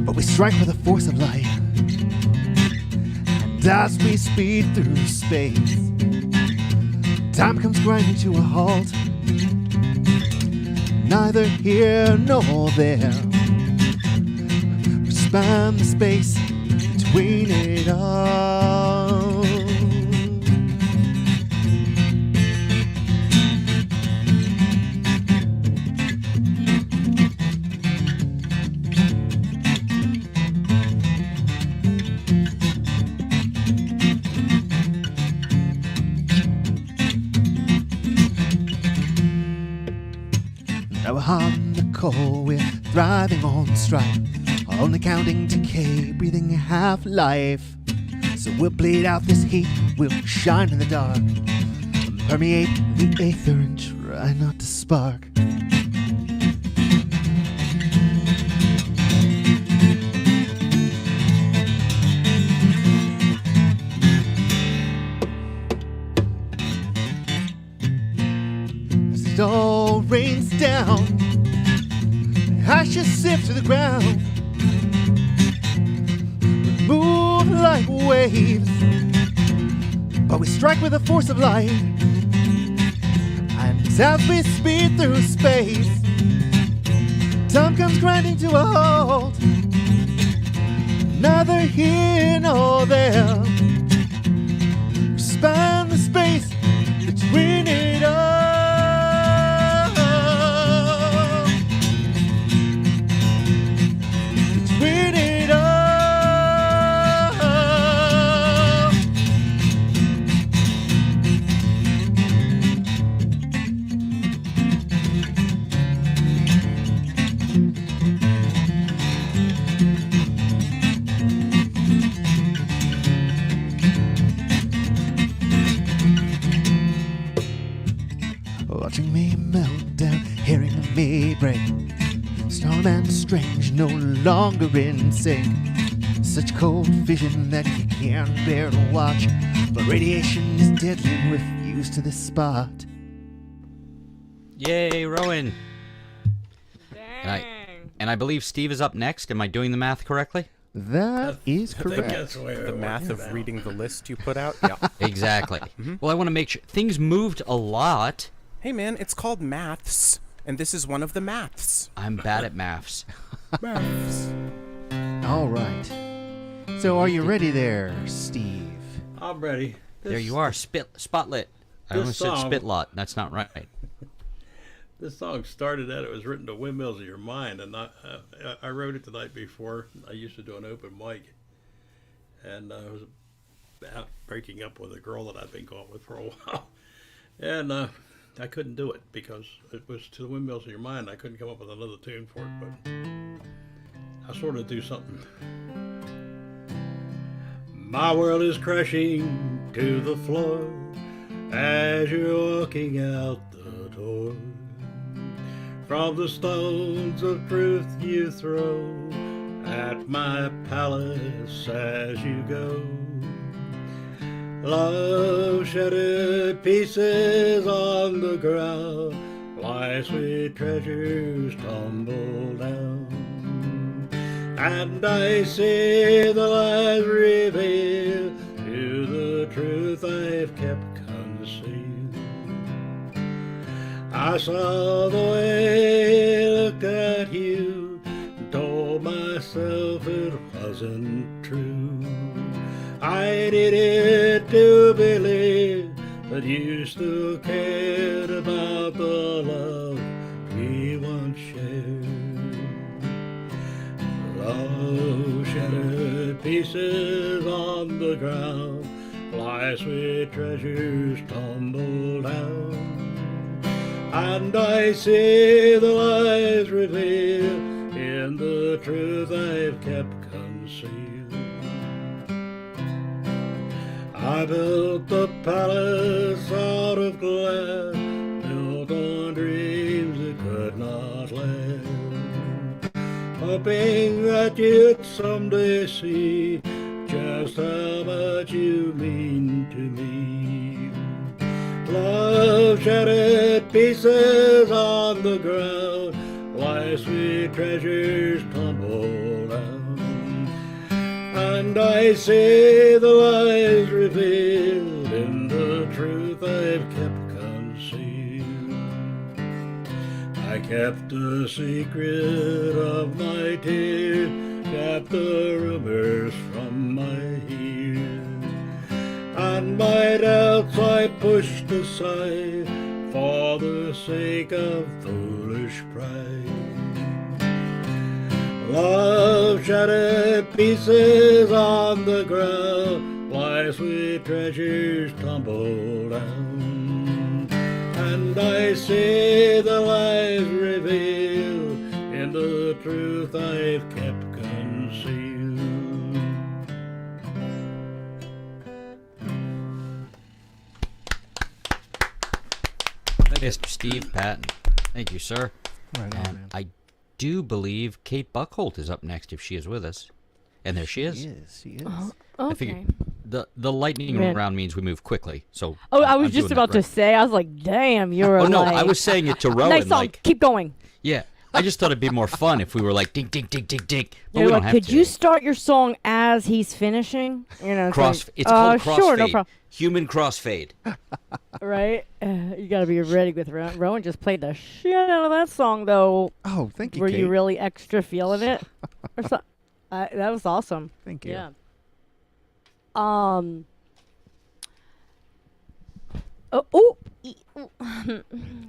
Speaker 1: but we strike with the force of light. And as we speed through space, time comes grinding to a halt. Neither here nor there, we span the space between it all. Now we're on the coal, we're thriving on strife, only counting decay, breathing half-life. So we'll bleed out this heat, we'll shine in the dark, permeate the aether and try not to spark. As it all rains down, ashes sift to the ground. We move like waves, but we strike with the force of light. And as we speed through space, time comes grinding to a halt. Neither here nor there, we span the space between it all. Between it all. Watching me melt down, hearing me break. Storm and strange, no longer in sync. Such cold vision that you can't bear to watch. But radiation is deadly and we're fused to this spot.
Speaker 3: Yay, Rowan. And I believe Steve is up next. Am I doing the math correctly?
Speaker 1: That is
Speaker 6: I think
Speaker 1: correct.
Speaker 6: that's the way
Speaker 2: The
Speaker 6: it
Speaker 2: math
Speaker 6: works
Speaker 2: of
Speaker 6: now.
Speaker 2: reading the list you put out. Yeah.
Speaker 3: Exactly. Well, I want to make sure things moved a lot.
Speaker 2: Hey, man, it's called maths, and this is one of the maths.
Speaker 3: I'm bad at maths.
Speaker 2: Maths.
Speaker 1: All right. So are you ready there, Steve?
Speaker 6: I'm ready.
Speaker 3: There you are, spotlit. I
Speaker 6: this
Speaker 3: almost said
Speaker 6: song-
Speaker 3: spitlot. That's not right.
Speaker 6: This song started out, it was written to Windmills of Your Mind, and I wrote it the night before. I used to do an open mic, and I was about breaking up with a girl that I'd been going with for a while. And I couldn't do it because it was to the Windmills of Your Mind. I couldn't come up with another tune for it, but I sort of do something. My world is crashing to the floor as you're walking out the door. From the stones of truth you throw at my palace as you go. Love shattered pieces on the ground, like sweet treasures tumble down. And I see the lies revealed to the truth I've kept concealed. I saw the way I looked at you, told myself it wasn't true. I did it to believe that you still cared about the love we once shared. Love shattered pieces on the ground, like sweet treasures tumble down. And I see the lies revealed in the truth I've kept concealed. I built a palace out of glass, built on dreams that could not last, hoping that you'd someday see just how much you mean to me. Love shattered pieces on the ground, like sweet treasures tumble down. And I see the lies revealed in the truth I've kept concealed. I kept the secret of my tears, kept the rumors from my ears, and my doubts I pushed aside for the sake of foolish pride. Love shattered pieces on the ground, like sweet treasures tumble down. And I see the lies revealed in the truth I've kept concealed.
Speaker 3: Mr. Steve Patton. Thank you, sir.
Speaker 1: Right on, man.
Speaker 3: I do believe Kate Buckholt is up next if she is with us. And there she is.
Speaker 1: She is.
Speaker 4: Okay.
Speaker 3: I figure the lightning
Speaker 4: Man.
Speaker 3: round means we move quickly. So
Speaker 4: I was
Speaker 3: I'm
Speaker 4: just
Speaker 3: doing that
Speaker 4: about to
Speaker 3: right.
Speaker 4: say, I was like, damn, you're
Speaker 3: Oh no,
Speaker 4: like,
Speaker 3: I was saying it to Rowan.
Speaker 4: nice song,
Speaker 3: Like,
Speaker 4: keep going.
Speaker 3: yeah, I just thought it'd be more fun if we were like ding ding ding ding ding. But
Speaker 4: You're
Speaker 3: we
Speaker 4: like,
Speaker 3: don't have
Speaker 4: could
Speaker 3: to.
Speaker 4: you start your song as he's finishing? You know,
Speaker 3: It's called crossfade.
Speaker 4: Sure, no problem.
Speaker 3: Human crossfade.
Speaker 4: Right? You gotta be ready with Rowan. Rowan just played the shit out of that song, though.
Speaker 1: Oh, thank you,
Speaker 4: Were
Speaker 1: Kate.
Speaker 4: you really extra feeling it? Or so, that was awesome.
Speaker 1: Thank you.
Speaker 4: Yeah.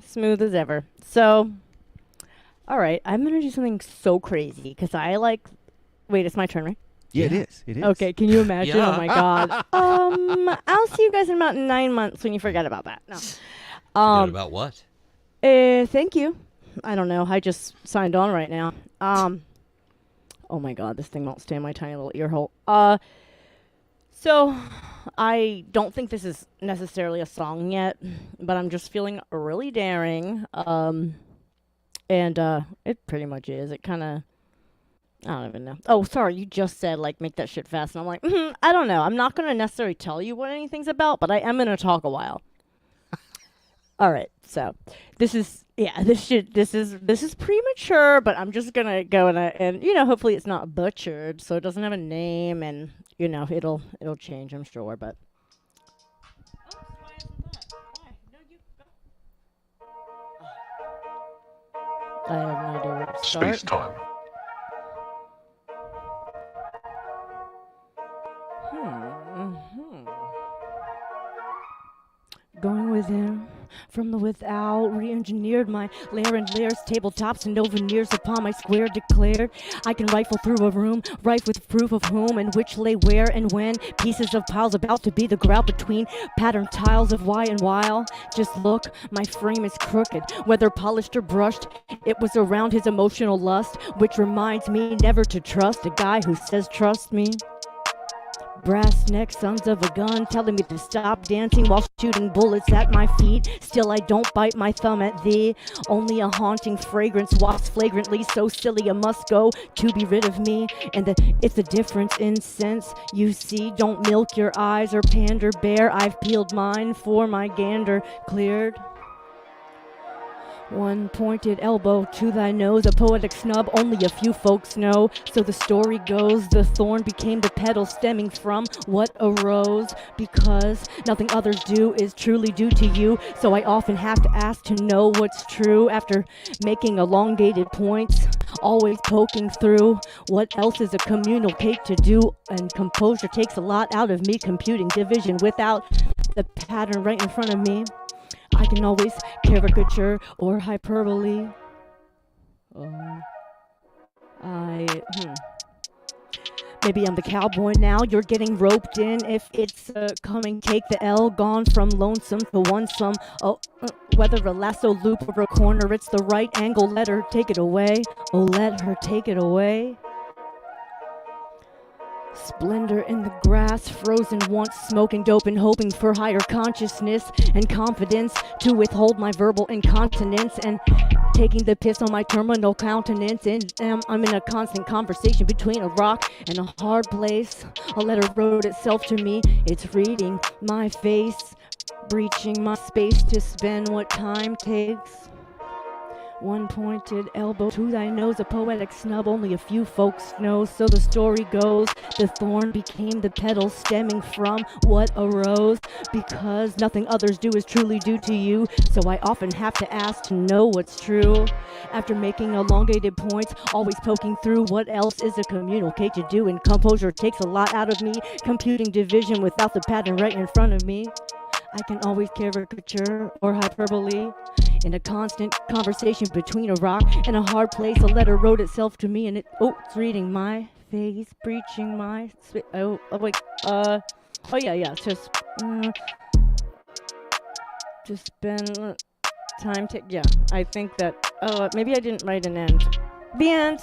Speaker 4: Smooth as ever. So, all right, I'm gonna do something so crazy because I like. Wait, it's my turn, right?
Speaker 1: Yeah, it is. It is.
Speaker 4: Okay, can you imagine?
Speaker 3: Yeah.
Speaker 4: Oh my god. I'll see you guys in about 9 months when you forget about that. No.
Speaker 3: Forget about what?
Speaker 4: Thank you. I don't know. I just signed on right now. Oh my god, this thing won't stay in my tiny little ear hole. So I don't think this is necessarily a song yet, but I'm just feeling really daring. And it pretty much is. It kind of, I don't even know. Oh, sorry, you just said like make that shit fast, and I'm like, I don't know. I'm not gonna necessarily tell you what anything's about, but I am gonna talk a while. All right, so this is premature, but I'm just gonna go and you know, hopefully it's not butchered, so it doesn't have a name, and you know, it'll change, I'm sure, but. I have no idea where to start.
Speaker 9: Space time.
Speaker 4: Going within from the without, re-engineered my layer and layers, tabletops and no veneers upon my square, declared I can rifle through a room, rife with proof of whom and which lay where and when, pieces of piles about to be the grout between patterned tiles of why and while. Just look, my frame is crooked, whether polished or brushed, it was around his emotional lust, which reminds me never to trust a guy who says trust me. Brass neck sons of a gun telling me to stop dancing while shooting bullets at my feet. Still I don't bite my thumb at thee. Only a haunting fragrance wafts flagrantly, so silly I must go to be rid of me. And it's the difference in sense, you see. Don't milk your eyes or pander bare. I've peeled mine for my gander cleared. One pointed elbow to thy nose, a poetic snub only a few folks know. So the story goes, the thorn became the petal stemming from what arose. Because nothing others do is truly due to you, so I often have to ask to know what's true. After making elongated points, always poking through what else is a communal cake to do. And composure takes a lot out of me, computing division without the pattern right in front of me. I can always caricature or hyperbole. Maybe I'm the cowboy now, you're getting roped in. If it's coming, take the L, gone from lonesome to one-some. Whether a lasso loop or a corner, it's the right angle, let her take it away. Oh, let her take it away. Splendor in the grass, frozen once, smoking dope and hoping for higher consciousness and confidence to withhold my verbal incontinence and taking the piss on my terminal countenance. And I'm in a constant conversation between a rock and a hard place. A letter wrote itself to me, it's reading my face, breaching my space to spend what time takes. One pointed elbow to thy nose, a poetic snub only a few folks know. So the story goes, the thorn became the petal stemming from what arose. Because nothing others do is truly due to you, so I often have to ask to know what's true. After making elongated points, always poking through what else is a communal cake to do. And composure takes a lot out of me, computing division without the pattern right in front of me. I can always caricature or hyperbole in a constant conversation between a rock and a hard place. A letter wrote itself to me and it's reading my face, breaching my just spend time to I think that maybe I didn't write an end. The end.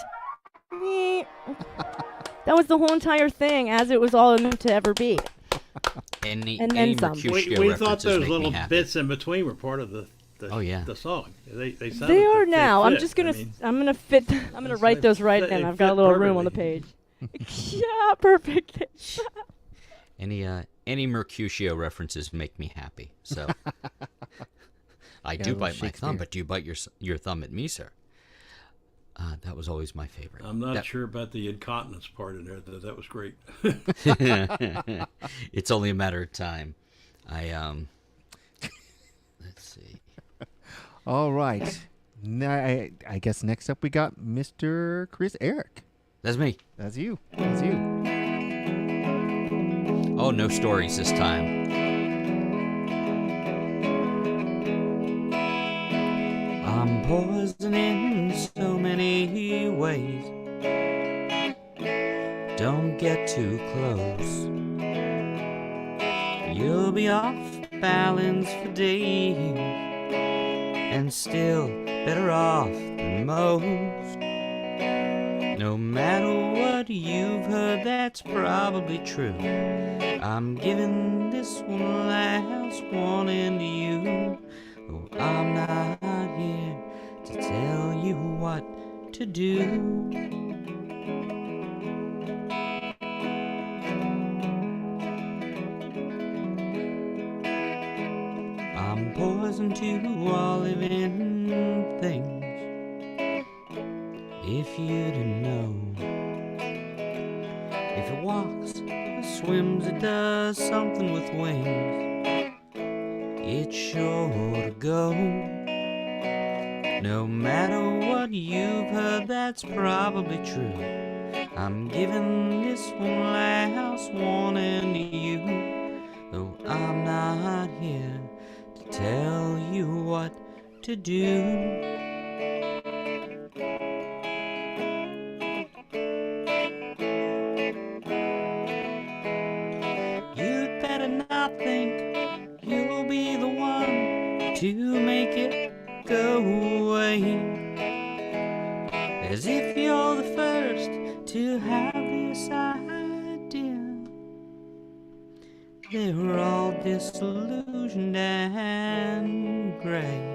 Speaker 4: That was the whole entire thing as it was all meant to ever be.
Speaker 3: Any
Speaker 6: We
Speaker 3: Mercutio
Speaker 6: thought
Speaker 3: references
Speaker 6: those
Speaker 3: make me
Speaker 6: little
Speaker 3: happy.
Speaker 6: bits in between were part of the song. They sounded
Speaker 4: They are
Speaker 6: they
Speaker 4: now. I'm
Speaker 6: fit.
Speaker 4: just gonna.
Speaker 6: I mean,
Speaker 4: I'm gonna write those right in. I've got a little room on the page. Yeah, perfect.
Speaker 3: Any Mercutio references make me happy. So I do bite my thumb, but do you bite your thumb at me, sir? That was always my favorite.
Speaker 6: I'm not sure about the incontinence part in there. That was great.
Speaker 3: It's only a matter of time. Let's see.
Speaker 1: All right. Now, I guess next up we got Mr. Chris Eric.
Speaker 3: That's me.
Speaker 1: That's you. That's you.
Speaker 3: Oh, no stories this time. I'm poison in so many ways. Don't get too close. You'll be off balance for days, and still better off than most. No matter what you've heard, that's probably true. I'm giving this one last warning to you. Oh, I'm not here to tell you what to do. I'm poison to all living things. If you didn't know, if it walks, it swims, it does something with wings, it's sure to go. No matter what you've heard, that's probably true. I'm giving this one last warning to you, though I'm not here to tell you what to do. You'd better not think you'll be the one to make it go away. As if you're the first to have this idea. They were all disillusioned and gray.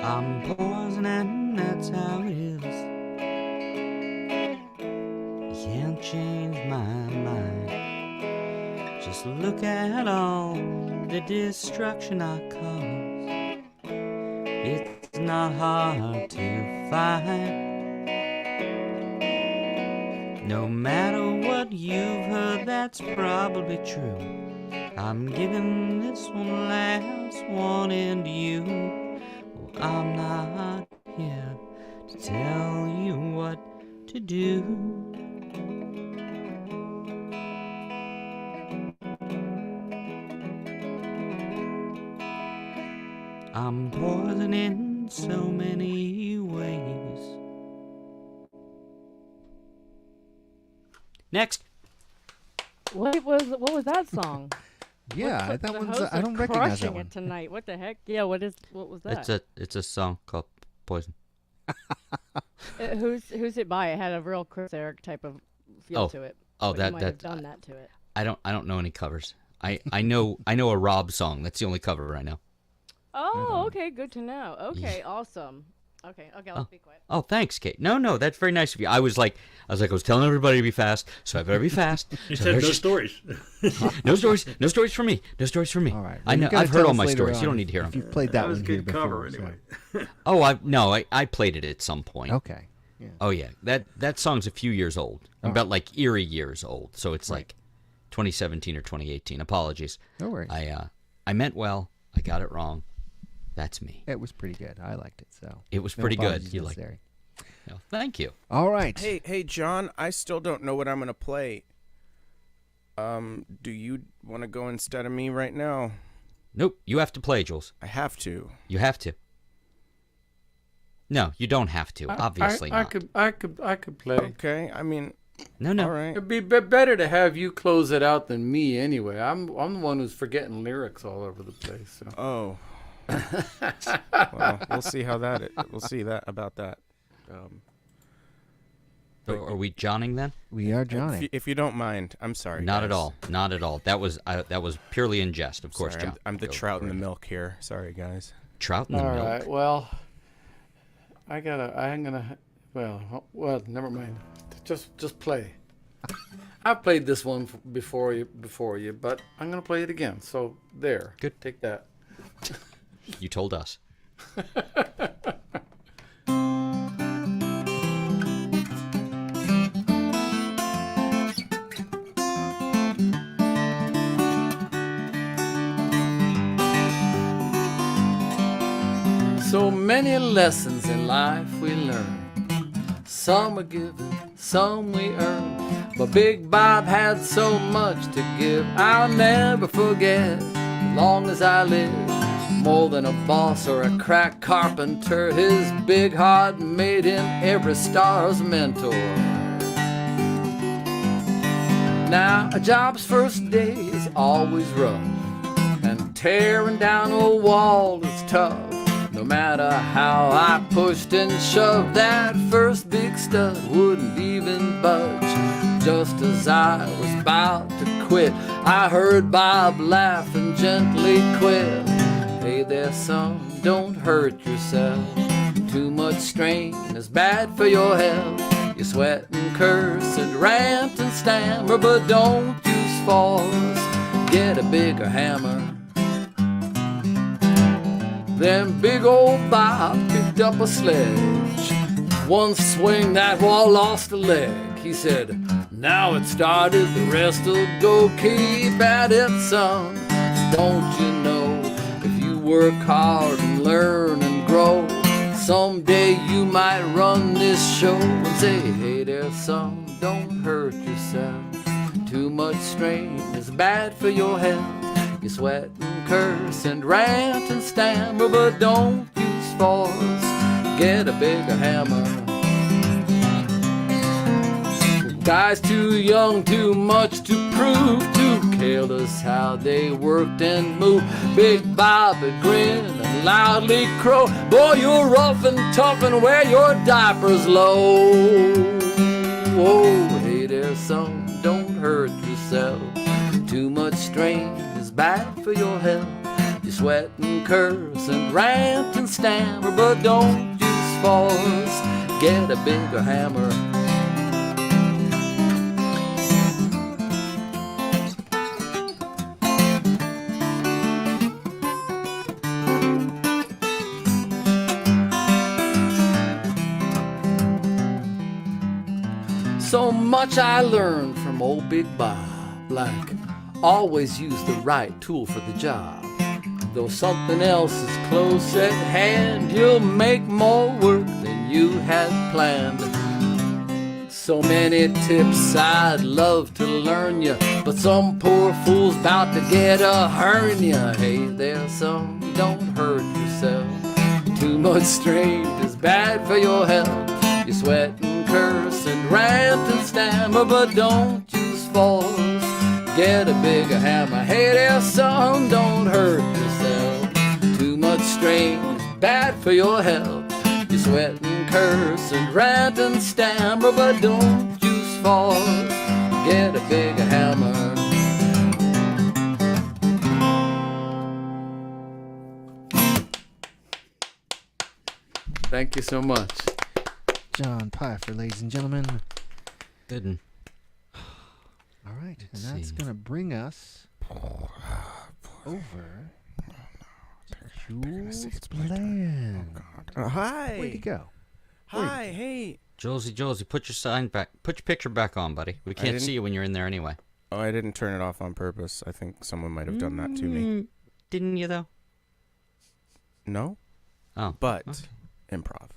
Speaker 3: I'm poison and that's how it is. You can't change my mind. Just look at all the destruction I cause. It's not hard to find. No matter what you've heard, that's probably true. I'm giving this one last warning to you. I'm not here to tell you what to do. I'm poison in so many ways. Next.
Speaker 4: What was that song?
Speaker 1: Yeah,
Speaker 4: What's
Speaker 1: that
Speaker 4: the
Speaker 1: one's.
Speaker 4: hosts
Speaker 1: I
Speaker 4: are
Speaker 1: don't recognize that
Speaker 4: crushing
Speaker 1: one.
Speaker 4: it tonight. What the heck? Yeah, what was that?
Speaker 3: It's a song called Poison.
Speaker 4: Who's it by? It had a real Chris Eric type of feel to it.
Speaker 3: Oh,
Speaker 4: but you might have done that to it.
Speaker 3: I don't know any covers. I know a Rob song. That's the only cover right now.
Speaker 4: Oh, okay, good to know. Okay, awesome. Okay, let's be quiet.
Speaker 3: Oh, thanks, Kate. No, that's very nice of you. I was telling everybody to be fast, so I better be fast.
Speaker 6: He
Speaker 3: So
Speaker 6: said no
Speaker 3: there's-
Speaker 6: stories.
Speaker 3: No stories. No stories for me. No stories for me.
Speaker 1: All right.
Speaker 3: I
Speaker 1: Well,
Speaker 3: know.
Speaker 1: you gotta
Speaker 3: I've heard
Speaker 1: tell
Speaker 3: all
Speaker 1: us
Speaker 3: my
Speaker 1: later
Speaker 3: stories. You
Speaker 1: on
Speaker 3: don't need to hear
Speaker 1: if
Speaker 3: them.
Speaker 1: you've played that,
Speaker 6: That was
Speaker 1: one
Speaker 6: a
Speaker 1: here
Speaker 6: good
Speaker 1: before.
Speaker 6: cover,
Speaker 1: so-
Speaker 6: anyway.
Speaker 3: Oh, I played it at some point.
Speaker 1: Okay. Yeah.
Speaker 3: Oh yeah, that song's a few years old. About like eerie years old. So it's like 2017 or 2018. Apologies.
Speaker 1: No worries.
Speaker 3: I meant well. I got it wrong. That's me.
Speaker 1: It was pretty good. I liked it. So
Speaker 3: It was
Speaker 1: no
Speaker 3: pretty good.
Speaker 1: apologies
Speaker 3: You like?
Speaker 1: necessary.
Speaker 3: No, thank you.
Speaker 1: All right.
Speaker 2: Hey, John, I still don't know what I'm going to play. Do you want to go instead of me right now?
Speaker 3: Nope. You have to play, Jules.
Speaker 2: I have to.
Speaker 3: You have to. No, you don't have to. Obviously
Speaker 8: I
Speaker 3: not.
Speaker 8: could play.
Speaker 2: Okay, I mean,
Speaker 3: No.
Speaker 2: all right.
Speaker 8: It'd be better to have you close it out than me anyway. I'm the one who's forgetting lyrics all over the place. So.
Speaker 2: Oh. Well, we'll see how we'll see about that.
Speaker 3: So are we Johning then?
Speaker 1: We are Johnny.
Speaker 2: If you don't mind, I'm sorry.
Speaker 3: Not
Speaker 2: guys.
Speaker 3: at all. Not at all. That was purely in jest, of course,
Speaker 2: Sorry,
Speaker 3: John.
Speaker 2: I'm the
Speaker 3: Go
Speaker 2: trout in
Speaker 3: for
Speaker 2: the
Speaker 3: it.
Speaker 2: milk here. Sorry, guys.
Speaker 3: Trout in the
Speaker 8: All
Speaker 3: milk.
Speaker 8: right. Well, I'm gonna. Well, never mind. Just play. I've played this one before you, but I'm gonna play it again. So there.
Speaker 3: Good.
Speaker 8: Take that.
Speaker 3: You told us.
Speaker 8: So many lessons in life we learn. Some are given, some we earn. But Big Bob had so much to give. I'll never forget, as long as I live. More than a boss or a crack carpenter, his big heart made him every star's mentor. Now, a job's first day is always rough, and tearing down a wall is tough. No matter how I pushed and shoved, that first big stud wouldn't even budge. Just as I was about to quit, I heard Bob laugh and gently quip. Hey there, son, don't hurt yourself. Too much strain is bad for your health. You sweat and curse and rant and stammer, but don't use force. Get a bigger hammer. Then big old Bob picked up a sledge. One swing, that wall lost a leg. He said, now it started, the rest will go. Keep at it, son. Don't you know, if you work hard and learn and grow, Someday you might run this show and say, hey there, son, don't hurt yourself. Too much strain is bad for your health. You sweat and curse and rant and stammer, but don't use force. Get a bigger hammer. Guys too young, too much to prove, too careless how they worked and moved. Big Bob would grin and loudly crow, boy, you're rough and tough and wear your diapers low. Oh, hey there, son, don't hurt yourself. Too much strain is bad for your health. You sweat and curse and rant and stammer, but don't use force. Get a bigger hammer. So much I learned from old Big Bob, like always use the right tool for the job. Though something else is close at hand, you'll make more work than you had planned. So many tips I'd love to learn you, but some poor fool's bout to get a hernia. Hey there, son, don't hurt yourself. Too much strain is bad for your health. You sweat and curse and rant and stammer, but don't use force. Get a bigger hammer. Hey there, son, don't hurt yourself. Too much strain is bad for your health. You sweat and curse and rant and stammer, but don't use force. Get a bigger hammer. Thank you so much.
Speaker 1: John Pfeiffer, ladies and gentlemen.
Speaker 3: Good. one.
Speaker 1: All right, and
Speaker 3: Let's
Speaker 1: that's
Speaker 3: see.
Speaker 1: going to bring us over to Jules Bland.
Speaker 2: Hi.
Speaker 1: Way to go.
Speaker 2: Hi. Hey.
Speaker 3: Josie, put your sign back. Put your picture back on, buddy. We can't
Speaker 2: didn't-
Speaker 3: see you when you're in there anyway.
Speaker 2: Oh, I didn't turn it off on purpose. I think someone might have done that to me.
Speaker 3: Didn't you, though?
Speaker 2: No,
Speaker 3: Oh.
Speaker 2: but
Speaker 3: okay.
Speaker 2: improv.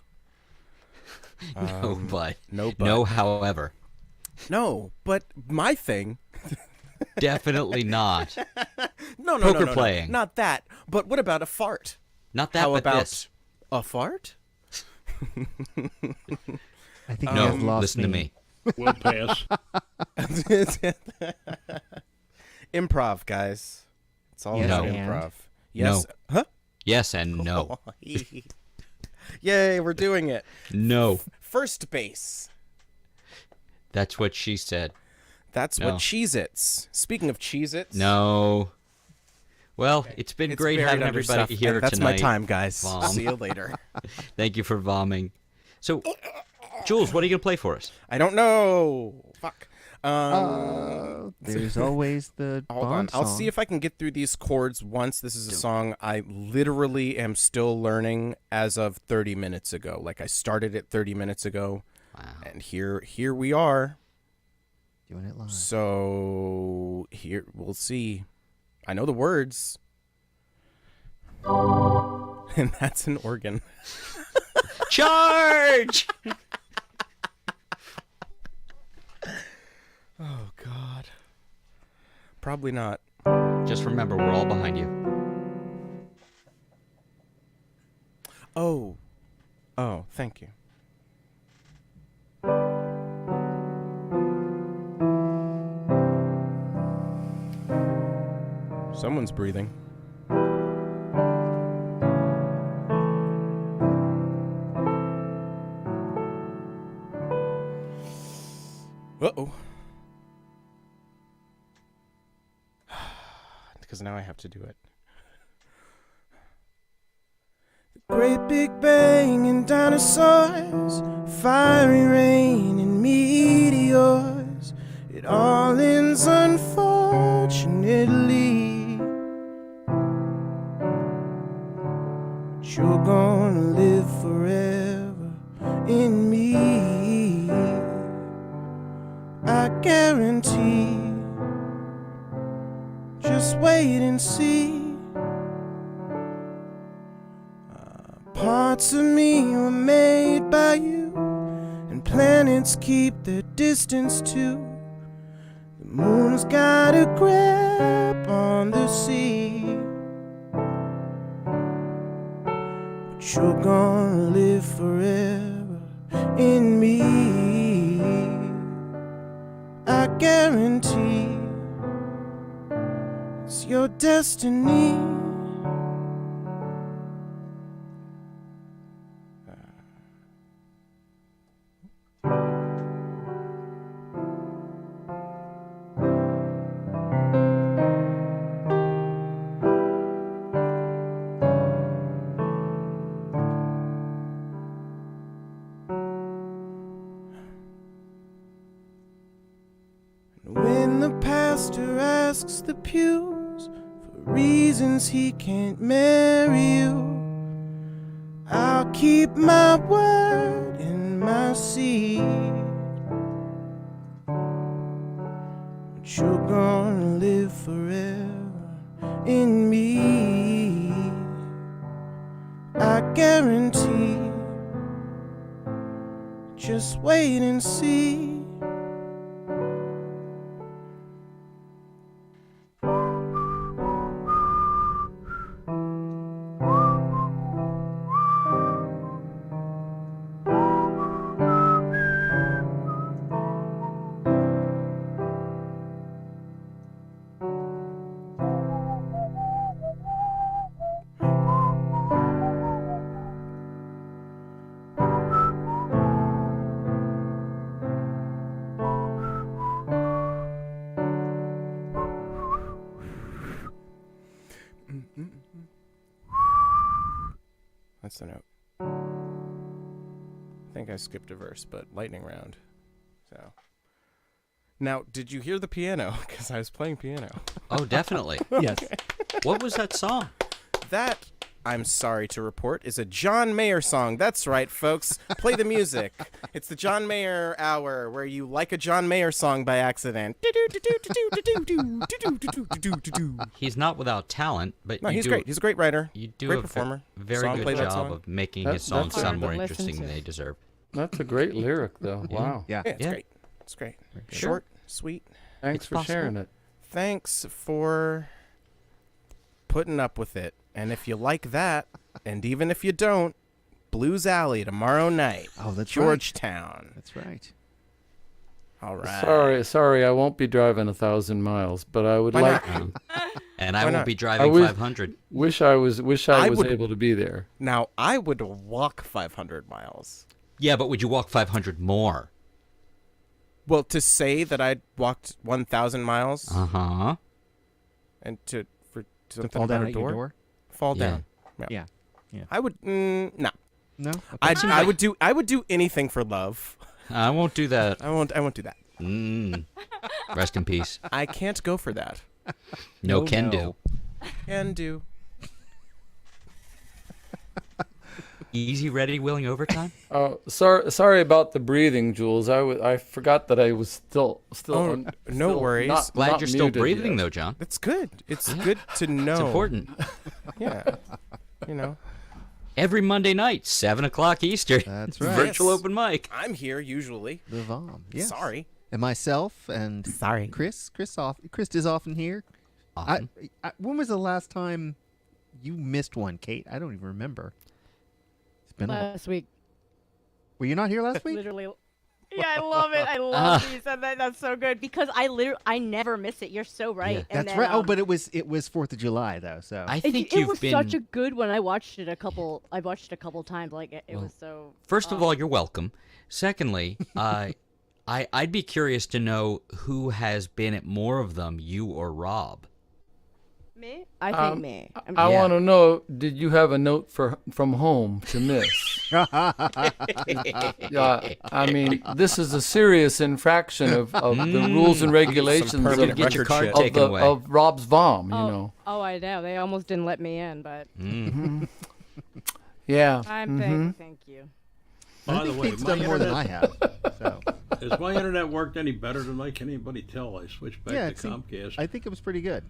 Speaker 3: No, but.
Speaker 2: No, but.
Speaker 3: No, however.
Speaker 2: No, but my thing.
Speaker 3: Definitely not.
Speaker 2: No,
Speaker 3: Poker
Speaker 2: no,
Speaker 3: playing.
Speaker 2: Not that. But what about a fart?
Speaker 3: Not that,
Speaker 2: How
Speaker 3: but
Speaker 2: about
Speaker 3: this.
Speaker 2: a fart?
Speaker 1: I think
Speaker 3: No,
Speaker 1: you guys lost
Speaker 3: listen to me.
Speaker 6: We'll pass.
Speaker 2: Improv, guys. It's all
Speaker 1: Yes,
Speaker 2: about
Speaker 1: and?
Speaker 2: improv. Yes.
Speaker 3: No. Yes and no.
Speaker 2: Yay, we're doing it.
Speaker 3: No.
Speaker 2: First base.
Speaker 3: That's what she said.
Speaker 2: That's
Speaker 3: No.
Speaker 2: what Cheez-Its. Speaking of Cheez-Its.
Speaker 3: No. Well, it's been
Speaker 2: It's
Speaker 3: great
Speaker 2: buried
Speaker 3: having
Speaker 2: under
Speaker 3: everybody
Speaker 2: stuff.
Speaker 3: here
Speaker 2: That's
Speaker 3: tonight.
Speaker 2: my time, guys.
Speaker 3: Vom.
Speaker 2: See you later.
Speaker 3: Thank you for vomming. So, Jules, what are you going to play for us?
Speaker 2: I don't know. Fuck.
Speaker 1: There's always the
Speaker 2: Hold on.
Speaker 1: Bond
Speaker 2: I'll
Speaker 1: song.
Speaker 2: see if I can get through these chords once. This is a song I literally am still learning as of 30 minutes ago. Like I started it 30 minutes ago.
Speaker 3: Wow.
Speaker 2: And here we are.
Speaker 1: Doing it live.
Speaker 2: So here we'll see. I know the words. And that's an organ.
Speaker 3: Charge!
Speaker 2: Oh God. Probably not.
Speaker 3: Just remember, we're all behind you.
Speaker 2: Oh. Oh, thank you. Someone's breathing. Uh-oh. Because now I have to do it. The great big bang and dinosaurs, fiery rain and meteors. It all ends unfortunately. But you're gonna live forever in me. I guarantee. Just wait and see. Part Parts of me were made by you, and planets keep their distance too. The moon's got a grip on the sea, but you're gonna live forever in me. I guarantee it's your destiny. When the pastor asks the pews for reasons he can't marry you, I'll keep my word in my seed. But you're gonna live forever in me. I guarantee. Just wait and see. That's the note. I think I skipped a verse, but lightning round. So now, did you hear the piano? Because I was playing piano.
Speaker 3: Oh, definitely.
Speaker 1: Yes.
Speaker 3: What was that song?
Speaker 2: That, I'm sorry to report, is a John Mayer song. That's right, folks. Play the music. It's the John Mayer hour, where you like a John Mayer song by accident.
Speaker 3: He's not without talent, but
Speaker 2: No,
Speaker 3: you
Speaker 2: he's
Speaker 3: do,
Speaker 2: great. He's a great writer.
Speaker 3: You do
Speaker 2: Great
Speaker 3: a
Speaker 2: performer.
Speaker 3: very
Speaker 2: Song,
Speaker 3: good
Speaker 2: play that
Speaker 3: job
Speaker 2: song.
Speaker 3: of making
Speaker 8: That-
Speaker 3: his songs
Speaker 8: that's
Speaker 3: sound more
Speaker 4: hard to listen
Speaker 3: interesting than
Speaker 4: to.
Speaker 3: they deserve.
Speaker 8: That's a great lyric, though. Wow.
Speaker 1: Yeah.
Speaker 2: Yeah, it's
Speaker 3: Yeah.
Speaker 2: great. It's great.
Speaker 3: Sure.
Speaker 2: Short, sweet.
Speaker 8: Thanks
Speaker 3: It's
Speaker 8: for
Speaker 3: possible.
Speaker 8: sharing it.
Speaker 2: Thanks for putting up with it. And if you like that, and even if you don't, Blues Alley tomorrow night.
Speaker 1: Oh, that's
Speaker 2: Georgetown.
Speaker 1: That's right.
Speaker 2: All right.
Speaker 8: Sorry, I won't be driving 1,000 miles, but I would
Speaker 2: Why
Speaker 8: like
Speaker 2: not?
Speaker 8: to.
Speaker 3: And I
Speaker 2: Why
Speaker 3: won't
Speaker 2: not?
Speaker 3: be
Speaker 8: I
Speaker 3: driving
Speaker 8: wish-
Speaker 3: 500.
Speaker 8: Wish I was
Speaker 2: I would-
Speaker 8: able to be there.
Speaker 2: Now, I would walk 500 miles.
Speaker 3: Yeah, but would you walk 500 more?
Speaker 2: Well, to say that I walked 1,000 miles
Speaker 3: Uh-huh.
Speaker 2: and to something
Speaker 1: Fall down
Speaker 2: about a
Speaker 1: at your
Speaker 2: door?
Speaker 1: door?
Speaker 2: Fall
Speaker 3: Yeah.
Speaker 2: down.
Speaker 1: Yeah.
Speaker 2: I would no.
Speaker 1: No?
Speaker 2: I would do anything for love.
Speaker 3: I won't do that.
Speaker 2: I won't do that.
Speaker 3: Rest in peace.
Speaker 2: I can't go for that.
Speaker 3: No,
Speaker 1: No,
Speaker 3: can
Speaker 1: no.
Speaker 3: do.
Speaker 2: Can do.
Speaker 3: Easy, ready, willing overtime?
Speaker 8: Sorry about the breathing, Jules. I forgot that I was still
Speaker 2: Oh,
Speaker 8: on-
Speaker 2: no
Speaker 8: still
Speaker 2: worries.
Speaker 8: not-
Speaker 3: Glad
Speaker 8: not
Speaker 3: you're still
Speaker 8: muted
Speaker 3: breathing,
Speaker 8: yet.
Speaker 3: though, John.
Speaker 2: It's good. It's good to know.
Speaker 3: It's important.
Speaker 2: Yeah. You know.
Speaker 3: Every Monday night, 7 o'clock Eastern.
Speaker 1: That's right.
Speaker 3: Virtual
Speaker 2: Yes.
Speaker 3: open mic.
Speaker 2: I'm here usually.
Speaker 1: The VOM. Yes.
Speaker 2: Sorry.
Speaker 1: And myself and
Speaker 2: Sorry.
Speaker 1: Chris is often here.
Speaker 3: Often.
Speaker 1: When was the last time you missed one, Kate? I don't even remember. It's been a while.
Speaker 4: Last week.
Speaker 1: Were you not here last week?
Speaker 4: Literally. Yeah, I love it. I love that you said that. That's so good because I never miss it. You're so right.
Speaker 3: Yeah.
Speaker 4: And
Speaker 1: That's
Speaker 4: then,
Speaker 1: right. Oh, but it was 4th of July though. So
Speaker 3: I
Speaker 4: it,
Speaker 3: think
Speaker 4: it
Speaker 3: you've
Speaker 4: was
Speaker 3: been...
Speaker 4: such a good one. I watched it a couple times. Like it was so.
Speaker 3: First of all, you're welcome. Secondly, I'd be curious to know who has been at more of them, you or Rob.
Speaker 4: Me? I think me.
Speaker 8: I
Speaker 3: Yeah.
Speaker 8: want to know, did you have a note from home to miss? Yeah, I mean, this is a serious infraction of the rules and regulations
Speaker 2: permanent
Speaker 8: of,
Speaker 3: Get your
Speaker 2: record
Speaker 3: card
Speaker 2: shit.
Speaker 8: of,
Speaker 3: taken
Speaker 8: the,
Speaker 3: away.
Speaker 8: of Rob's VOM,
Speaker 4: oh,
Speaker 8: you know.
Speaker 4: Oh, I know. They almost didn't let me in, but
Speaker 8: Yeah.
Speaker 4: thank you.
Speaker 6: By the way,
Speaker 1: Kate's
Speaker 6: my
Speaker 1: done more than I
Speaker 6: internet,
Speaker 1: have. So
Speaker 6: has my internet worked any better tonight? Can anybody tell? I switched back
Speaker 1: yeah,
Speaker 6: to Comcast.
Speaker 1: I think it was pretty good.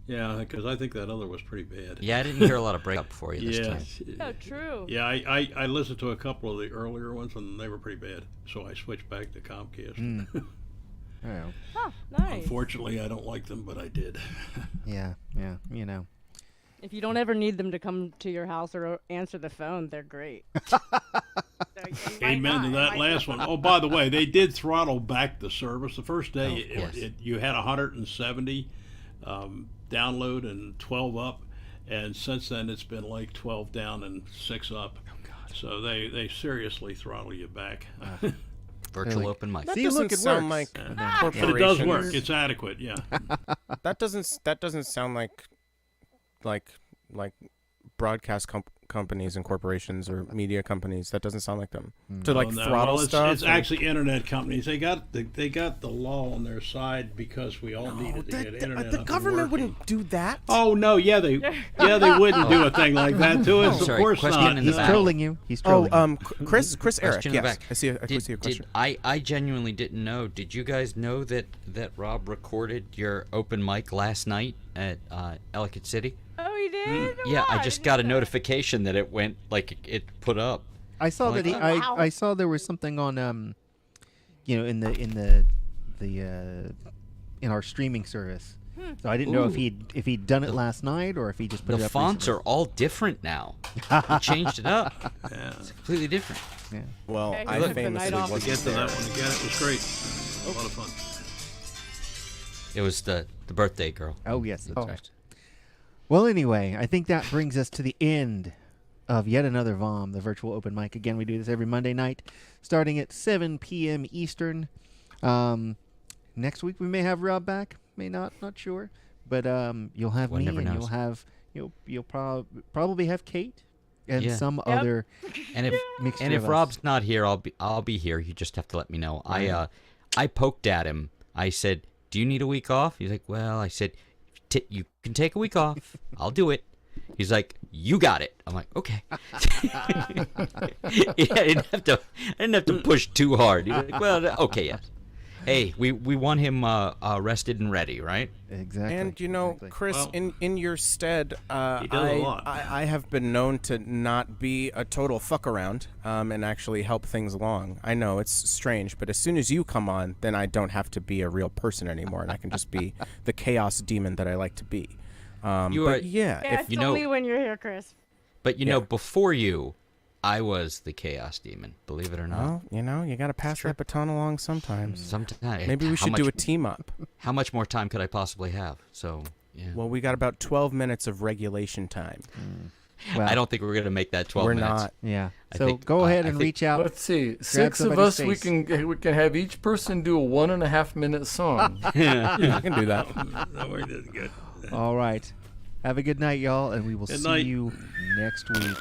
Speaker 6: Yeah, because I think that other was pretty bad.
Speaker 3: Yeah, I didn't hear a lot of breakup for you this time.
Speaker 4: Oh, true.
Speaker 6: Yeah, I listened to a couple of the earlier ones, and they were pretty bad. So I switched back to Comcast.
Speaker 1: Oh.
Speaker 4: Oh, nice.
Speaker 6: Unfortunately, I don't like them, but I did.
Speaker 1: Yeah, you know.
Speaker 4: If you don't ever need them to come to your house or answer the phone, they're great.
Speaker 6: Amen to that last one. Oh, by the way, they did throttle back the service. The first day, you had 170 download and 12 up, and since then it's been like 12 down and 6 up. Oh, God. So they seriously throttle you back.
Speaker 3: Virtual open mic.
Speaker 2: That
Speaker 1: See,
Speaker 2: doesn't
Speaker 1: look, it
Speaker 2: sound
Speaker 1: works.
Speaker 2: like
Speaker 6: But
Speaker 2: corporations.
Speaker 6: it does work. It's adequate, yeah.
Speaker 2: That doesn't sound like broadcast companies and corporations or media companies. That doesn't sound like them. To like
Speaker 6: No,
Speaker 2: throttle
Speaker 6: well,
Speaker 2: stuff.
Speaker 6: it's actually internet companies. They got the law on their side because we all needed to get internet.
Speaker 2: The
Speaker 6: up
Speaker 2: government
Speaker 6: and working.
Speaker 2: wouldn't do that.
Speaker 6: Oh no, they wouldn't do a thing like that to us.
Speaker 3: Sorry,
Speaker 6: of course
Speaker 3: question
Speaker 6: not.
Speaker 3: in the
Speaker 1: He's
Speaker 3: back.
Speaker 1: trolling you. He's trolling you.
Speaker 2: Chris Eric.
Speaker 3: Question in the
Speaker 2: Yes,
Speaker 3: back.
Speaker 2: I see a question.
Speaker 3: I genuinely didn't know. Did you guys know that Rob recorded your open mic last night at Ellicott City?
Speaker 4: Oh, he did?
Speaker 3: Yeah, I
Speaker 4: Wow,
Speaker 3: just
Speaker 4: didn't
Speaker 3: got a
Speaker 4: know that.
Speaker 3: notification that it went it put up.
Speaker 1: I saw
Speaker 3: like-
Speaker 1: that
Speaker 4: Oh, wow.
Speaker 1: I saw there was something on in the in our streaming service. So I didn't know if he'd done it last night or if he just put
Speaker 3: The
Speaker 1: it up
Speaker 3: fonts are all different now. He changed it up.
Speaker 6: Yeah.
Speaker 3: It's completely different.
Speaker 1: Yeah.
Speaker 2: Well,
Speaker 4: Okay,
Speaker 2: I
Speaker 4: he took the
Speaker 2: famously
Speaker 4: night off.
Speaker 2: wasn't
Speaker 6: Get to
Speaker 2: there.
Speaker 6: that one again. It was great. A lot of fun.
Speaker 3: It was the birthday girl.
Speaker 1: Oh yes, that's right. Well, anyway, I think that brings us to the end of yet another VOM, the virtual open mic. Again, we do this every Monday night, starting at 7 p.m. Eastern. Next week we may have Rob back, may not sure. But you'll have
Speaker 3: One
Speaker 1: me,
Speaker 3: never
Speaker 1: and
Speaker 3: knows.
Speaker 1: you'll probably have Kate and
Speaker 3: Yeah.
Speaker 1: some other
Speaker 3: And if
Speaker 1: mixture
Speaker 3: and
Speaker 1: of
Speaker 3: if
Speaker 1: us.
Speaker 3: Rob's not here, I'll be here. You just have to let me know. I poked at him. I said, "Do you need a week off?" He's like, "Well," I said, "You can take a week off. I'll do it." He's like, "You got it." I'm like, "Okay." Yeah, I didn't have to push too hard. He's like, "Well, okay, yes." Hey, we want him rested and ready, right?
Speaker 1: Exactly.
Speaker 2: And you know,
Speaker 1: exactly.
Speaker 2: Chris,
Speaker 6: Well,
Speaker 2: in your stead,
Speaker 6: he does a lot.
Speaker 2: I have been known to not be a total fuck around and actually help things along. I know it's strange, but as soon as you come on, then I don't have to be a real person anymore, and I can just be the chaos demon that I like to be.
Speaker 3: You
Speaker 2: but
Speaker 3: are-
Speaker 2: yeah,
Speaker 4: Yeah,
Speaker 2: if
Speaker 4: it's
Speaker 3: you know-
Speaker 4: only when you're here, Chris.
Speaker 3: But you know, before you, I was the chaos demon. Believe it or not.
Speaker 2: well, you know, you got to pass that baton along sometimes.
Speaker 3: Sometimes
Speaker 2: Maybe we should do a team up.
Speaker 3: How much more time could I possibly have? So yeah.
Speaker 2: Well, we got about 12 minutes of regulation time.
Speaker 1: Well,
Speaker 3: I don't think we're gonna make that 12
Speaker 2: We're
Speaker 3: minutes.
Speaker 2: not.
Speaker 1: Yeah.
Speaker 3: I
Speaker 1: So
Speaker 3: think-
Speaker 1: go ahead
Speaker 3: I
Speaker 1: and
Speaker 3: think-
Speaker 1: reach out.
Speaker 8: Let's see. 6 of
Speaker 1: somebody's
Speaker 8: us, we
Speaker 1: face.
Speaker 8: can have each person do a 1.5 minute song.
Speaker 2: I can do that.
Speaker 6: That worked good.
Speaker 1: All right. Have a good night, y'all, and we will
Speaker 6: Good
Speaker 1: see
Speaker 6: night.
Speaker 1: you next week.